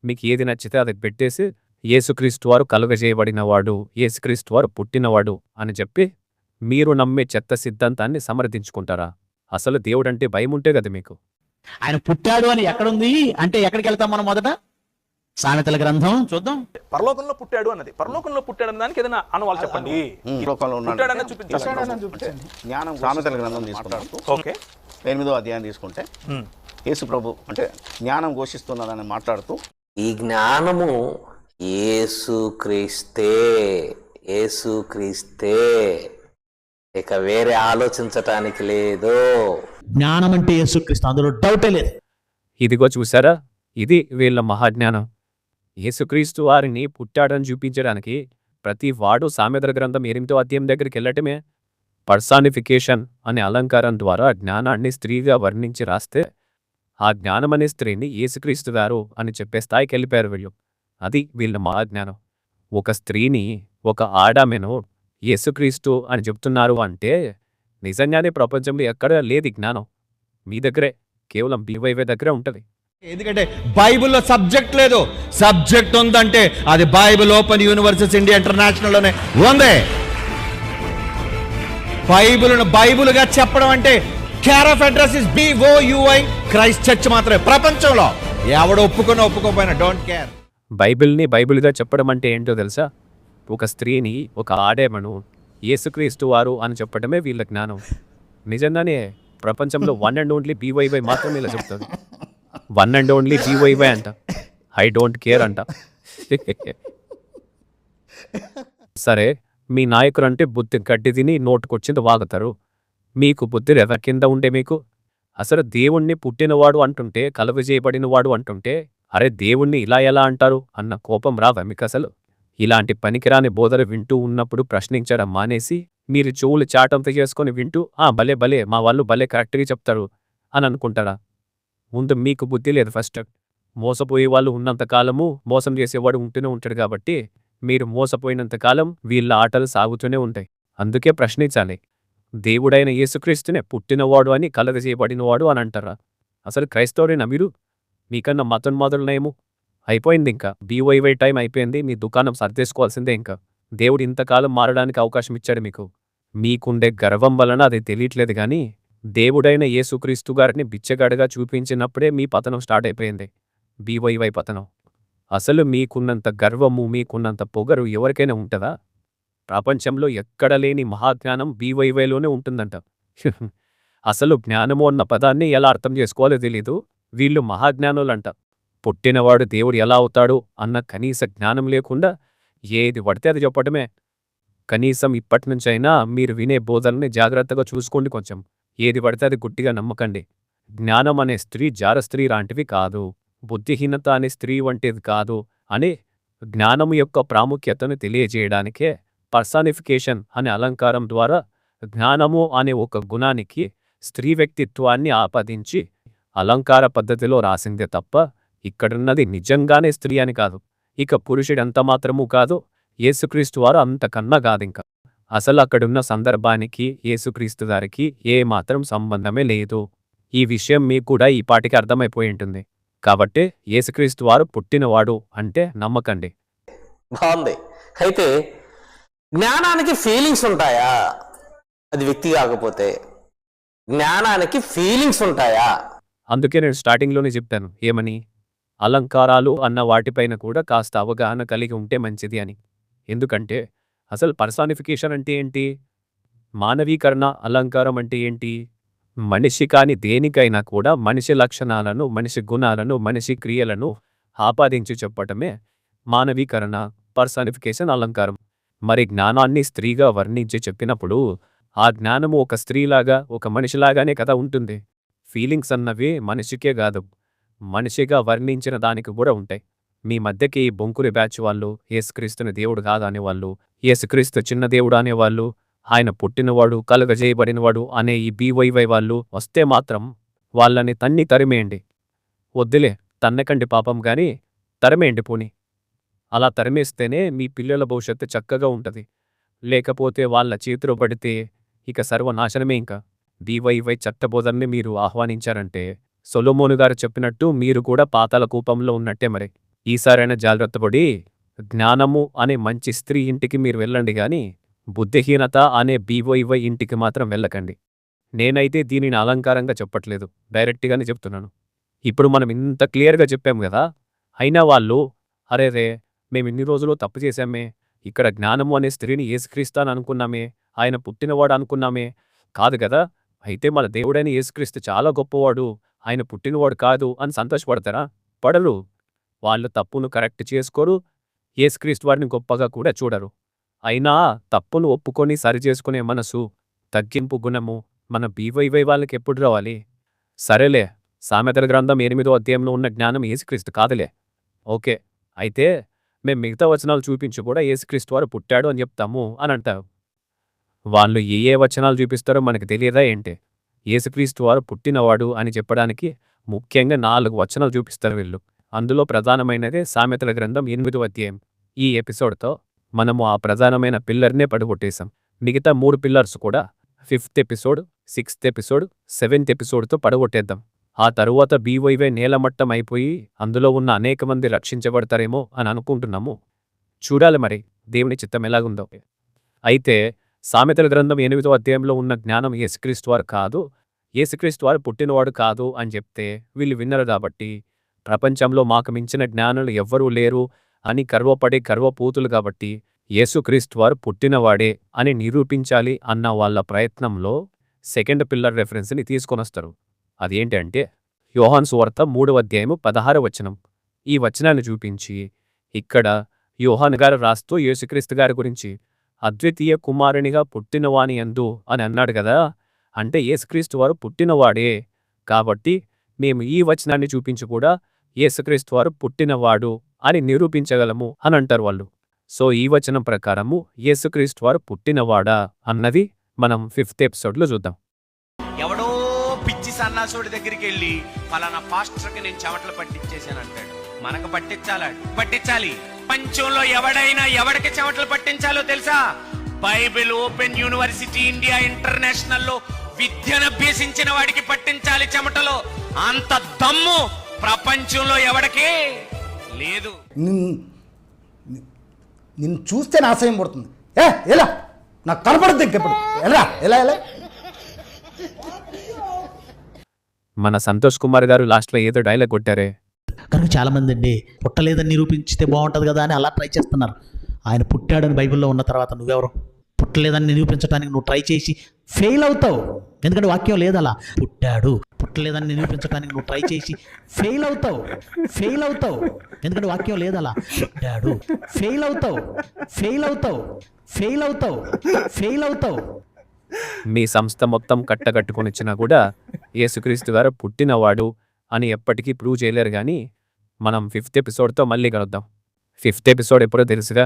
మీకు ఏది నచ్చితే అది పెట్టేసి యేసుక్రీస్తు వారు కలుగజేయబడినవాడు, యేసుక్రీస్తు వారు పుట్టినవాడు అని చెప్పి మీరు నమ్మే చెత్త సిద్ధాంతాన్ని సమర్థించుకుంటారా? అసలు దేవుడంటే భయం ఉంటే కదా మీకు. ఆయన పుట్టాడు అని ఎక్కడుంది అంటే ఎక్కడికి వెళ్తాం మనం మొదట? సామెతల గ్రంథం చూద్దాం. పరలోకంలో పుట్టాడు అన్నది, పరలోకంలో పుట్టాడు అన్న దానికి ఏదైనా అనువాలు చెప్పండి. లోకంలో ఉన్నాడు. పుట్టాడన్న చూపించాలి. జ్ఞానం సామెతల గ్రంథం తీసుకుంటాడు. ఓకే, 8వ అధ్యాయం తీసుకుంటే యేసు ప్రభు అంటే జ్ఞానం ఘోషిస్తున్నాడని మాట్లాడుతూ ఈ జ్ఞానము యేసుక్రీస్తే, యేసుక్రీస్తే, ఇక వేరే ఆలోచించటానికి లేదు. జ్ఞానం అంటే యేసుక్రీస్తు, అందులో డౌటే లేదు. ఇదిగో చూసారా, ఇది వీళ్ళ మహాజ్ఞానం. యేసుక్రీస్తు వారిని పుట్టాడని చూపించడానికి ప్రతి వాడు సామెతల గ్రంథం 8వ అధ్యాయం దగ్గరికి వెళ్ళటమే. పర్సానిఫికేషన్ అనే అలంకారం ద్వారా జ్ఞానాన్ని స్త్రీగా వర్ణించి రాస్తే ఆ జ్ఞానం అనే స్త్రీని యేసుక్రీస్తు గారు అని చెప్పే స్థాయికి వెళ్ళిపోయారు వీళ్ళు. అది వీళ్ళ మహాజ్ఞానం. ఒక స్త్రీని, ఒక ఆడామెను యేసుక్రీస్తు అని చెప్తున్నారు అంటే నిజంగానే ప్రపంచంలో ఎక్కడా లేదు జ్ఞానం. మీ దగ్గరే, కేవలం BYV దగ్గరే ఉంటుంది. ఎందుకంటే బైబిల్లో సబ్జెక్ట్ లేదు. సబ్జెక్ట్ ఉందంటే అది బైబిల్ ఓపెన్ యూనివర్సిటీస్ ఇండియా ఇంటర్నేషనల్లోనే ఉంది. బైబిల్గా చెప్పడం అంటే care of address is BOUI Christ church మాత్రమే ప్రపంచంలో. ఎవడు ఒప్పుకోకపోయినా డోంట్ కేర్. బైబిల్గా చెప్పడం అంటే ఏంటో తెలుసా? ఒక స్త్రీని, ఒక ఆడేమను యేసుక్రీస్తు వారు అని చెప్పడమే వీళ్ళ జ్ఞానం. నిజంగానే ప్రపంచంలో 1 and only BYY మాత్రమే ఇలా చెప్తుంది. 1 and only BYY అంట. ఐ డోంట్ కేర్ అంట. సరే, మీ నాయకుడు అంటే బుద్ధి గడ్డి తిని నోటుకొచ్చింది వాగుతారు. మీకు బుద్ధి ఎవరి కింద ఉండే మీకు? అసలు దేవుణ్ణి పుట్టినవాడు అంటుంటే, కలుగజేయబడినవాడు అంటుంటే, అరే దేవుణ్ణి ఇలా ఎలా అంటారు అన్న కోపం రావా మీకు అసలు? ఇలాంటి పనికిరాని బోధలు వింటూ ఉన్నప్పుడు ప్రశ్నించడం మానేసి మీరు చెవులు చాటంత చేసుకొని వింటూ భలే భలే మా వాళ్ళు భలే కరెక్ట్గా చెప్తారు అని అనుకుంటారా? ముందు మీకు బుద్ధి లేదు ఫస్ట్. మోసపోయే వాళ్ళు ఉన్నంతకాలము మోసం చేసేవాడు ఉంటూనే ఉంటాడు కాబట్టి మీరు మోసపోయినంతకాలం వీళ్ళ ఆటలు సాగుతూనే ఉంటాయి. అందుకే ప్రశ్నించాలి. దేవుడైన యేసుక్రీస్తునే పుట్టినవాడు అని కలగజేయబడినవాడు అని అంటారా? అసలు క్రైస్తవుడేనా మీరు? మీకన్నా మతం మొదలునేమో అయిపోయింది. ఇంకా BYY టైం అయిపోయింది. మీ దుకాణం సర్దేసుకోవాల్సిందే. ఇంకా దేవుడు ఇంతకాలం మారడానికి అవకాశం ఇచ్చాడు మీకు. మీకుండే గర్వం వలన అది తెలియట్లేదు కానీ దేవుడైన యేసుక్రీస్తు గారిని బిచ్చగాడుగా చూపించినప్పుడే మీ పతనం స్టార్ట్ అయిపోయింది. BYY పతనం. అసలు మీకున్నంత గర్వము, మీకున్నంత పొగరు ఎవరికైనా ఉంటుందా? ప్రపంచంలో ఎక్కడ లేని మహాజ్ఞానం BYYలోనే ఉంటుందంట. అసలు జ్ఞానము అన్న పదాన్ని ఎలా అర్థం చేసుకోవాలో తెలీదు. వీళ్ళు మహాజ్ఞానులంట. పుట్టినవాడు దేవుడు ఎలా అవుతాడు అన్న కనీస జ్ఞానం లేకుండా ఏది పడితే అది చెప్పడమే. కనీసం ఇప్పటినుంచైనా మీరు వినే బోధనని జాగ్రత్తగా చూసుకోండి. కొంచెం ఏది పడితే అది గుట్టిగా నమ్మకండి. జ్ఞానం అనే స్త్రీ జార స్త్రీ లాంటివి కాదు, బుద్ధిహీనత అనే స్త్రీ వంటిది కాదు అని జ్ఞానము యొక్క ప్రాముఖ్యతను తెలియజేయడానికే పర్సానిఫికేషన్ అనే అలంకారం ద్వారా జ్ఞానము అనే ఒక గుణానికి స్త్రీ వ్యక్తిత్వాన్ని ఆపాదించి అలంకార పద్ధతిలో రాసిందే తప్ప ఇక్కడున్నది నిజంగానే స్త్రీ అని కాదు. ఇక పురుషుడంత మాత్రము కాదు, యేసుక్రీస్తు వారు అంతకన్నా కాదింక. అసలు అక్కడున్న సందర్భానికి యేసుక్రీస్తు గారికి ఏ మాత్రం సంబంధమే లేదు. ఈ విషయం మీకు కూడా ఈ పాటికి అర్థమైపోయి ఉంటుంది. కాబట్టి యేసుక్రీస్తు వారు పుట్టినవాడు అంటే నమ్మకండి. బాగుంది. అయితే జ్ఞానానికి ఫీలింగ్స్ ఉంటాయా? అది వ్యక్తి కాకపోతే జ్ఞానానికి ఫీలింగ్స్ ఉంటాయా? అందుకే నేను స్టార్టింగ్లోనే చెప్పాను ఏమని, అలంకారాలు అన్న వాటిపైన కూడా కాస్త అవగాహన కలిగి ఉంటే మంచిది అని. ఎందుకంటే అసలు పర్సానిఫికేషన్ అంటే ఏంటి? మానవీకరణ. అలంకారం అంటే ఏంటి? మనిషి కాని దేనికైనా కూడా మనిషి లక్షణాలను, మనిషి గుణాలను, మనిషి క్రియలను ఆపాదించి చెప్పటమే మానవీకరణ, పర్సానిఫికేషన్, అలంకారం. మరి జ్ఞానాన్ని స్త్రీగా వర్ణించి చెప్పినప్పుడు ఆ జ్ఞానము ఒక స్త్రీలాగా, ఒక మనిషిలాగానే కదా ఉంటుంది. ఫీలింగ్స్ అన్నవి మనిషికే కాదు, మనిషిగా వర్ణించిన దానికి కూడా ఉంటాయి. మీ మధ్యకి ఈ బొంకురి బ్యాచ్ వాళ్ళు యేసుక్రీస్తుని దేవుడు కాదు అనేవాళ్ళు, యేసుక్రీస్తు చిన్న దేవుడు అనేవాళ్ళు, ఆయన పుట్టినవాడు కలుగజేయబడినవాడు అనే ఈ బీవైవై వాళ్ళు వస్తే మాత్రం వాళ్ళని తన్ని తరిమేయండి. వద్దులే తన్నకండి పాపం గాని తరిమేయండి పోని. అలా తరిమేస్తేనే మీ పిల్లల భవిష్యత్తు చక్కగా ఉంటది. లేకపోతే వాళ్ళ చేతిలో పడితే ఇక సర్వనాశనమే. ఇంకా బీవైవై చట్టబోధనని మీరు ఆహ్వానించారంటే సొలొమోను గారు చెప్పినట్టు మీరు కూడా పాతాళ కూపంలో ఉన్నట్టే. మరి ఈసారైనా జాగ్రత్తపడి జ్ఞానము అనే మంచి స్త్రీ ఇంటికి మీరు వెళ్ళండి గాని బుద్ధిహీనత అనే బీవైవై ఇంటికి మాత్రం వెళ్ళకండి. నేనైతే దీనిని అలంకారంగా చెప్పట్లేదు, డైరెక్ట్గానే చెప్తున్నాను. ఇప్పుడు మనం ఇంత క్లియర్గా చెప్పాం కదా, అయినా వాళ్ళు అరే రే మేము ఇన్ని రోజులు తప్పు చేశామే, ఇక్కడ జ్ఞానము అనే స్త్రీని యేసుక్రీస్తాను అనుకున్నామే, ఆయన పుట్టినవాడు అనుకున్నామే. కాదు కదా, అయితే మన దేవుడైన యేసుక్రీస్తు చాలా గొప్పవాడు, ఆయన పుట్టినవాడు కాదు అని సంతోషపడతారా? పడరు. వాళ్ళు తప్పును కరెక్ట్ చేసుకోరు, యేసుక్రీస్తు వారిని గొప్పగా కూడా చూడరు. అయినా తప్పును ఒప్పుకొని సరిచేసుకునే మనసు, తగ్గింపు గుణము మన బీవైవై వాళ్ళకి ఎప్పుడు రావాలి? సరేలే, సామెతల గ్రంథం 8వ అధ్యాయంలో ఉన్న జ్ఞానం యేసుక్రీస్తు కాదులే. ఓకే, అయితే మేం మిగతా వచనాలు చూపించి కూడా యేసుక్రీస్తు వారు పుట్టాడు అని చెప్తాము అని అంటారు. వాళ్ళు ఏ వచనాలు చూపిస్తారో మనకు తెలియదా ఏంటి? యేసుక్రీస్తు వారు పుట్టినవాడు అని చెప్పడానికి ముఖ్యంగా 4 వచనాలు చూపిస్తారు వీళ్ళు. అందులో ప్రధానమైనదే సామెతల గ్రంథం 8వ అధ్యాయం. ఈ ఎపిసోడ్తో మనము ఆ ప్రధానమైన పిల్లర్నే పడగొట్టేశాం. మిగతా 3 పిల్లర్స్ కూడా 5th episode, 6th episode, 7th ఎపిసోడ్తో పడగొట్టేద్దాం. ఆ తరువాత బీవైవై నేలమట్టం అయిపోయి అందులో ఉన్న అనేక మంది రక్షించబడతారేమో అని అనుకుంటున్నాము. చూడాలి మరి దేవుని చిత్తం ఎలాగుందో. అయితే సామెతల గ్రంథం 8వ అధ్యాయంలో ఉన్న జ్ఞానం యేసుక్రీస్తు వారు కాదు, యేసుక్రీస్తు వారు పుట్టినవాడు కాదు అని చెప్తే వీళ్ళు విన్నరు. కాబట్టి ప్రపంచంలో మాకు మించిన జ్ఞానులు ఎవ్వరూ లేరు అని గర్వపడే గర్వపూతులు. కాబట్టి యేసుక్రీస్తు వారు పుట్టినవాడే అని నిరూపించాలి అన్న వాళ్ళ ప్రయత్నంలో 2nd పిల్లర్ రెఫరెన్స్ని తీసుకొనొస్తారు. అదేంటి అంటే యోహాను సువార్త 3వ అధ్యాయము 16వ వచనం. ఈ వచనాన్ని చూపించి ఇక్కడ యోహాను గారు రాస్తూ యేసుక్రీస్తు గారి గురించి అద్వితీయ కుమారునిగా పుట్టినవాని యందు అని అన్నాడు కదా, అంటే యేసుక్రీస్తు వారు పుట్టినవాడే. కాబట్టి మేము ఈ వచనాన్ని చూపించి కూడా యేసుక్రీస్తు వారు పుట్టినవాడు అని నిరూపించగలము అని అంటారు వాళ్ళు. సో ఈ వచనం ప్రకారము యేసుక్రీస్తు వారు పుట్టినవాడా అన్నది మనం 5th ఎపిసోడ్లో చూద్దాం. ఎవడో పిచ్చి సన్నాసుడి దగ్గరికి వెళ్ళి పలానా పాస్టర్కి నేను చెమటలు పట్టించేసాను అంటాడు. మనకు పట్టించాలి. పంచంలో ఎవడైనా ఎవడికి చెమటలు పట్టించాలో తెలుసా? బైబిల్ ఓపెన్ యూనివర్సిటీ ఇండియా ఇంటర్నేషనల్లో విద్యను అభ్యసించిన వాడికి పట్టించాలి చెమటలో. అంత దమ్ము ప్రపంచంలో ఎవడికి లేదు. నిన్ను చూస్తే నా అసహ్యం పడుతుంది. ఎలా నాకు కనపడద్దు ఇంకెప్పుడు. ఎలా ఎలా ఎలా మన సంతోష్ కుమార్ గారు లాస్ట్లో ఏదో డైలాగ్ కొట్టారే, కనుక చాలామంది అండి పుట్టలేదని నిరూపించితే బాగుంటుంది కదా అని అలా ట్రై చేస్తున్నారు. ఆయన పుట్టాడని బైబిల్లో ఉన్న తర్వాత నువ్వెవరు? పుట్టలేదని నిరూపించడానికి నువ్వు ట్రై చేసి ఫెయిల్ అవుతావు. ఎందుకంటే వాక్యం లేదు అలా. పుట్టలేదని నిరూపించడానికి నువ్వు ట్రై చేసి ఫెయిల్ అవుతావు. ఎందుకంటే వాక్యం లేదు అలా. పుట్టాడు, ఫెయిల్ అవుతావు. మీ సంస్థ మొత్తం కట్టగట్టుకొనిచ్చినా కూడా యేసుక్రీస్తు గారు పుట్టినవాడు అని ఎప్పటికీ ప్రూవ్ చేయలేరు. కానీ మనం 5th ఎపిసోడ్తో మళ్ళీ కలుద్దాం. 5th ఎపిసోడ్ ఎప్పుడో తెలుసుగా.